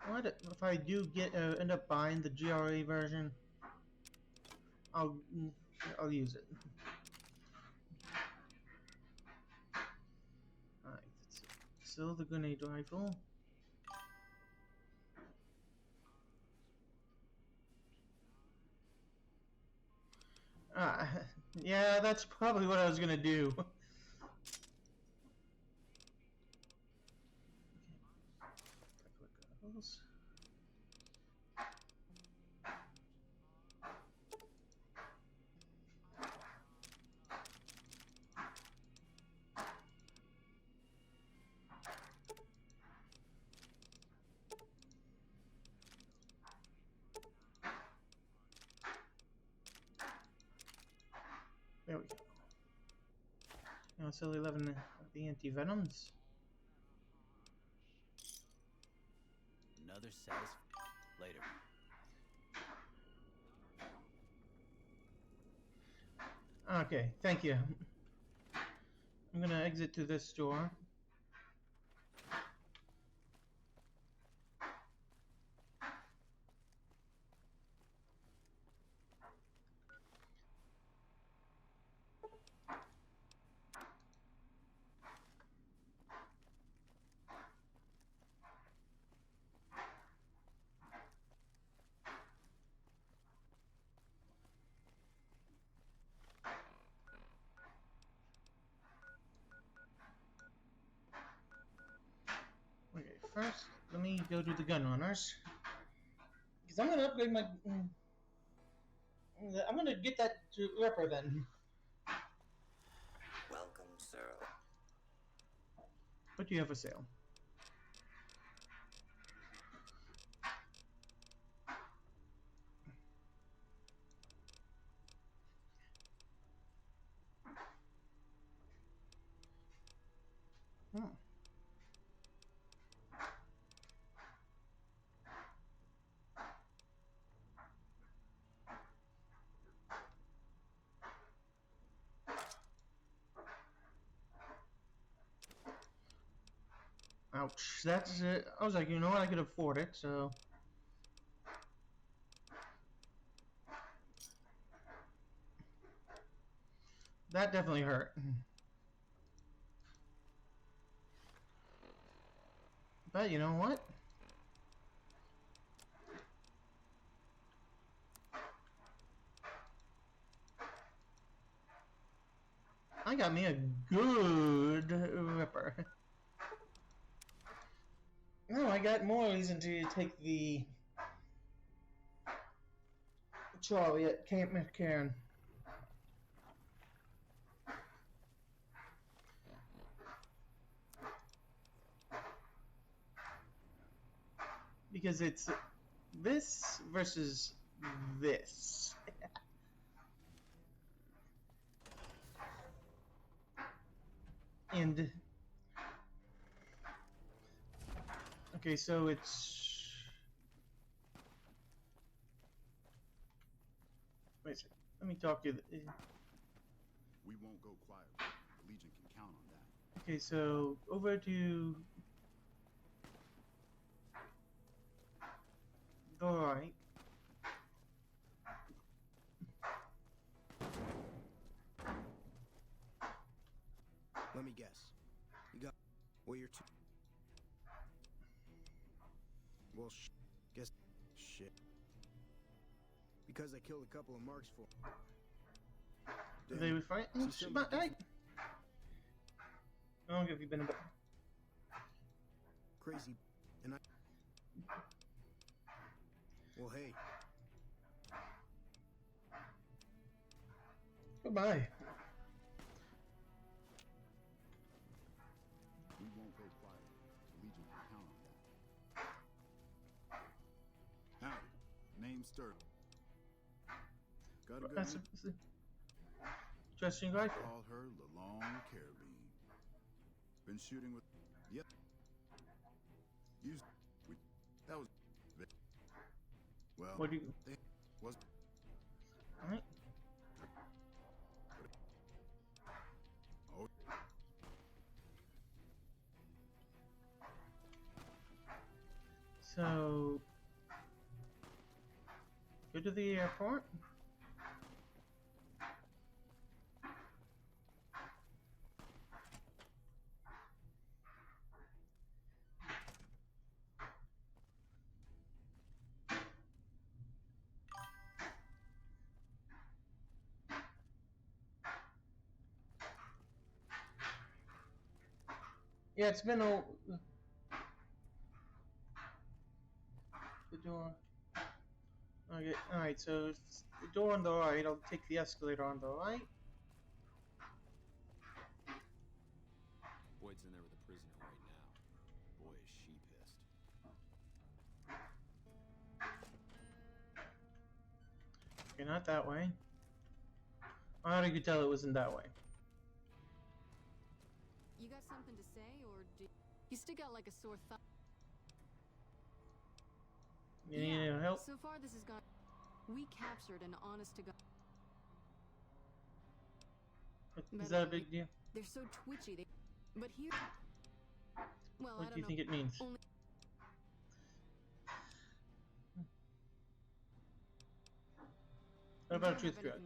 What if I do get end up buying the GRA version? I'll use it. Alright, still the grenade rifle. Yeah, that's probably what I was gonna do. There we go. Now it's only 11 of the anti-venoms. Another satisfying later. Okay, thank you. I'm gonna exit to this door. Okay, first, let me go to the gun runners. Because I'm gonna upgrade my... I'm gonna get that Ripper then. Welcome, sir. What do you have for sale? Hmm. Ouch, that's it. I was like, you know what, I could afford it, so... That definitely hurt. But you know what? I got me a good Ripper. No, I got more reason to take the Charlie at Camp McCarran. Because it's this versus this. And okay, so it's wait a second. Let me talk to the We won't go quiet. The Legion can count on that. okay, so over to the right. Let me guess. You got... Well, you're too... Well, guess... Shit. Because I killed a couple of marks for... They would fight? Hey! How long have you been about? Crazy. And I... Well, hey. Goodbye. We won't go quiet. The Legion can count on that. Howdy. Name Sturdy. Got a good That's name? interesting rifle. Call her Lalong Carabine. Been shooting with... Yep. Used... That was... Well... What do you... Was... Alright. Oh. So, go to the airport. Yeah, it's been a... The door... Okay, alright, so it's the door on the right, I'll take the escalator on the right. Boyd's in there with a prisoner right now. Boy, is she pissed. Okay, not that way. How did you tell it wasn't that way? You got something to say, or do you still got like a sore thumb? You need any help? So far, this has gone. We captured an honest-to-God. Is that a big deal? They're so twitchy. But here, well, What I don't do you know. think it means? Only... What about a truth threat?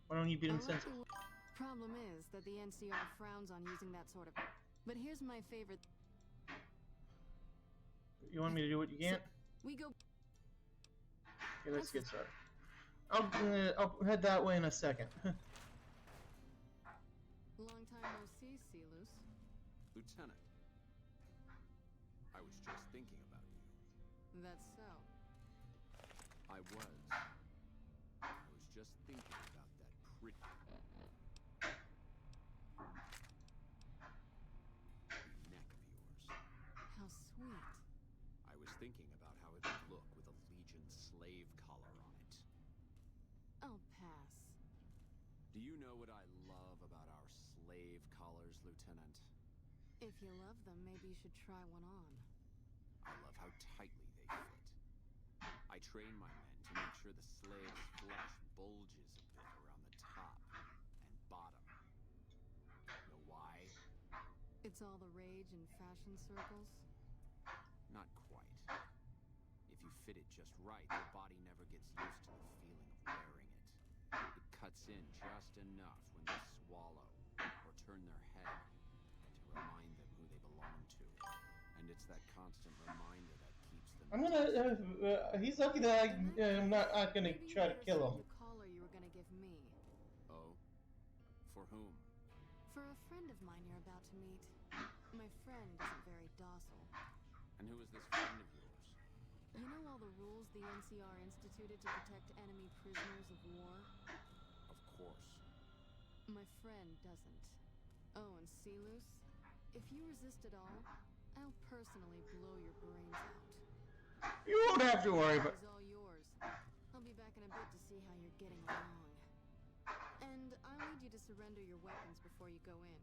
Why don't you beat him sense? Problem is that the NCR frowns on using that sort of. But here's my favorite. You want me to do what you can't? We go. Okay, let's get started. I'll head that way in a second. Long time no see, Silus. Lieutenant, I was just thinking about you. That's so. I was just thinking about that pretty neck of yours. How sweet. I was thinking about how it would look with a Legion slave collar on it. I'll pass. Do you know what I love about our slave collars, Lieutenant? If you love them, maybe you should try one on. I love how tightly they fit. I train my men to make sure the slave's flesh bulges a bit around the top and bottom. Know why? It's all the rage in fashion circles. Not quite. If you fit it just right, your body never gets used to the feeling of wearing it. It cuts in just enough when they swallow or turn their head to remind them who they belong to. And it's that constant reminder that keeps them... I'm gonna. He's lucky that I'm not gonna try to kill him. The collar you were gonna give me. Oh? For whom? For a friend of mine you're about to meet. My friend isn't very docile. And who is this friend of yours? You know all the rules the NCR instituted to protect enemy prisoners of war? Of course. My friend doesn't. Oh, and Silus? If you resist at all, I'll personally blow your brains out. You won't have to worry about. It's all yours. I'll be back in a bit to see how you're getting along. And I'll need you to surrender your weapons before you go in.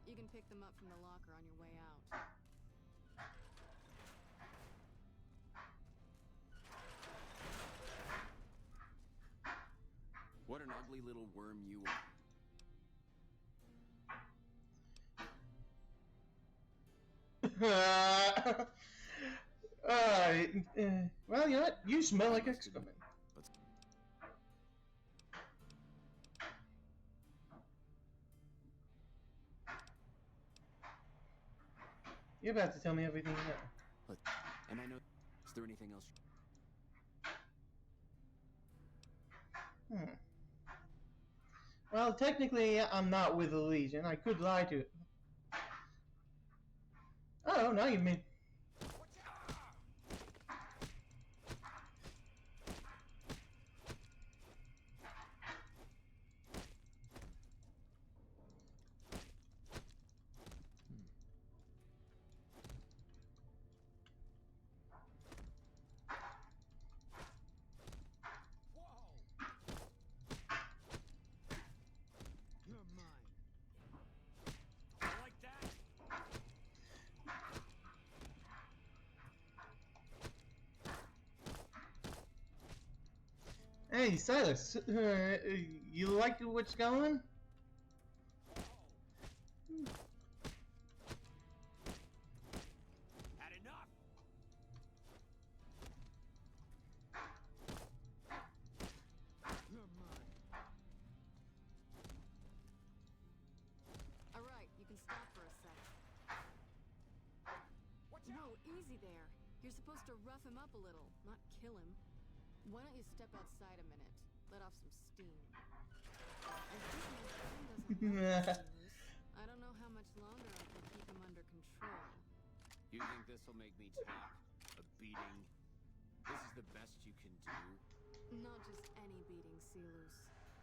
You can pick them up from the locker on your way out. What an ugly little worm you are. Well, you know what? You smell like excrement. You're about to tell me everything you know. And I know... Is there anything else? Well, technically, I'm not with the Legion. I could lie to it. Oh, now you mean... Hey, Silas, you like what's going? there. You're supposed to rough him up a little, not kill him. Why don't you step outside a minute? Let off some steam. I think my friend doesn't like Sealus. I don't know how much longer I can keep him under control. You think this'll make me talk? A beating? This is the best you can do? Not just any beating, Sealus.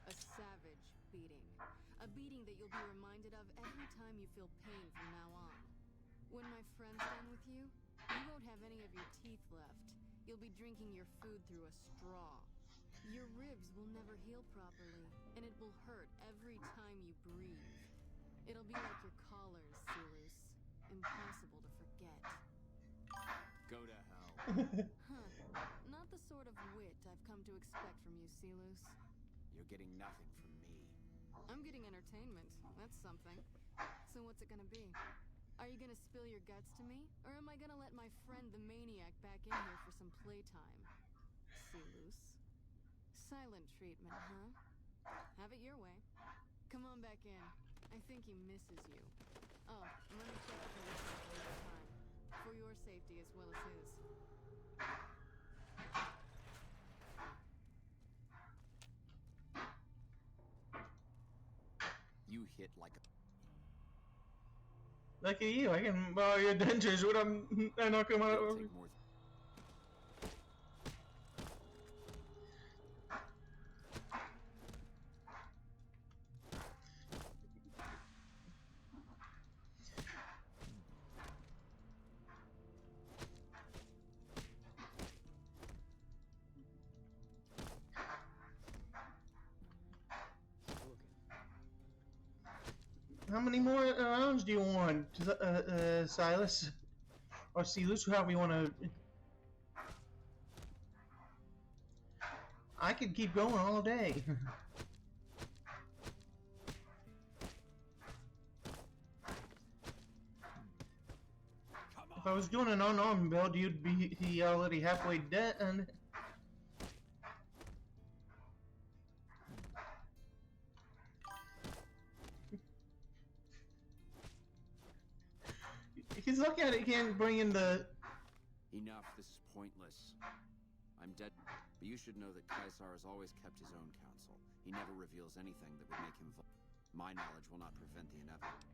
A savage beating. A beating that you'll be reminded of every time you feel pain from now on. When my friend's done with you, you won't have any of your teeth left. You'll be drinking your food through a straw. Your ribs will never heal properly, and it will hurt every time you breathe. It'll be like your collars, Sealus. Impossible to forget. Go to hell. Huh. Not the sort of wit I've come to expect from you, Sealus. You're getting nothing from me. I'm getting entertainment. That's something. So what's it gonna be? Are you gonna spill your guts to me? Or am I gonna let my friend the maniac back in here for some playtime? Sealus. Silent treatment, huh? Have it your way. Come on back in. I think he misses you. Oh, and let me check the conditions for your time. For your safety as well as his. You hit like a... Look at you, I can borrow your dentures when I knock them out. It'll take more How many more rounds do you want, Silas? Or Sealus, however you want to... I could keep going all day. If I was doing an unarmed build, you'd be already halfway dead, and... He's looking at it, he can't bring in the... Enough, this is pointless. I'm dead. But you should know that Caesar has always kept his own counsel. He never reveals anything that would make him My knowledge will not prevent the inevitable.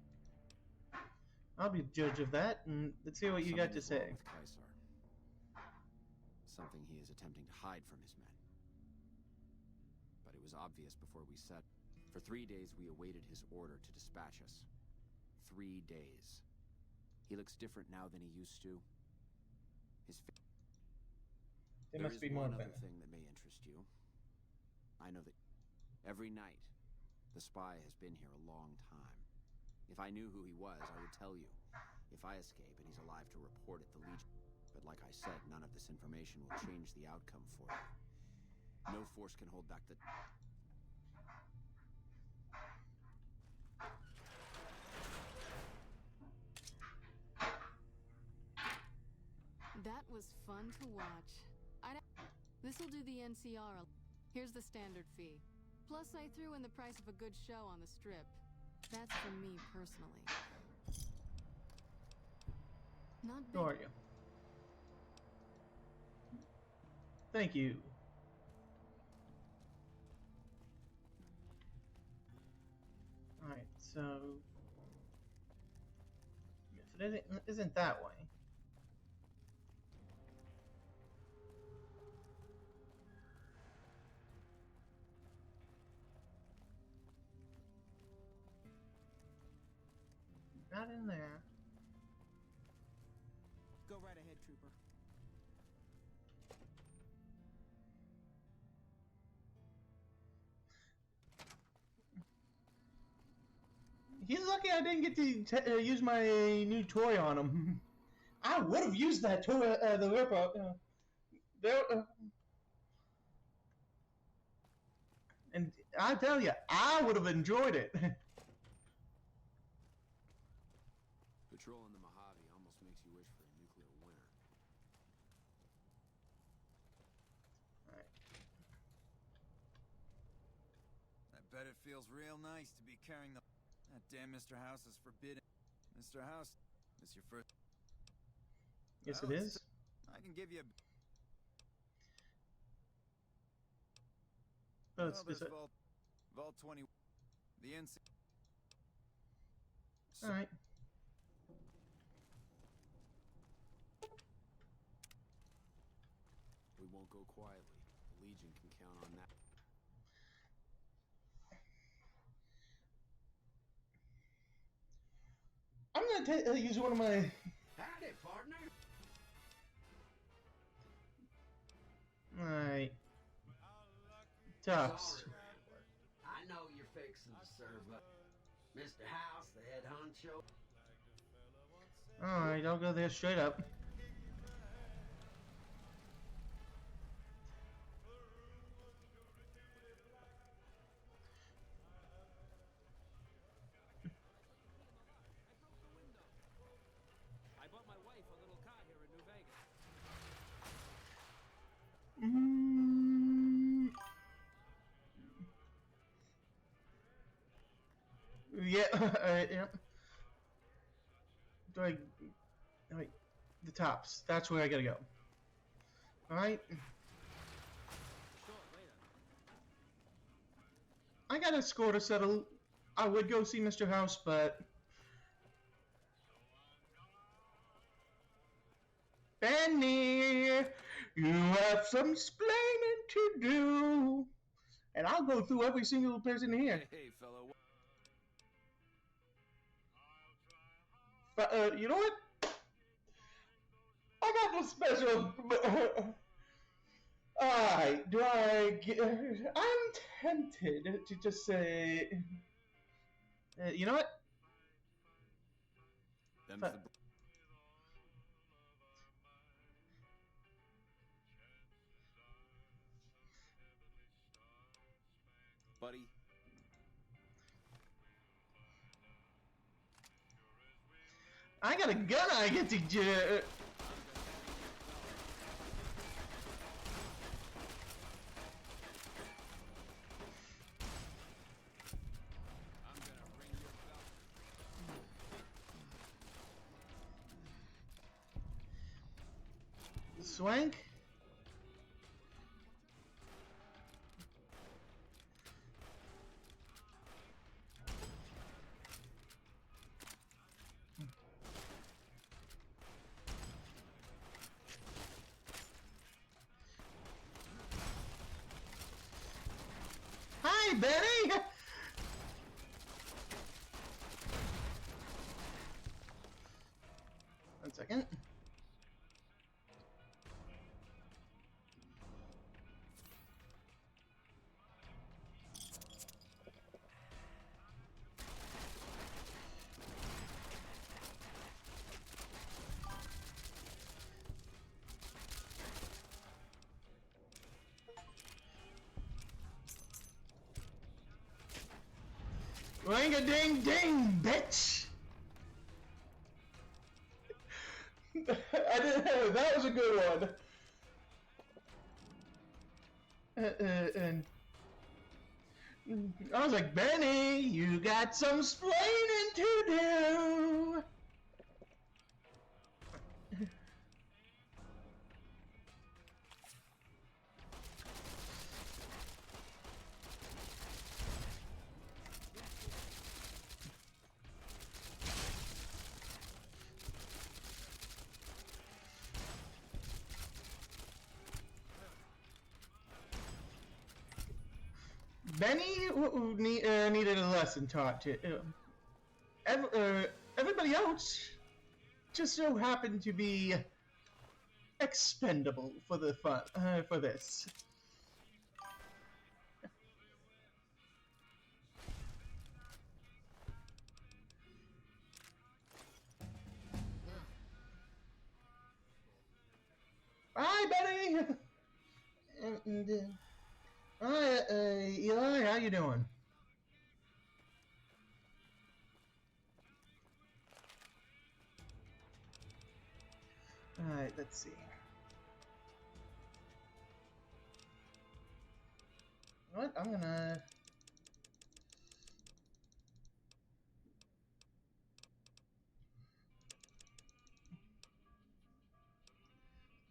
I'll be the judge of that, and let's hear what you got to say. With Caesar. Something he is attempting to hide from his men. But it was obvious before we set. For 3 days we awaited his order to dispatch us. 3 days. He looks different now than he used to. There must be more than that. Thing that may interest you. I know that every night the spy has been here a long time. If I knew who he was, I would tell you. If I escape and he's alive to report it, the Legion. But like I said, none of this information will change the outcome for you. No force can hold back the... That was fun to watch. This'll do the NCR. Here's the standard fee. Plus I threw in the price of a good show on the strip. That's for me personally. Not big. How are you? Thank you. Alright, so... If it isn't that way. Not in there. Go right ahead, Trooper. He's lucky I didn't get to use my new toy on him. I would have used that toy, the Ripper. And I tell you, I would have enjoyed it. Patrolling the Mojave almost makes you wish for a nuclear winter. Right. I bet it feels real nice to be carrying the... That damn Mr. House is forbidden. Mr. House, this your first... Yes, Well, it is. I can give you a... Oh, well, there's Vault 20. The NC... Alright. We won't go quietly. The Legion can count on that. I'm gonna use one of my... Howdy, partner. Alright. Tops. Sorry, I know you're fixing to serve up Mr. House, the head honcho. Alright, I'll go there straight up. I bought my wife a little car here in New Vegas. Yeah, yeah. Alright, the tops. That's where I gotta go. Alright. I got a score to settle. I would go see Mr. House, but... Benny, you have some splaining to do. And I'll go through every single person here. Hey, fellow. But, you know what? I got the special... Alright, I'm tempted to just say... you know what? Buddy. I got a gun I get to... Swank? Hi, Benny! 1 second. Ring-a-ding-ding, bitch! I did. That was a good one. And I was like, Benny, you got some splaining to do. Benny needed a lesson taught to everybody else. Just so happened to be expendable for the fun for this. Hi, Benny. Hi, Eli, how you doing? Alright, let's see. What? I'm gonna...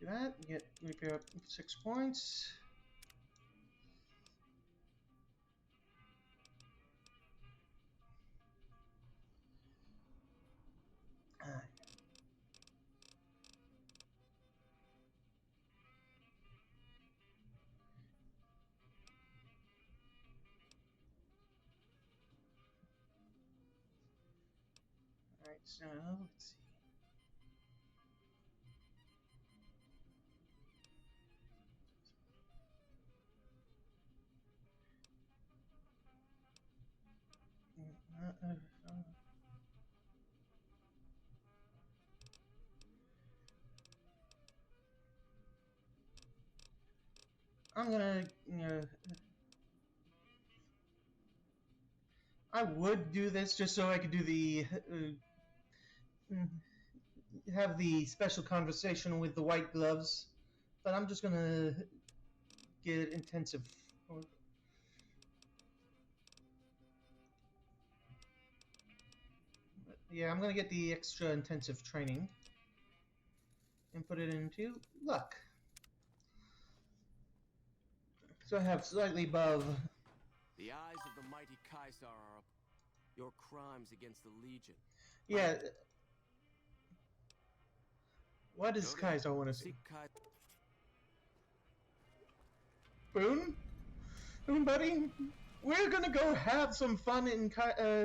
Do that. Get repair up 6 points. Alright, so let's see. I'm gonna, I would do this just so I could do the, have the special conversation with the white gloves, but I'm just gonna get intensive. Yeah, I'm gonna get the extra intensive training and put it into luck. So I have slightly above. The eyes of the mighty Caesar are up. Your crimes against the Legion. Yeah. What does Kaiser want to see? Boone? Boone, buddy? We're gonna go have some fun in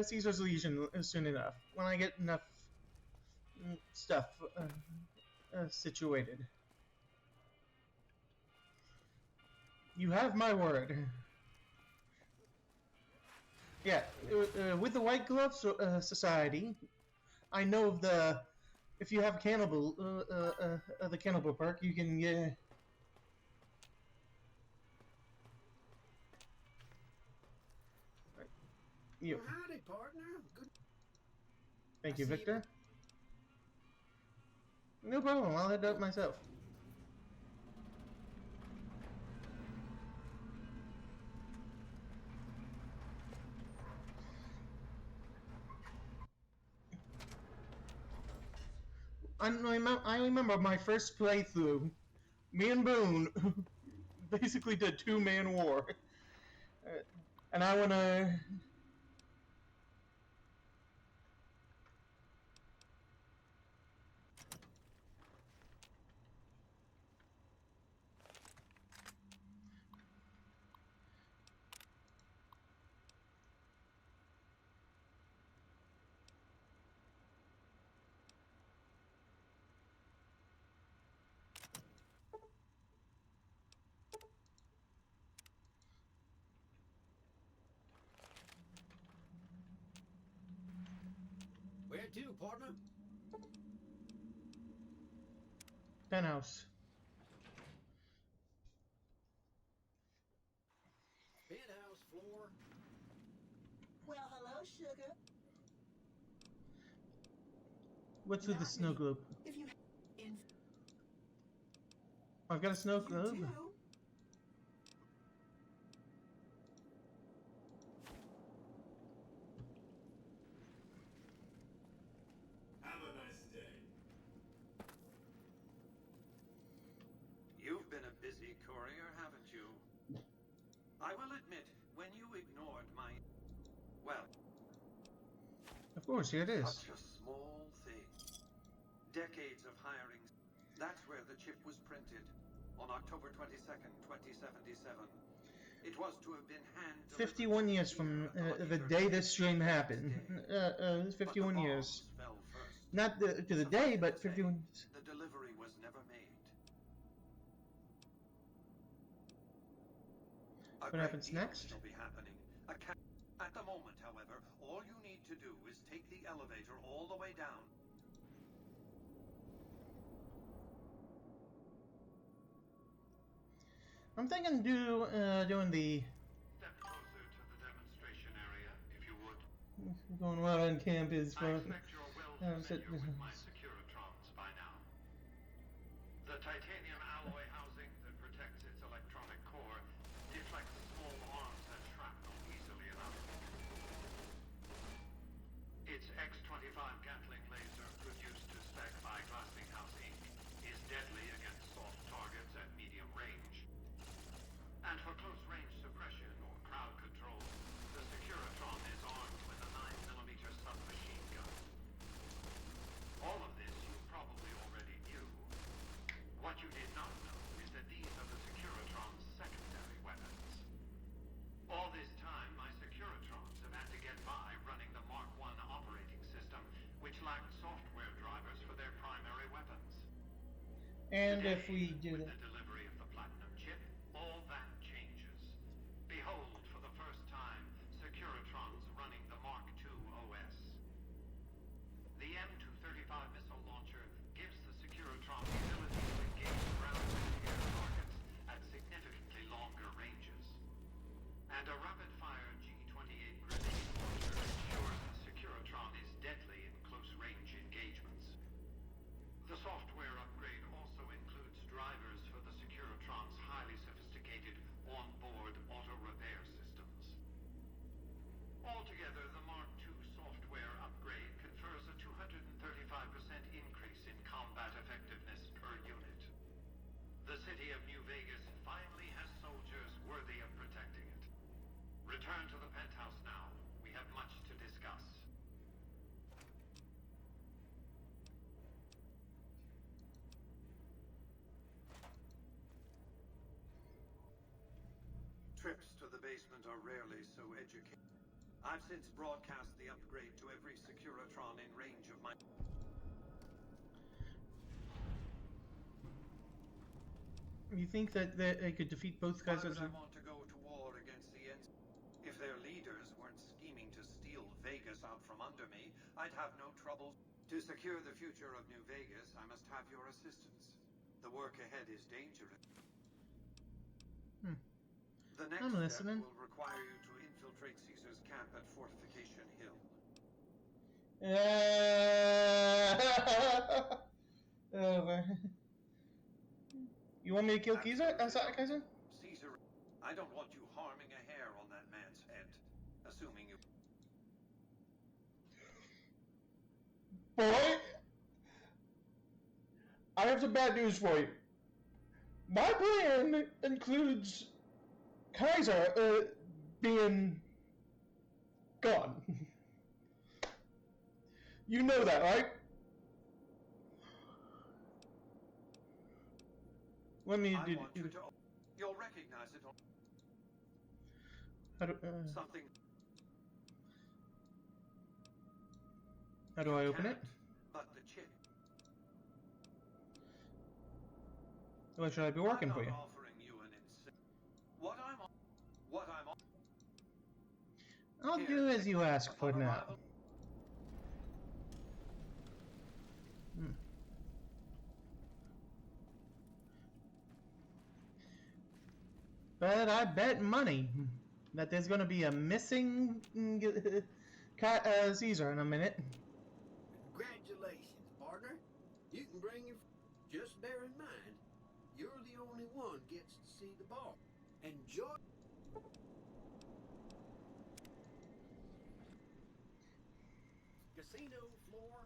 Caesar's Legion soon enough. When I get enough stuff situated. You have my word. Yeah, with the White Glove Society, I know of the... If you have cannibal, the cannibal perk, you can get... You. Howdy, partner. Good. Thank you, Victor. No problem, I'll head up myself. I remember my first playthrough. Me and Boone basically did two-man war. And I wanna... Where to, partner? Penthouse. Penthouse floor. Well, hello, sugar. What's with the snow globe? If you I've got a snow globe. Have a nice day. You've been a busy courier, haven't you? I will admit, when you ignored my... Well... Of course, here it is. Such a small thing. Decades of hiring. That's where the chip was printed. On October 22nd, 2077. It was to have been hand-delivered 51 years from the day this stream happened. 51 years. Not to the day, but 51 years. The delivery was never made. What happens next? Will be happening. At the moment, however, all you need to do is take the elevator all the way down. I'm thinking doing the... Step closer to the demonstration area, if you would. Going well in camp is I fun. expect you're well familiar with my Securitrons by now. The titanium alloy housing that protects its electronic core deflects small arms and shrapnel easily enough. Its X-25 Gatling laser, produced to spec by Glassinghouse Inc., is deadly against soft And Today, if we do with that. the delivery of the Platinum chip, all that changes. Behold, for the first time, Securitrons running the Mark II OS. The M235 missile launcher gives the Securitron the ability to engage ground and air targets at significantly longer ranges. And a rapid-fire G-28 grenade launcher ensures the Securitron is deadly in close-range engagements. The software upgrade also includes drivers for the Securitron's highly sophisticated on-board auto-repair systems. Altogether, the Mark II software upgrade confers a 235% increase in combat effectiveness per unit. The city of New Vegas finally has soldiers worthy of protecting it. Return to the penthouse now. We have much to discuss. Trips to the basement are rarely so educated. I've since broadcast the upgrade to every Securitron in range of my... You think that they could defeat both guys Why as would I want to go to war against the NC? If their leaders weren't scheming to steal Vegas out from under me, I'd have no trouble. To secure the future of New Vegas, I must have your assistance. The work ahead is dangerous. The next I'm step listening. will require you to infiltrate Caesar's camp at Fortification Hill. You want me to kill Caesar? Kaiser? Caesar, I don't want you harming a hair on that man's head. Assuming you... Boy, I have some bad news for you. My plan includes Kaiser being gone. You know that, right? Let me do. You'll recognize it on... How do, something... How do I open it? But the chip... What should I be working for you? Offering you an what I'm on... I'll do as you ask for now. But I bet money that there's going to be a missing Caesar in a minute. Congratulations, partner. You can bring your... Just bear in mind, you're the only one gets to see the ball. Enjoy... Casino floor.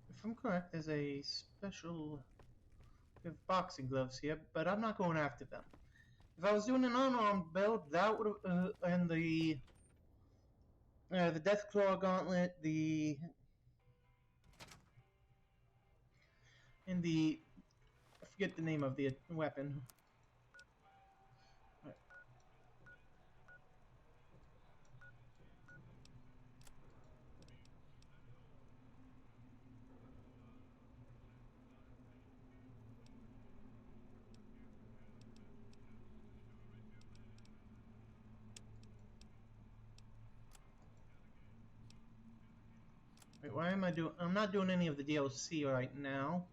If I'm correct, there's a special... We have boxing gloves here, but I'm not going after them. If I was doing an unarmed build, that would have, and the Deathclaw Gauntlet, and the, I forget the name of the weapon. Wait, why am I doing... I'm not doing any of the DLC right now.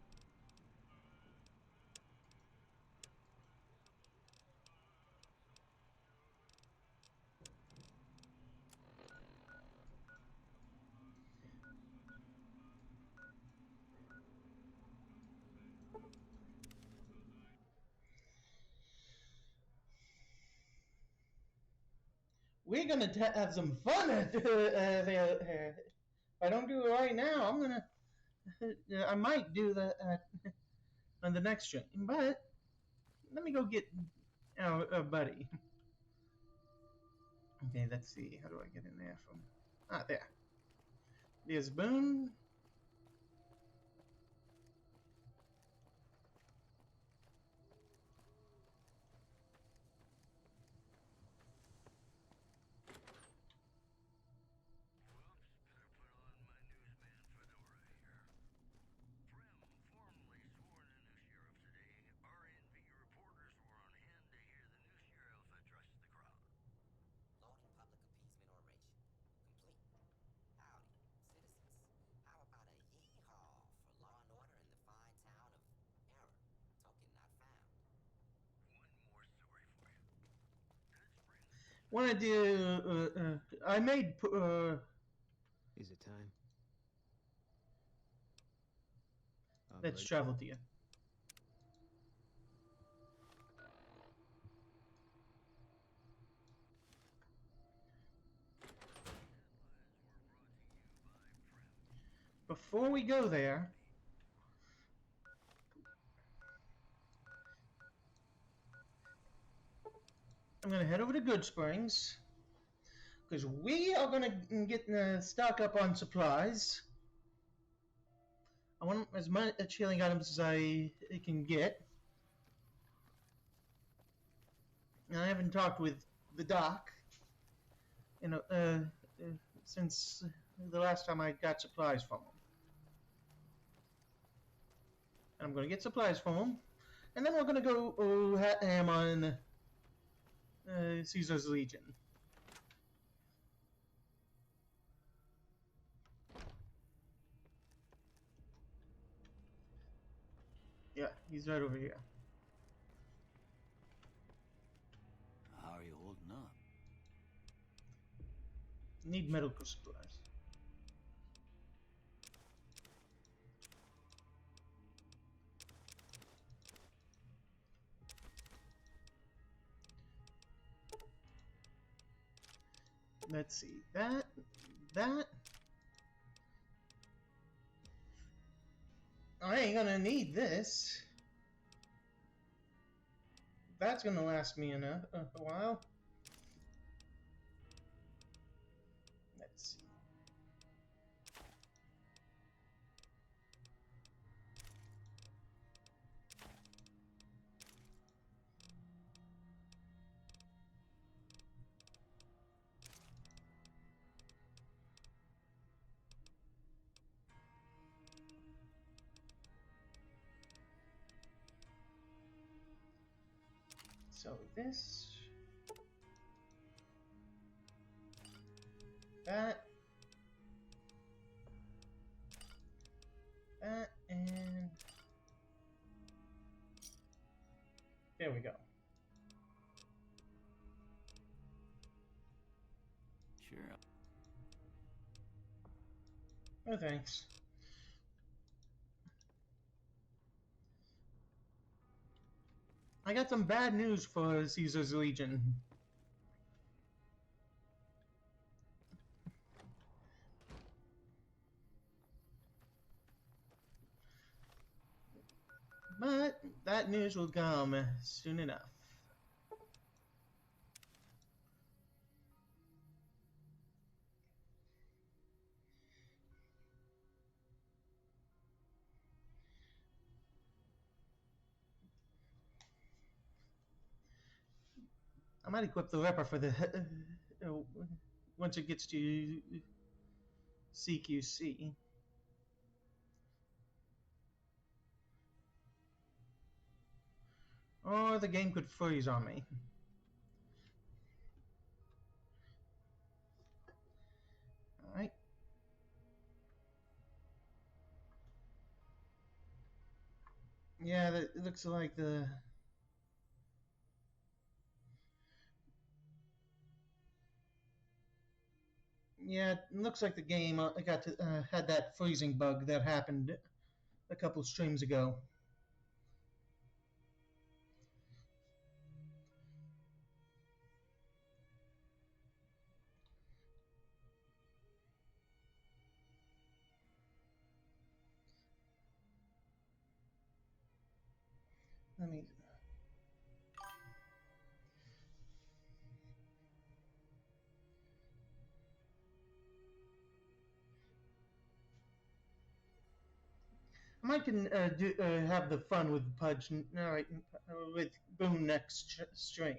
We're gonna have some fun there. If I don't do it right now, I'm gonna... I might do that on the next stream, but let me go get our buddy. Okay, let's see. How do I get in there from... Ah, there. There's Boone. Wanted to. I made. Is it time? Let's travel to you. Before we go there, I'm gonna head over to Goodsprings because we are gonna get stock up on supplies. I want as much healing items as I can get. And I haven't talked with the doc, since the last time I got supplies from him. And I'm going to get supplies from him, and then we're going to go ham on Caesar's Legion. Yeah, he's right over here. How are you holding up? Need medical supplies. Let's see, that. I ain't gonna need this. That's gonna last me a while. Let's see. So this, that, and there we go. Sure. Oh, thanks. I got some bad news for Caesar's Legion. But that news will come soon enough. I might equip the Ripper for the once it gets to CQC. Or the game could freeze on me. Alright. Yeah, it looks like the... Yeah, it looks like the game had that freezing bug that happened a couple streams ago. Let me... I might can have the fun with Pudge with Boone next stream.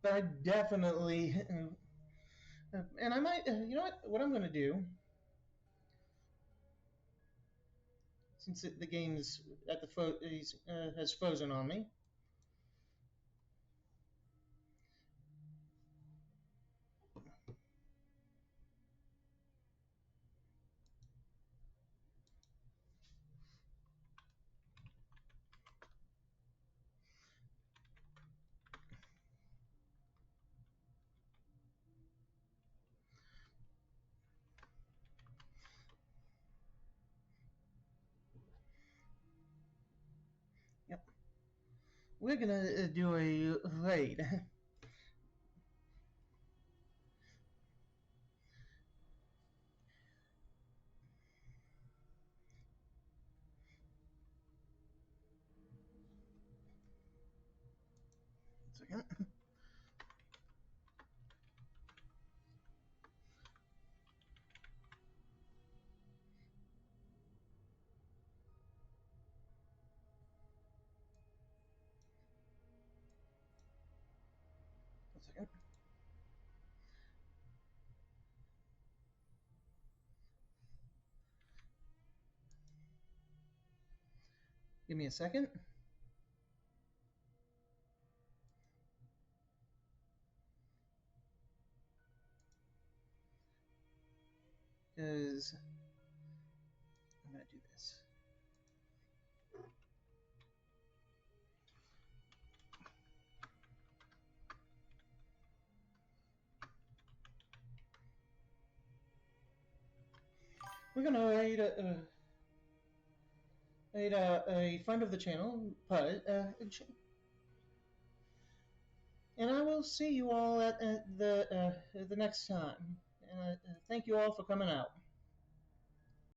But I definitely... and I might... you know what I'm going to do? Since the game is at the has frozen on me. we're gonna do a raid. Second. One second. Give me a second. Because I'm going to do this. We're going to raid a friend of the channel, Pud, and I will see you all at the next time. And thank you all for coming out.